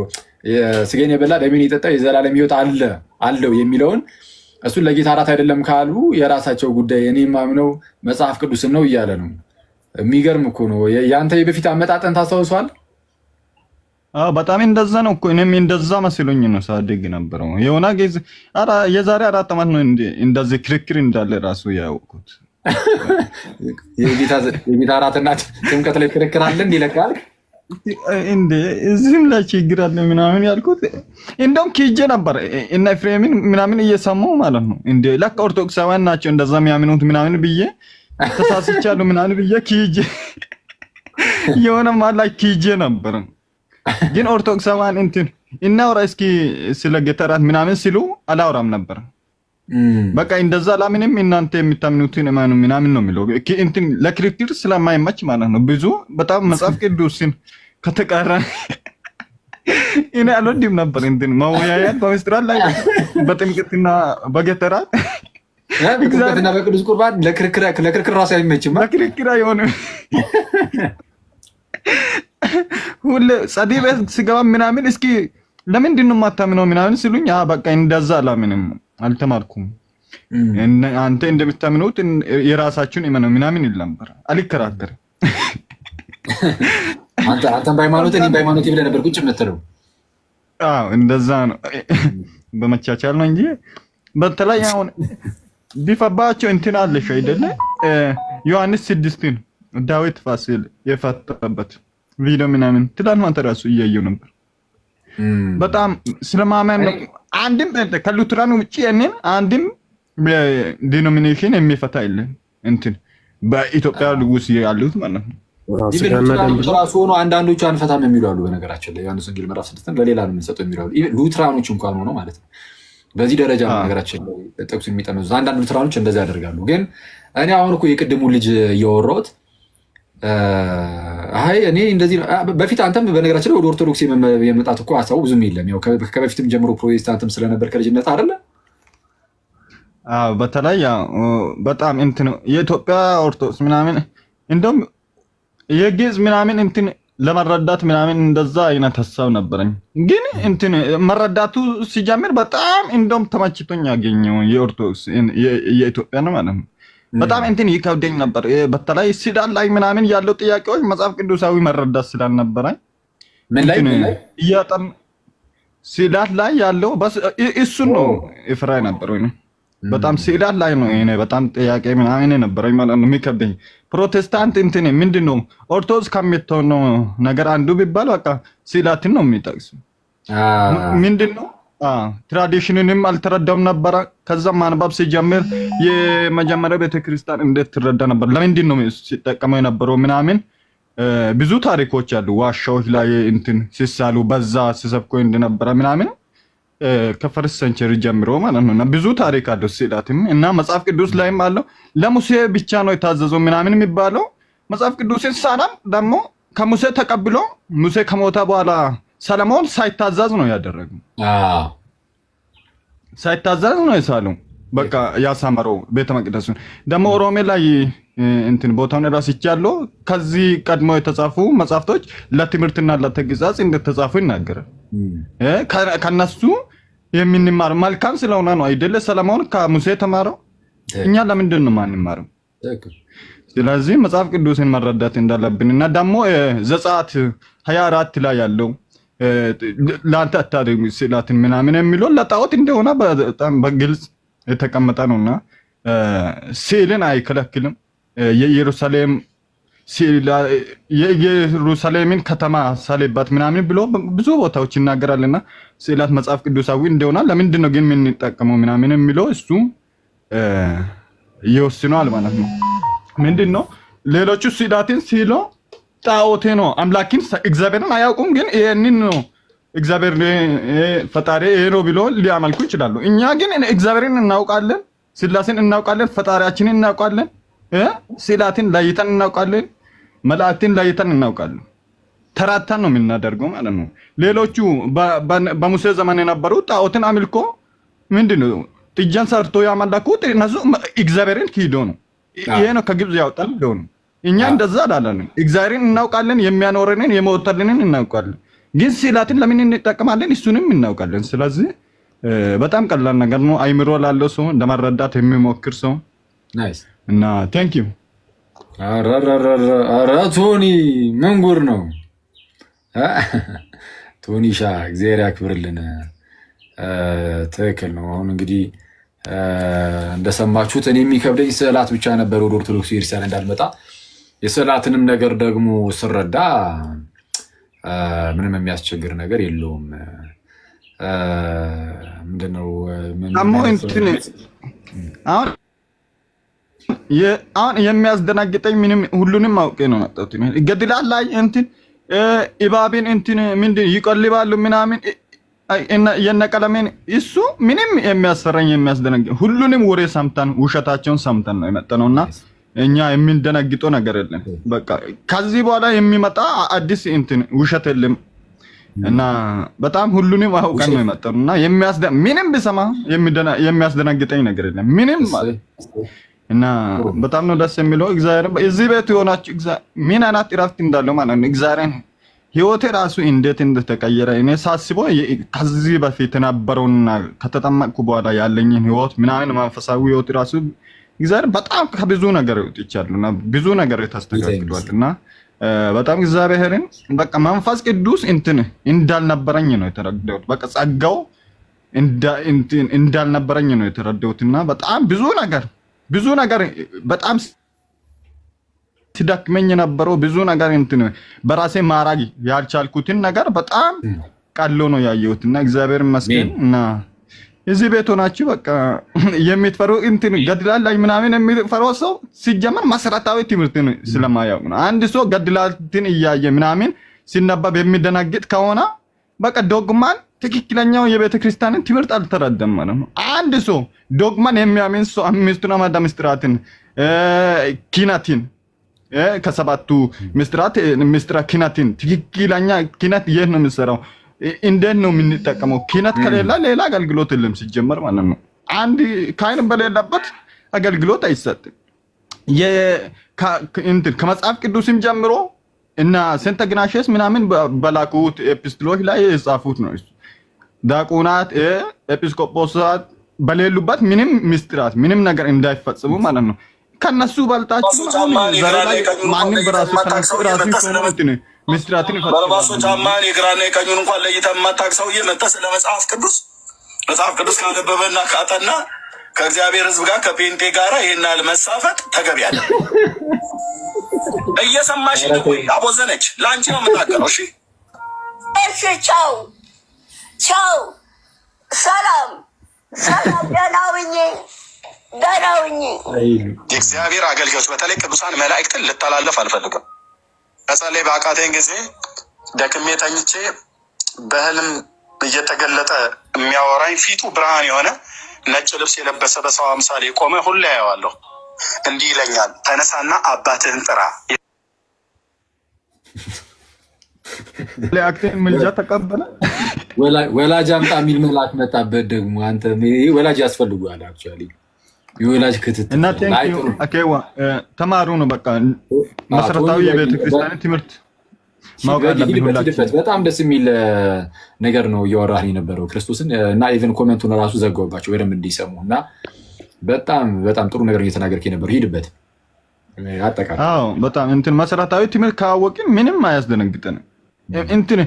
ስጋዬን የበላ ደሜን የጠጣ የዘላለም ሕይወት አለው የሚለውን እሱን ለጌታ እራት አይደለም ካሉ የራሳቸው ጉዳይ። እኔ የማምነው መጽሐፍ ቅዱስን ነው እያለ ነው። የሚገርም እኮ ነው። የአንተ የበፊት አመጣጠን ታስታውሷል? በጣም እንደዛ ነው እኮ እኔም እንደዛ መስሎኝ ነው ሳድግ ነበረው። የሆነ ጊዜ የዛሬ 4 ዓመት ነው እንደዚህ ክርክር እንዳለ ራሱ ያወቅኩት። የጌታ እራትና ጥምቀት ላይ ክርክር አለ እንዴ ይለካል እንዴ? እዚህም ላይ ችግር አለ ምናምን ያልኩት እንደውም ኪጄ ነበር እና ኤፍሬምን ምናምን እየሰማሁ ማለት ነው። እንዴ ለካ ኦርቶዶክሳውያን ናቸው እንደዛ የሚያምኑት ምናምን ብዬ ተሳስቻለሁ ምናምን ብዬ ኪጄ የሆነ ማለት ኪጄ ነበር። ግን ኦርቶዶክሳውያን እንትን እናውራ እስኪ ስለ ገተራት ምናምን ሲሉ አላውራም ነበር። በቃ እንደዛ ላምንም እናንተ የምታምኑትን ማኑ ምናምን ነው የሚለው እንትን ለክርክር ስለማይመች ማለት ነው። ብዙ በጣም መጽሐፍ ቅዱስን ከተቃረነ እኔ አልወድም ነበር እንትን መወያየት በምስጢራት ላይ በጥምቀትና በገተራት በጥምቀትና በቅዱስ ቁርባን ለክርክር ራሱ አይመችም። ለክርክር አይሆንም። ሁሌ ጸዲቅ ቤት ስገባ ምናምን እስኪ ለምንድን ነው የማታምነው ምናምን ሲሉኝ በቃ እንደዛ አላምንም አልተማርኩም አንተ እንደምታምኑት የራሳችሁን እመኑ ምናምን ይል ነበር። አልከራከርም። አንተም በሃይማኖት እኔም በሃይማኖት ብለህ ነበር ቁጭ የምትለው። አዎ እንደዛ ነው፣ በመቻቻል ነው እንጂ በተለይ አሁን ቢፈባቸው እንትን አለሽ አይደለ? ዮሐንስ 6 ዳዊት ፋሲል የፈታበት ቪዲዮ ምናምን ትላንት አንተ ራሱ እያየሁ ነበር። በጣም ስለማመን ነው። አንድም ከሉትራን ውጪ ያንን አንድም ዲኖሚኔሽን የሚፈታ የለም እንትን በኢትዮጵያ ውስጥ ያሉት ማለት ነው። ራሱ ሆኖ አንዳንዶቹ አንፈታም የሚሉ አሉ። በነገራችን ላይ ዮሐንስ ወንጌል ምዕራፍ 6 ለሌላ ነው የምንሰጠው የሚሉ አሉ። ሉትራኖች እንኳን ሆኖ ማለት ነው። በዚህ ደረጃ ነው ነገራችን ላይ ጥቅሱ የሚጠመዙት። አንዳንድ ሉትራኖች እንደዚህ ያደርጋሉ። ግን እኔ አሁን እኮ የቅድሙ ልጅ እያወራሁት አይ እኔ እንደዚህ በፊት አንተም በነገራችን ላይ ወደ ኦርቶዶክስ የመጣት እኮ ሀሳቡ ብዙም የለም። ያው ከበፊትም ጀምሮ ፕሮቴስታንትም ስለነበር ከልጅነት አይደለ? አዎ በተለይ በጣም እንትን የኢትዮጵያ ኦርቶዶክስ ምናምን እንደውም የግዕዝ ምናምን እንትን ለመረዳት ምናምን እንደዛ አይነት ሀሳብ ነበረኝ። ግን እንትን መረዳቱ ሲጀምር በጣም እንደውም ተመችቶኝ ያገኘው የኦርቶዶክስ የኢትዮጵያ ነው ማለት ነው። በጣም እንትን ይከብደኝ ነበር። በተለይ ሲዳን ላይ ምናምን ያለው ጥያቄዎች መጽሐፍ ቅዱሳዊ መረዳት ስላልነበረኝ ምን ላይ እያጠን ሲዳን ላይ ያለው እሱን ነው ይፍራይ ነበር ወይ በጣም ሲዳን ላይ ነው እኔ በጣም ጥያቄ ምናምን ነበረኝ ማለት ነው የሚከብደኝ። ፕሮቴስታንት እንትን ምንድነው ኦርቶዶክስ ከሚተው ነገር አንዱ ቢባል በቃ ሲላትን ነው የሚጠቅሱ ምንድነው ትራዲሽንንም አልተረዳም ነበር። ከዛ ማንበብ ሲጀምር የመጀመሪያ ቤተክርስቲያን እንዴት ትረዳ ነበር፣ ለምንድን ነው ሲጠቀመው የነበረው ምናምን ብዙ ታሪኮች አሉ። ዋሻዎች ላይ እንትን ሲሳሉ በዛ ሲሰብኮ እንደነበረ ምናምን ከፈርስት ሴንቸሪ ጀምሮ ማለት ነው። እና ብዙ ታሪክ አለው ሲላትም እና መጽሐፍ ቅዱስ ላይም አለው። ለሙሴ ብቻ ነው የታዘዘው ምናምን የሚባለው መጽሐፍ ቅዱስን ሳናም ደግሞ ከሙሴ ተቀብሎ ሙሴ ከሞተ በኋላ ሰለሞን ሳይታዘዝ ነው ያደረገው። ሳይታዘዝ ነው የሳለው በቃ ያሳመረው ቤተ መቅደሱን። ደግሞ ሮሜ ላይ እንትን ቦታውን ራስቻለሁ ከዚህ ቀድሞ የተጻፉ መጽሐፍቶች ለትምህርትና ለተግሳጽ እንደተጻፉ ይናገራል። ከነሱ የምንማር መልካም ስለሆነ ነው አይደለ? ሰለሞን ከሙሴ ተማረው፣ እኛ ለምንድን ነው ማንማረው? ስለዚህ መጽሐፍ ቅዱስን መረዳት እንዳለብን እና ደግሞ ዘጸአት 24 ላይ ያለው ለአንተ አታድርግ ሲላትን ምናምን የሚለው ለጣዖት እንደሆነ በጣም በግልጽ የተቀመጠ ነውና ስዕልን አይከለክልም። የኢየሩሳሌምን ከተማ ሳሌባት ምናምን ብሎ ብዙ ቦታዎች ይናገራልና ስዕላት መጽሐፍ ቅዱሳዊ እንደሆነ ለምንድን ነው ግን የምንጠቀመው ምናምን የሚለው እሱ ይወስነዋል ማለት ነው። ምንድን ነው ሌሎቹ ስዕላትን ሲሎ ጣዖቴ ነው አምላኪን እግዚአብሔርን አያውቁም፣ ግን ይሄንን ነው እግዚአብሔር ፈጣሪ ይሄ ነው ብሎ ሊያመልኩ ይችላሉ። እኛ ግን እግዚአብሔርን እናውቃለን፣ ስላሴን እናውቃለን፣ ፈጣሪያችንን እናውቃለን፣ ስዕላትን ለይተን እናውቃለን፣ መላእክትን ለይተን እናውቃለን። ተራተን ነው የምናደርገው ማለት ነው። ሌሎቹ በሙሴ ዘመን የነበሩ ጣዖትን አምልኮ ምንድነው ጥጃን ሰርቶ ያመለኩት እነሱ እግዚአብሔርን ክዶ ነው። ይሄ ነው ከግብጽ ያወጣን ነው። እኛ እንደዛ አላለን። እግዚአብሔርን እናውቃለን፣ የሚያኖረንን የሞተልንን እናውቃለን። ግን ስዕላትን ለምን እንጠቀማለን? እሱንም እናውቃለን። ስለዚህ በጣም ቀላል ነገር ነው። አይምሮ ላለው ሰው ለመረዳት የሚሞክር ሰው ናይስ እና ቴንክ ዩ። ኧረ ቶኒ ምን ጉር ነው ቶኒሻ፣ እግዚአብሔር ያክብርልን። ትክክል ነው። አሁን እንግዲህ እንደሰማችሁት እኔ የሚከብደኝ ስዕላት ብቻ ነበር ወደ ኦርቶዶክስ ቤተክርስቲያን እንዳልመጣ። የስዕላትንም ነገር ደግሞ ስረዳ ምንም የሚያስቸግር ነገር የለውም። ምንድነው አሁን የሚያስደናግጠኝ ምንም ሁሉንም አውቄ ነው መጣሁት። ገድላት ላይ እንትን ኢባቤን እንትን ምንድን ይቆልባሉ ምናምን የነቀለሜን እሱ ምንም የሚያስፈራኝ የሚያስደነግጥ ሁሉንም ወሬ ሰምተን ውሸታቸውን ሰምተን ነው የመጣነውና እኛ የምንደነግጠው ነገር የለም። በቃ ከዚህ በኋላ የሚመጣ አዲስ እንትን ውሸት የለም እና በጣም ሁሉንም አውቀን ነው የመጣነውና ምንም ቢሰማ የሚያስደነግጠኝ ነገር የለም ምንም እና በጣም ነው ደስ የሚለው። እግዚአብሔር እዚህ ቤት የሆናችሁ ምን አይነት እረፍት እንዳለው ማለት ነው። እግዚአብሔርን ህይወቴ ራሱ እንዴት እንደተቀየረ እኔ ሳስበው ከዚህ በፊት የነበረውና ከተጠመቅኩ በኋላ ያለኝን ህይወት ምናምን መንፈሳዊ ህይወት ራሱ እግዚአብሔር በጣም ከብዙ ነገር ይወጥቻልና ብዙ ነገር ተስተካክሏልና በጣም እግዚአብሔርን በቃ መንፈስ ቅዱስ እንትን እንዳልነበረኝ ነው የተረዳሁት። በቃ ጸጋው እንዳልነበረኝ ነው የተረዳሁትና በጣም ብዙ ነገር በጣም ሲደክመኝ ነበረው ብዙ ነገር እንትን በራሴ ማራግ ያልቻልኩትን ነገር በጣም ቀሎ ነው ያየሁትና እግዚአብሔር ይመስገን። እና እዚህ ቤት ሆናችሁ በቃ የሚትፈሩ እንትን ገድላት ላይ ምናምን የሚፈራው ሰው ሲጀመር መሰረታዊ ትምህርትን ስለማያውቅ ነው። አንድ ሰው ገድላትን እያየ ምናምን ሲነበብ የሚደነግጥ ከሆነ በቃ ዶግማን ትክክለኛው የቤተ ክርስቲያንን ትምህርት አልተረዳም ማለት ነው። አንድ ሰው ዶግማን የሚያምን ሰው አምስቱን አዕማደ ምስጢራትን ኪነትን ከሰባቱ ምስጢራት ምስጢረ ኪነትን ትክክለኛ ኪነት የት ነው የሚሰራው? እንዴት ነው የምንጠቀመው? ኪነት ከሌላ ሌላ አገልግሎት የለም ሲጀመር ማለት ነው። አንድ ካህን በሌለበት አገልግሎት አይሰጥም። ከመጽሐፍ ቅዱስም ጀምሮ እና ሴንት ኢግናቲዮስ ምናምን በላኩት ኤፒስቶሎች ላይ የጻፉት ነው። ዲያቆናት ኤጲስቆጶሳት በሌሉበት ምንም ምስጢራት ምንም ነገር እንዳይፈጽሙ ማለት ነው። ከነሱ በልጣችሁ ማንም በራሱ ተነሱ ራሱ ነው ምስጢራትን ይፈጽማል። በራሱ ጫማን የግራና የቀኙን እንኳን ለይተህ የማታውቅ ሰውዬ መጥተህ ስለ መጽሐፍ ቅዱስ ካነበበና ካጠና ከእግዚአብሔር ሕዝብ ጋር ከጴንጤ ጋር ይሄን ያህል መሳፈጥ ተገቢ አለ። እየሰማሽ ነው ወይ? አቦዘነች ለአንቺ ነው የምታገረው። እሺ እሺ፣ ቻው ሰላም ደህናውኝ የእግዚአብሔር አገልጋዮች በተለይ ቅዱሳን መላእክትን ልተላለፍ አልፈልግም። መጸለይ በአቃተኝ ጊዜ ደክሜ ተኝቼ በህልም እየተገለጠ የሚያወራኝ ፊቱ ብርሃን የሆነ ነጭ ልብስ የለበሰ በሰው አምሳል የቆመ ሁሌ ያየዋለሁ። እንዲህ ይለኛል፣ ተነሳና አባትህን ጥራ። ለአክቴን ምልጃ ተቀበለ። ወላጅ አምጣ የሚል መልአክ መጣበት። ደግሞ አንተ ወላጅ ያስፈልጋል። አክቹአሊ የወላጅ ክትትል እና አኬዋ ተማሩ ነው በቃ መሰረታዊ የቤተ ክርስቲያን ትምህርት በጣም ደስ የሚል ነገር ነው እያወራህ የነበረው ክርስቶስን እና ኢቨን ኮሜንቱን ራሱ ዘጋውባቸው በደንብ እንዲሰሙ እና በጣም ጥሩ ነገር እየተናገርክ ነበር። ሂድበት አጠቃላይ። አዎ በጣም እንትን መሰረታዊ ትምህርት ካወቅን ምንም አያስደነግጠንም። እንትን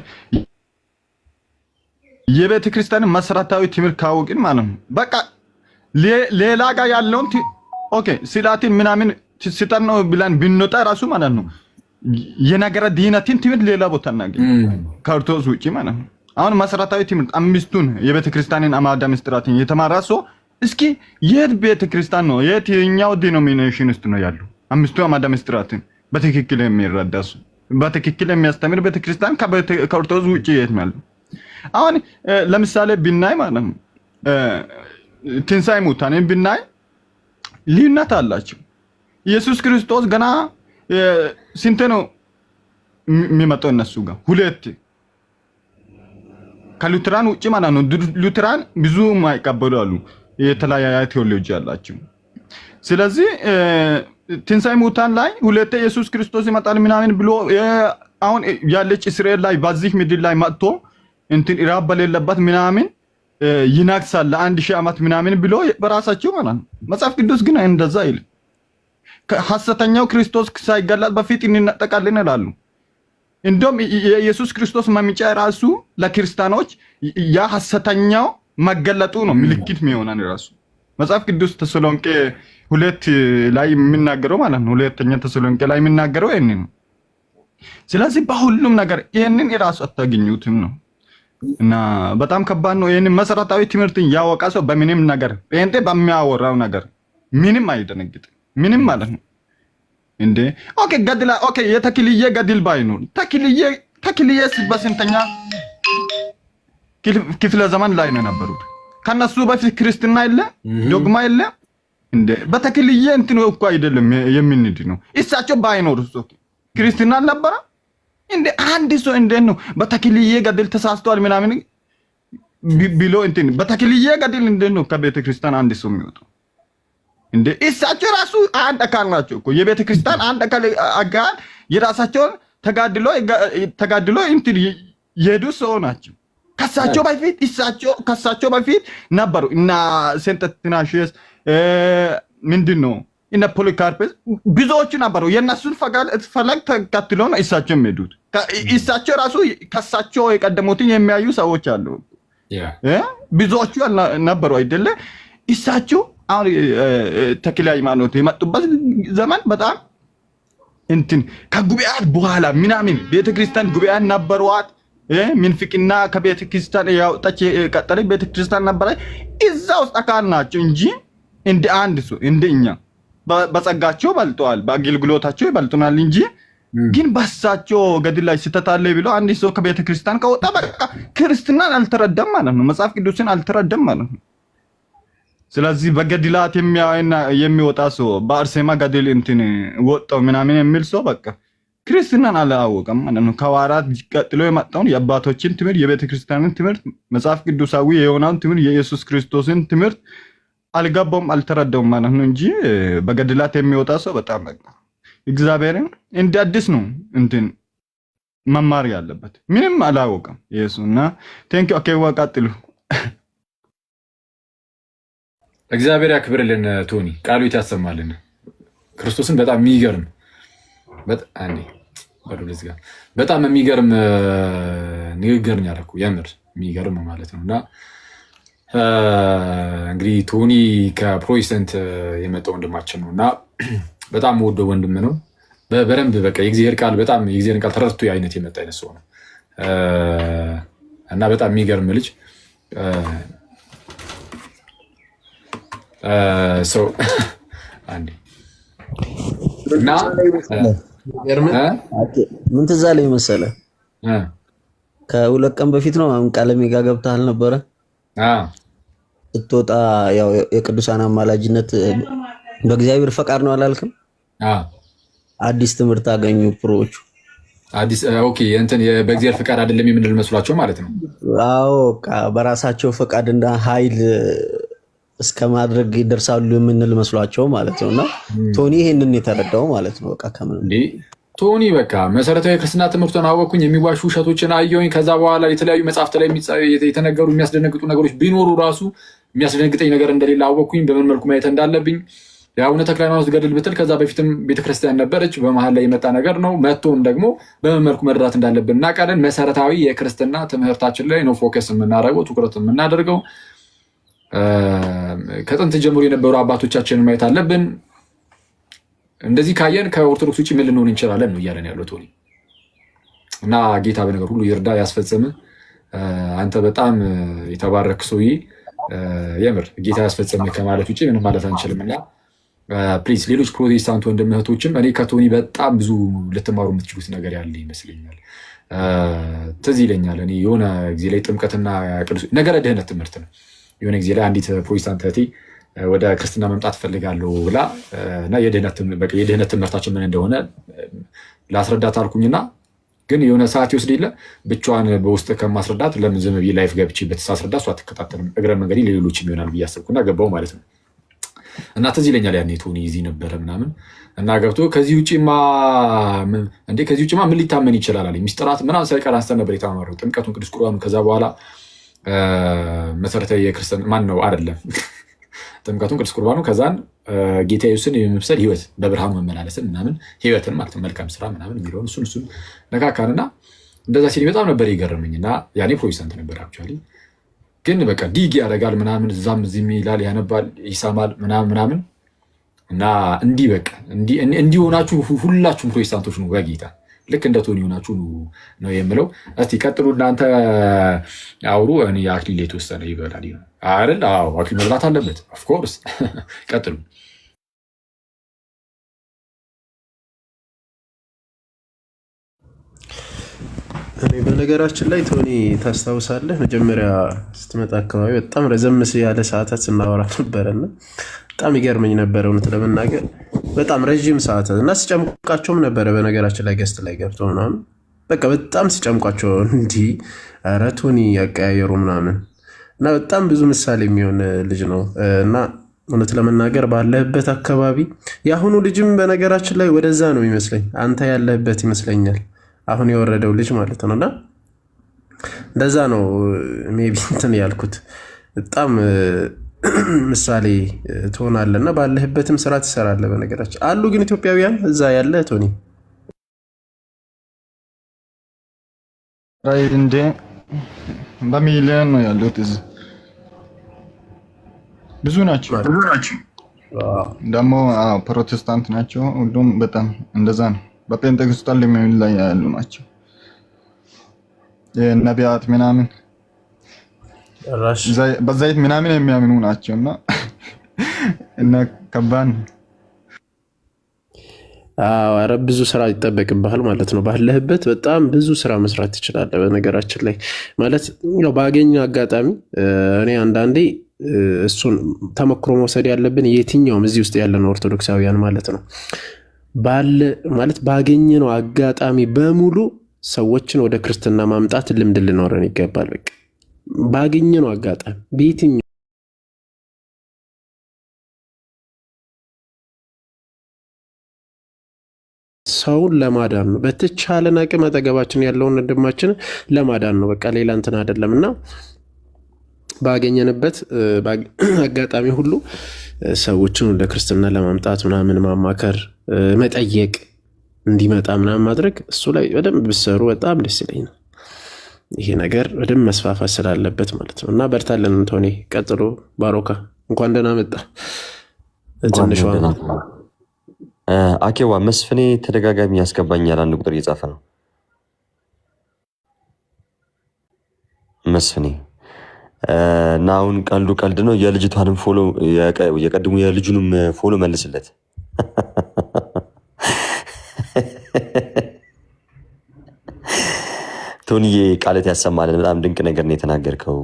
የቤተ ክርስቲያን መሰረታዊ ትምህርት ካወቅን ማለት ነው በቃ ሌላ ጋር ያለውን ኦኬ ስላትን ምናምን ሲጠን ነው ብለን ብንወጣ ራሱ ማለት ነው የነገረ ዲናትን ትምህርት ሌላ ቦታ እናገኝ ከኦርቶዶክስ ውጪ ማለት ነው። አሁን መሰረታዊ ትምህርት አምስቱን የቤተ ክርስቲያንን አዕማደ ምስጢራትን የተማረ ሰው እስኪ የት ቤተ ክርስቲያን ነው የትኛው ዲኖሚኔሽን ውስጥ ነው ያለው አምስቱ አዕማደ ምስጢራትን በትክክል የሚረዳ ሰው በትክክል የሚያስተምር ቤተ ክርስቲያን ከኦርቶዶክስ ውጪ የት ነው ያለው? አሁን ለምሳሌ ብናይ ማለት ነው ትንሣኤ ሙታንን ብናይ ልዩነት አላቸው። ኢየሱስ ክርስቶስ ገና ስንት ነው የሚመጣው እነሱ ጋር? ሁለት ከሉትራን ውጪ ማለት ነው። ሉትራን ብዙ ማይቀበሉ አሉ፣ የተለያየ ቴዎሎጂ አላቸው። ስለዚህ ትንሣኤ ሙታን ላይ ሁለት ኢየሱስ ክርስቶስ ይመጣል ምናምን ብሎ አሁን ያለች እስራኤል ላይ በዚህ ምድር ላይ መጥቶ እንትን ኢራብ በሌለበት ምናምን ይናክሳል ለ1000 ዓመት ምናምን ብሎ በራሳቸው ማለት ነው። መጽሐፍ ቅዱስ ግን እንደዛ አይልም። ሐሰተኛው ክርስቶስ ሳይገለጥ በፊት እንነጠቃለን ይላሉ። እንደውም የኢየሱስ ክርስቶስ መምጫ ራሱ ለክርስቲያኖች ያ ሐሰተኛው መገለጡ ነው ምልክት የሚሆነን ራሱ መጽሐፍ ቅዱስ ተሰሎንቄ 2 ላይ የሚናገረው ማለት ነው። ሁለተኛ ተሰሎንቄ ላይ የሚናገረው ይሄንን ነው። ስለዚህ በሁሉም ነገር ይሄንን የራሱ አታገኙትም ነው እና በጣም ከባድ ነው። ይሄንን መሰረታዊ ትምህርትን ያወቀ ሰው በምንም ነገር ጴንጤ በሚያወራው ነገር ምንም አይደነግጥም። ምንም ማለት ነው እንዴ ኦኬ ገድላ ኦኬ የተክልዬ ገድል ባይኖር ተክልዬ በስንተኛ ክፍለ ዘመን ላይ ነው የነበሩት? ከነሱ በፊት ክርስትና የለ ዶግማ የለ እንዴ በተክልዬ እንትን እኮ አይደለም የምንድ ነው። እሳቸው ባይኖር ክርስትና አልነበረ እንዴ? አንድ ሰው እንዴት ነው በተክልዬ ገድል ተሳስቷል ምናምን ቢሎ እንትን በተክልዬ ገድል እንዴት ነው ከቤተ ክርስቲያን አንድ ሰው የሚወጣው እንዴ? እሳቸው ራሱ አንድ አካል ናቸው እኮ የቤተ ክርስቲያን አንድ አካል የራሳቸውን ተጋድሎ እንትን የሄዱ ሰው ናቸው። ከሳቸው በፊት ነበሩ እና ሴንት ኢግናቲዮስ ምንድነው እነ ፖሊካርፕስ ብዙዎቹ ነበሩ። የእነሱን ፈለግ ተከትሎ ነው እሳቸው የሚሄዱት። እሳቸው ራሱ ከሳቸው የቀደሙትን የሚያዩ ሰዎች አሉ። ብዙዎቹ ነበሩ አይደለ? እሳቸው አሁን ተክለ ሃይማኖት የመጡበት ዘመን በጣም እንትን ከጉባኤያት በኋላ ምናምን ቤተክርስቲያን ጉባኤያት ነበሯት። ምንፍቅና ከቤተክርስቲያን ያወጣች ቀጠለ ቤተክርስቲያን ነበረ። እዛ ውስጥ አካል ናቸው እንጂ እንደ አንድ ሰው እንደኛ በጸጋቸው በልጠዋል፣ በአገልግሎታቸው ይበልጡናል እንጂ ግን በሳቸው ገድል ላይ ስተታለ ብሎ አንድ ሰው ከቤተክርስቲያን ከወጣ በቃ ክርስትናን አልተረዳም ማለት ነው። መጽሐፍ ቅዱስን አልተረዳም ማለት ነው። ስለዚህ በገድላት የሚወጣ ሰው በአርሴማ ገድል እንትን ወጣው ምናምን የሚል ሰው በቃ ክርስትናን አላወቀም ማለት ነው። ከሐዋርያት ቀጥሎ የመጣውን የአባቶችን ትምህርት፣ የቤተክርስቲያንን ትምህርት፣ መጽሐፍ ቅዱሳዊ የሆነውን ትምህርት፣ የኢየሱስ ክርስቶስን ትምህርት አልገባውም አልተረዳውም ማለት ነው እንጂ በገድላት የሚወጣ ሰው በጣም በቃ እግዚአብሔርን እንደ አዲስ ነው እንትን መማር ያለበት። ምንም አላወቀም ኢየሱስና ቴንክ ዩ። ኦኬ ቀጥሉ። እግዚአብሔር ያክብርልን። ቶኒ ቃሉ ያሰማልን። ክርስቶስን በጣም የሚገርም በጣም የሚገርም ንግግር ነው ያደረኩ። የምር የሚገርም ማለት ነው። እና እንግዲህ ቶኒ ከፕሮቴስታንት የመጣ ወንድማችን ነው እና በጣም ወደው ወንድም ነው። በደንብ በቃ የእግዚአብሔር ቃል በጣም የእግዚአብሔር ቃል ተረድቶ አይነት የመጣ አይነት ሰው ነው እና በጣም የሚገርም ልጅ ሰው አንዴ እና ምን ትዝ አለኝ መሰለህ? ከሁለት ቀን በፊት ነው አሁን ቃለሜ ጋር ገብተሃል ነበረ። ስትወጣ ያው የቅዱሳን አማላጅነት በእግዚአብሔር ፈቃድ ነው አላልክም? አዲስ ትምህርት አገኙ ፕሮዎቹ። አዲስ ኦኬ፣ እንትን በእግዚአብሔር ፈቃድ አይደለም የምንል መስሏቸው ማለት ነው። አዎ በራሳቸው ፈቃድ እንደ ኃይል እስከ ማድረግ ይደርሳሉ የምንል መስሏቸው ማለት ነውና ቶኒ ይሄንን የተረዳው ማለት ነው። በቃ ከምን ቶኒ በቃ መሰረታዊ ክርስትና ትምህርቱን አወቅኩኝ፣ የሚዋሹ ውሸቶችን አየሁኝ። ከዛ በኋላ የተለያዩ መጽሐፍት ላይ የተነገሩ የሚያስደነግጡ ነገሮች ቢኖሩ ራሱ የሚያስደነግጠኝ ነገር እንደሌለ አወቅኩኝ። በምን መልኩ ማየት እንዳለብኝ የአቡነ ተክለ ሃይማኖት ገድል ብትል ከዛ በፊትም ቤተክርስቲያን ነበረች፣ በመሀል ላይ የመጣ ነገር ነው። መጥቶን ደግሞ በምን መልኩ መረዳት እንዳለብን እናውቃለን። መሰረታዊ የክርስትና ትምህርታችን ላይ ነው ፎከስ የምናደርገው፣ ትኩረት የምናደርገው። ከጥንት ጀምሮ የነበሩ አባቶቻችንን ማየት አለብን። እንደዚህ ካየን ከኦርቶዶክስ ውጭ ምን ልንሆን እንችላለን ነው እያለን ያለው ቶኒ። እና ጌታ በነገር ሁሉ ይርዳ ያስፈጽም። አንተ በጣም የተባረክ ሰውዬ፣ የምር ጌታ ያስፈጽም ከማለት ውጭ ምንም ማለት አንችልም። እና ፕሊዝ ሌሎች ፕሮቴስታንት ወንድም እህቶችም እኔ ከቶኒ በጣም ብዙ ልትማሩ የምትችሉት ነገር ያለ ይመስለኛል። ትዝ ይለኛል እኔ የሆነ ጊዜ ላይ ጥምቀትና ቅዱስ ነገረ ድህነት ትምህርት ነው። የሆነ ጊዜ ላይ አንዲት ፕሮቴስታንት እህቴ ወደ ክርስትና መምጣት ፈልጋለሁ ብላ እና የድህነት ትምህርታችን ምን እንደሆነ ላስረዳት አልኩኝና ግን የሆነ ሰዓት ይወስድ የለ ብቻዋን በውስጥ ከማስረዳት ለምን ዝም ብዬ ላይፍ ገብቼበት ሳስረዳ እሷ አትከታተልም፣ እግረ መንገዴ ለሌሎችም ይሆናል ብዬ አሰብኩና ገባው ማለት ነው። እና ትዝ ይለኛል ያኔ ቶኒ እዚህ ነበረ ምናምን እና ገብቶ ከዚህ ውጭማ ምን ሊታመን ይችላል አለኝ። ሚስጥራት ምናምን ሳይቀር አንስተን ነበር የተማማረው፣ ጥምቀቱን፣ ቅዱስ ቁርባኑ። ከዛ በኋላ መሰረታዊ የክርስትና ማን ነው አይደለም ጥምቀቱን፣ ቅዱስ ቁርባኑ፣ ከዛን ጌታ ኢየሱስን የመምሰል ህይወት፣ በብርሃኑ መመላለስን ምናምን ህይወትን ማለት ነው፣ መልካም ስራ ምናምን የሚለውን እሱን ነካካንና እንደዛ ሲል በጣም ነበር የገረመኝ። እና ያኔ ፕሮቴስታንት ነበር አክቹዋሊ፣ ግን በቃ ዲግ ያደርጋል ምናምን እዛም እዚህም ይላል፣ ያነባል፣ ይሰማል ምናምን እና እንዲህ በቃ እንዲህ ሆናችሁ ሁላችሁም ፕሮቴስታንቶች ነው በጌታ ልክ እንደ ቶኒ ሆናችሁ ነው የምለው። እስቲ ቀጥሉ እናንተ አውሩ። እኔ አክሊል የተወሰነ ይበላል አይደል? አዎ አክሊል መብላት አለበት ኦፍኮርስ። ቀጥሉ። እኔ በነገራችን ላይ ቶኒ ታስታውሳለህ፣ መጀመሪያ ስትመጣ አካባቢ በጣም ረዘም ያለ ሰዓታት ስናወራ ነበረና በጣም ይገርመኝ ነበረ እውነት ለመናገር በጣም ረዥም ሰዓታት እና ሲጨምቃቸውም ነበረ። በነገራችን ላይ ገስት ላይ ገብቶ ምናምን በቃ በጣም ሲጨምቋቸው እንዲህ ኧረ ቶኒ ያቀያየሩ ምናምን እና በጣም ብዙ ምሳሌ የሚሆን ልጅ ነው እና እውነት ለመናገር ባለህበት አካባቢ የአሁኑ ልጅም በነገራችን ላይ ወደዛ ነው ይመስለኝ፣ አንተ ያለህበት ይመስለኛል። አሁን የወረደው ልጅ ማለት ነውና እንደዛ ነው ሜቢ እንትን ያልኩት በጣም ምሳሌ ትሆናለና ባለህበትም ስራ ትሰራለህ። በነገራችን አሉ ግን ኢትዮጵያውያን እዛ ያለ ቶኒ ራይ እንደ በሚሊዮን ነው ያሉት እዚህ ብዙ ናቸው ደግሞ ፕሮቴስታንት ናቸው ሁሉም በጣም እንደዛ ነው። በፔንቴኮስታል የሚሆን ላይ ያሉ ናቸው የነቢያት ምናምን በዛይት ምናምን የሚያምኑ ናቸውና እና ከባድ ነው። ኧረ ብዙ ስራ ይጠበቅብሃል ማለት ነው። ባለህበት በጣም ብዙ ስራ መስራት ትችላለህ። በነገራችን ላይ ማለት ያው ባገኘው አጋጣሚ እኔ አንዳንዴ እሱን ተመክሮ መውሰድ ያለብን የትኛውም እዚህ ውስጥ ያለን ኦርቶዶክሳውያን ማለት ነው ማለት ባገኘነው አጋጣሚ በሙሉ ሰዎችን ወደ ክርስትና ማምጣት ልምድ ሊኖረን ይገባል። በቃ ባገኘነው አጋጣሚ በየትኛው ሰውን ለማዳን ነው። በተቻለን አቅም አጠገባችን ያለውን ወንድማችን ለማዳን ነው። በቃ ሌላ እንትን አይደለምና ባገኘንበት አጋጣሚ ሁሉ ሰዎችን ወደ ክርስትና ለማምጣት ምናምን ማማከር፣ መጠየቅ፣ እንዲመጣ ምናምን ማድረግ እሱ ላይ በደንብ ብትሰሩ በጣም ደስ ይለኛል። ይሄ ነገር በደንብ መስፋፋት ስላለበት ማለት ነው። እና በርታለን አንቶኒ፣ ቀጥሎ። ባሮካ እንኳን ደህና መጣ። ትንሽ አኬዋ መስፍኔ ተደጋጋሚ ያስገባኛል። አንድ ቁጥር እየጻፈ ነው መስፍኔ እና አሁን ቀልዱ ቀልድ ነው። የልጅቷንም ፎሎ የቀድሙ የልጁንም ፎሎ መልስለት። ቶኒዬ ቃለት ያሰማልን። በጣም ድንቅ ነገር ነው የተናገርከው።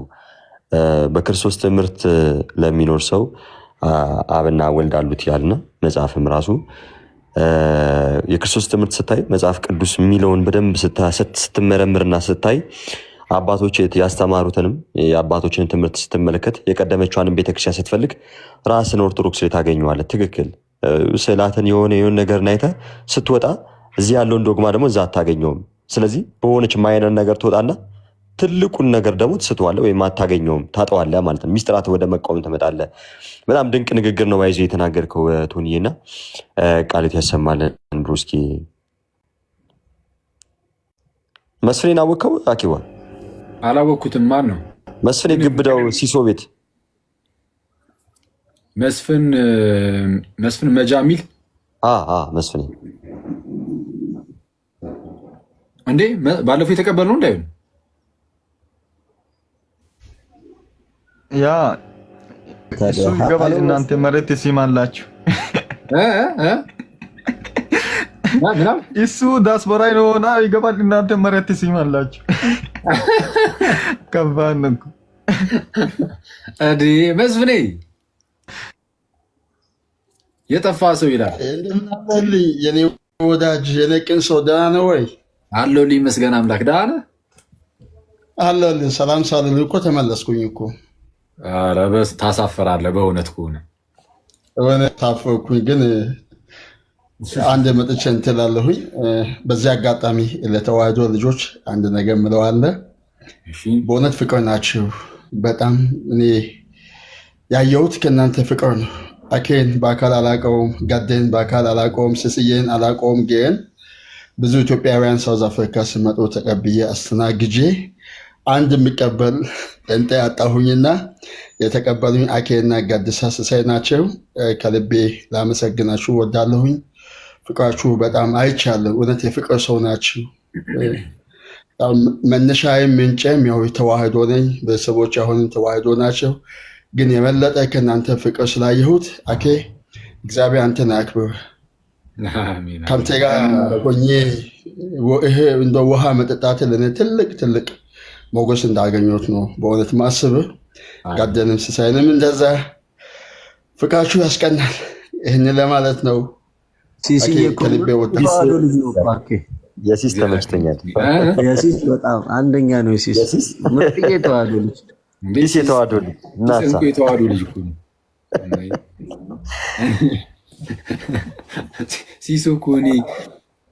በክርስቶስ ትምህርት ለሚኖር ሰው አብና ወልድ አሉት ያልና መጽሐፍም ራሱ የክርስቶስ ትምህርት ስታይ መጽሐፍ ቅዱስ የሚለውን በደንብ ስትመረምርና ስታይ አባቶች ያስተማሩትንም የአባቶችን ትምህርት ስትመለከት የቀደመችዋንም ቤተክርስቲያን ስትፈልግ ራስን ኦርቶዶክስ ላይ ታገኘዋለህ። ትክክል ስዕላትን የሆነ ነገር ናይተህ ስትወጣ እዚህ ያለውን ዶግማ ደግሞ እዛ አታገኘውም። ስለዚህ በሆነች ማይነር ነገር ትወጣና ትልቁን ነገር ደግሞ ትስተዋለህ ወይም አታገኘውም፣ ታጠዋለህ ማለት ነው። ሚስጥራት ወደ መቃወም ትመጣለህ። በጣም ድንቅ ንግግር ነው ባይዞ የተናገርከው ቶኒዬና ቃልት ያሰማልን። ብሩስኪ መስፍኔን አወቀው? አኪዋ አላወኩትም። ማን ነው መስፍኔ? ግብዳው ሲሶ ቤት መስፍን መጃሚል መስፍኔ እንዴ ባለፈው የተቀበልነው እንዳይሆን ያ እሱ ይገባል። እናንተ መሬት ሲማላችሁ እሱ ዳስቦራይ ነውና ይገባል። እናንተ መሬት ሲማላችሁ ከባድ ነው አዲ መስፍኔ የጠፋ ሰው ይላል። እንደምናበልኝ የኔ ወዳጅ የነቅን ሰው ደህና ነው ወይ? አለሁልኝ መስገን አምላክ ደህና ነህ? አለሁልኝ። ሰላም ሳልል እኮ ተመለስኩኝ እኮ። ኧረ በስ ታሳፈራለህ በእውነት ከሆነ እውነት ታፈርኩኝ። ግን አንድ መጥቼ እንትን እላለሁኝ። በዚህ አጋጣሚ ለተዋህዶ ልጆች አንድ ነገር የምለው አለ። በእውነት ፍቅር ናችሁ በጣም። እኔ ያየሁት ከእናንተ ፍቅር ነው። አኬን በአካል አላውቀውም፣ ጋዴን በአካል አላውቀውም፣ ስስዬን አላውቀውም። ግን ብዙ ኢትዮጵያውያን ሳውዝ አፍሪካ ሲመጡ ተቀብዬ አስተናግጄ አንድ የሚቀበል እንጠ ያጣሁኝና የተቀበሉኝ አኬና ጋድሳ ስሳይ ናቸው። ከልቤ ላመሰግናችሁ ወዳለሁኝ። ፍቅራችሁ በጣም አይቻለሁ። እውነት የፍቅር ሰው ናችሁ። መነሻዬም ምንጭም ያው ተዋህዶ ነኝ። ቤተሰቦች አሁንም ተዋህዶ ናቸው። ግን የበለጠ ከእናንተ ፍቅር ስላየሁት አኬ እግዚአብሔር አንተን አክብር። ከአንተ ጋር ሆኜ እንደ ውሃ መጠጣት ለእኔ ትልቅ ትልቅ ሞገስ እንዳገኘሁት ነው በእውነት ማስብ። ጋደንም ስሳይንም እንደዛ ፍቅራችሁ ያስቀናል። ይህን ለማለት ነው። ከልቤ ወጣ። የሲስ ተመችቶኛል። የሲስ በጣም አንደኛ ነው። የሲስ ምርጥ የተዋህዶ ልጅ ቢስ የተዋህዶ ልጅ እናሳ የተዋህዶ ልጅ እኮ ነው። ሲሶ እኮ እኔ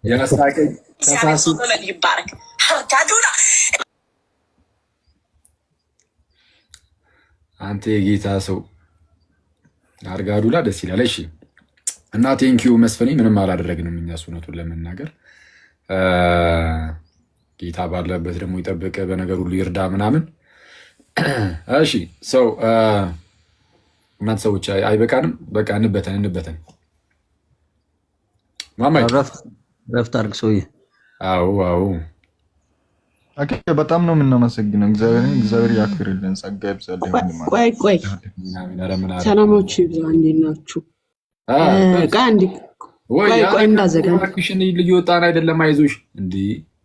ያሳቀኝ እግዚአብሔር ይባረክ። ሀርታዱላ አንተ የጌታ ሰው አርጋዱላ ደስ ይላል። እሺ እና ቴንኪዩ መስፈኔ ምንም አላደረግንም እኛ እውነቱን ለመናገር ጌታ ባለበት ደግሞ ይጠብቅ በነገር ሁሉ ይርዳ ምናምን። እሺ ሰው እናንተ ሰዎች አይበቃንም? በቃ እንበተን ማማይ ረፍት አድርግ ሰውዬ። አዎ ኦኬ፣ በጣም ነው የምናመሰግነው። እግዚአብሔር ያክብርልን፣ ጸጋ ይብዛልን። ቆይ ሰላማችሁ ይብዛ። እንዴት ናችሁ? ቆይ እንዳዘጋ ልጅ ወጣን አይደለም? አይዞሽ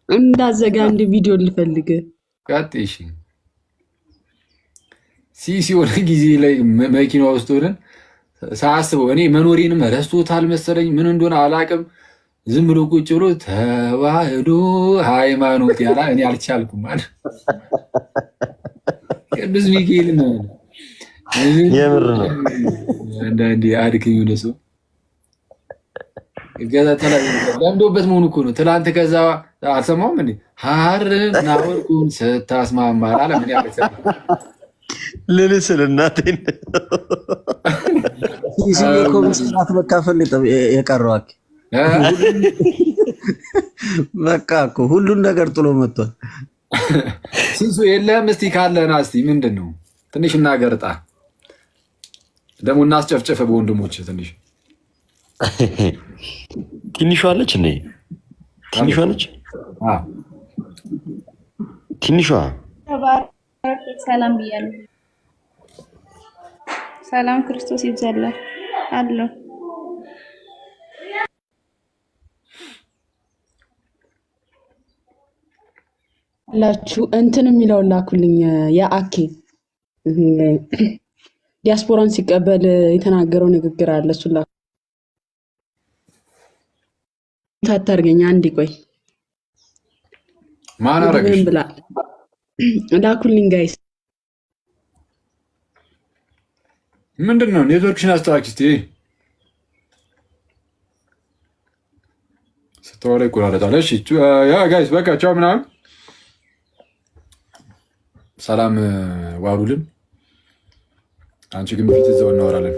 እንዳዘጋ አንድ ቪዲዮ ልፈልግ። ቀጥሽ ሲሆነ ጊዜ ላይ መኪና ውስጥ ሆነን ሳስበው እኔ መኖሬንም ረስቶታል መሰለኝ፣ ምን እንደሆነ አላቅም። ዝም ብሎ ቁጭ ብሎ ተዋህዶ ሃይማኖት ያላ እኔ አልቻልኩም ማለት ቅዱስ ሚካኤል ነው። የምር ነው። አንዳንዴ አድክም የሆነ ሰው ለምዶበት መሆኑ እኮ ነው። ትላንት ከዛ አልሰማሁም እንዴ ሐርና ወርቁን ስታስማማ አለ። ምን ያልቻልኩም ልልስል እናቴን ኮሚስራት መካፈል የቀረዋል። በቃ እኮ ሁሉን ነገር ጥሎ መጥቷል። ሲሱ የለም። እስቲ ካለና እስቲ ምንድን ነው ትንሽ እናገርጣ ደግሞ እናስጨፍጨፈ በወንድሞች ትንሽ ትንሿ አለች እንዴ? ትንሿ ነች። ትንሿ ሰላም ብያለሁ። ሰላም ክርስቶስ ይብዛልህ አለሁ። ላችሁ እንትን የሚለውን ላኩልኝ። የአኬ ዲያስፖራን ሲቀበል የተናገረው ንግግር አለ። እሱን ላኩ። ታታርገኛ አንድ ቆይ ማን አረገሽ? ብላ ላኩልኝ ጋይስ። ምንድን ነው ኔትወርክሽን አስተካክል እስቲ። ስተዋለ ይቆራረጣል። እሺ ያ ጋይስ በቃ ቻው ምናምን ሰላም ዋሉልን። አንቺ ግን በፊት እዛው እናወራለን።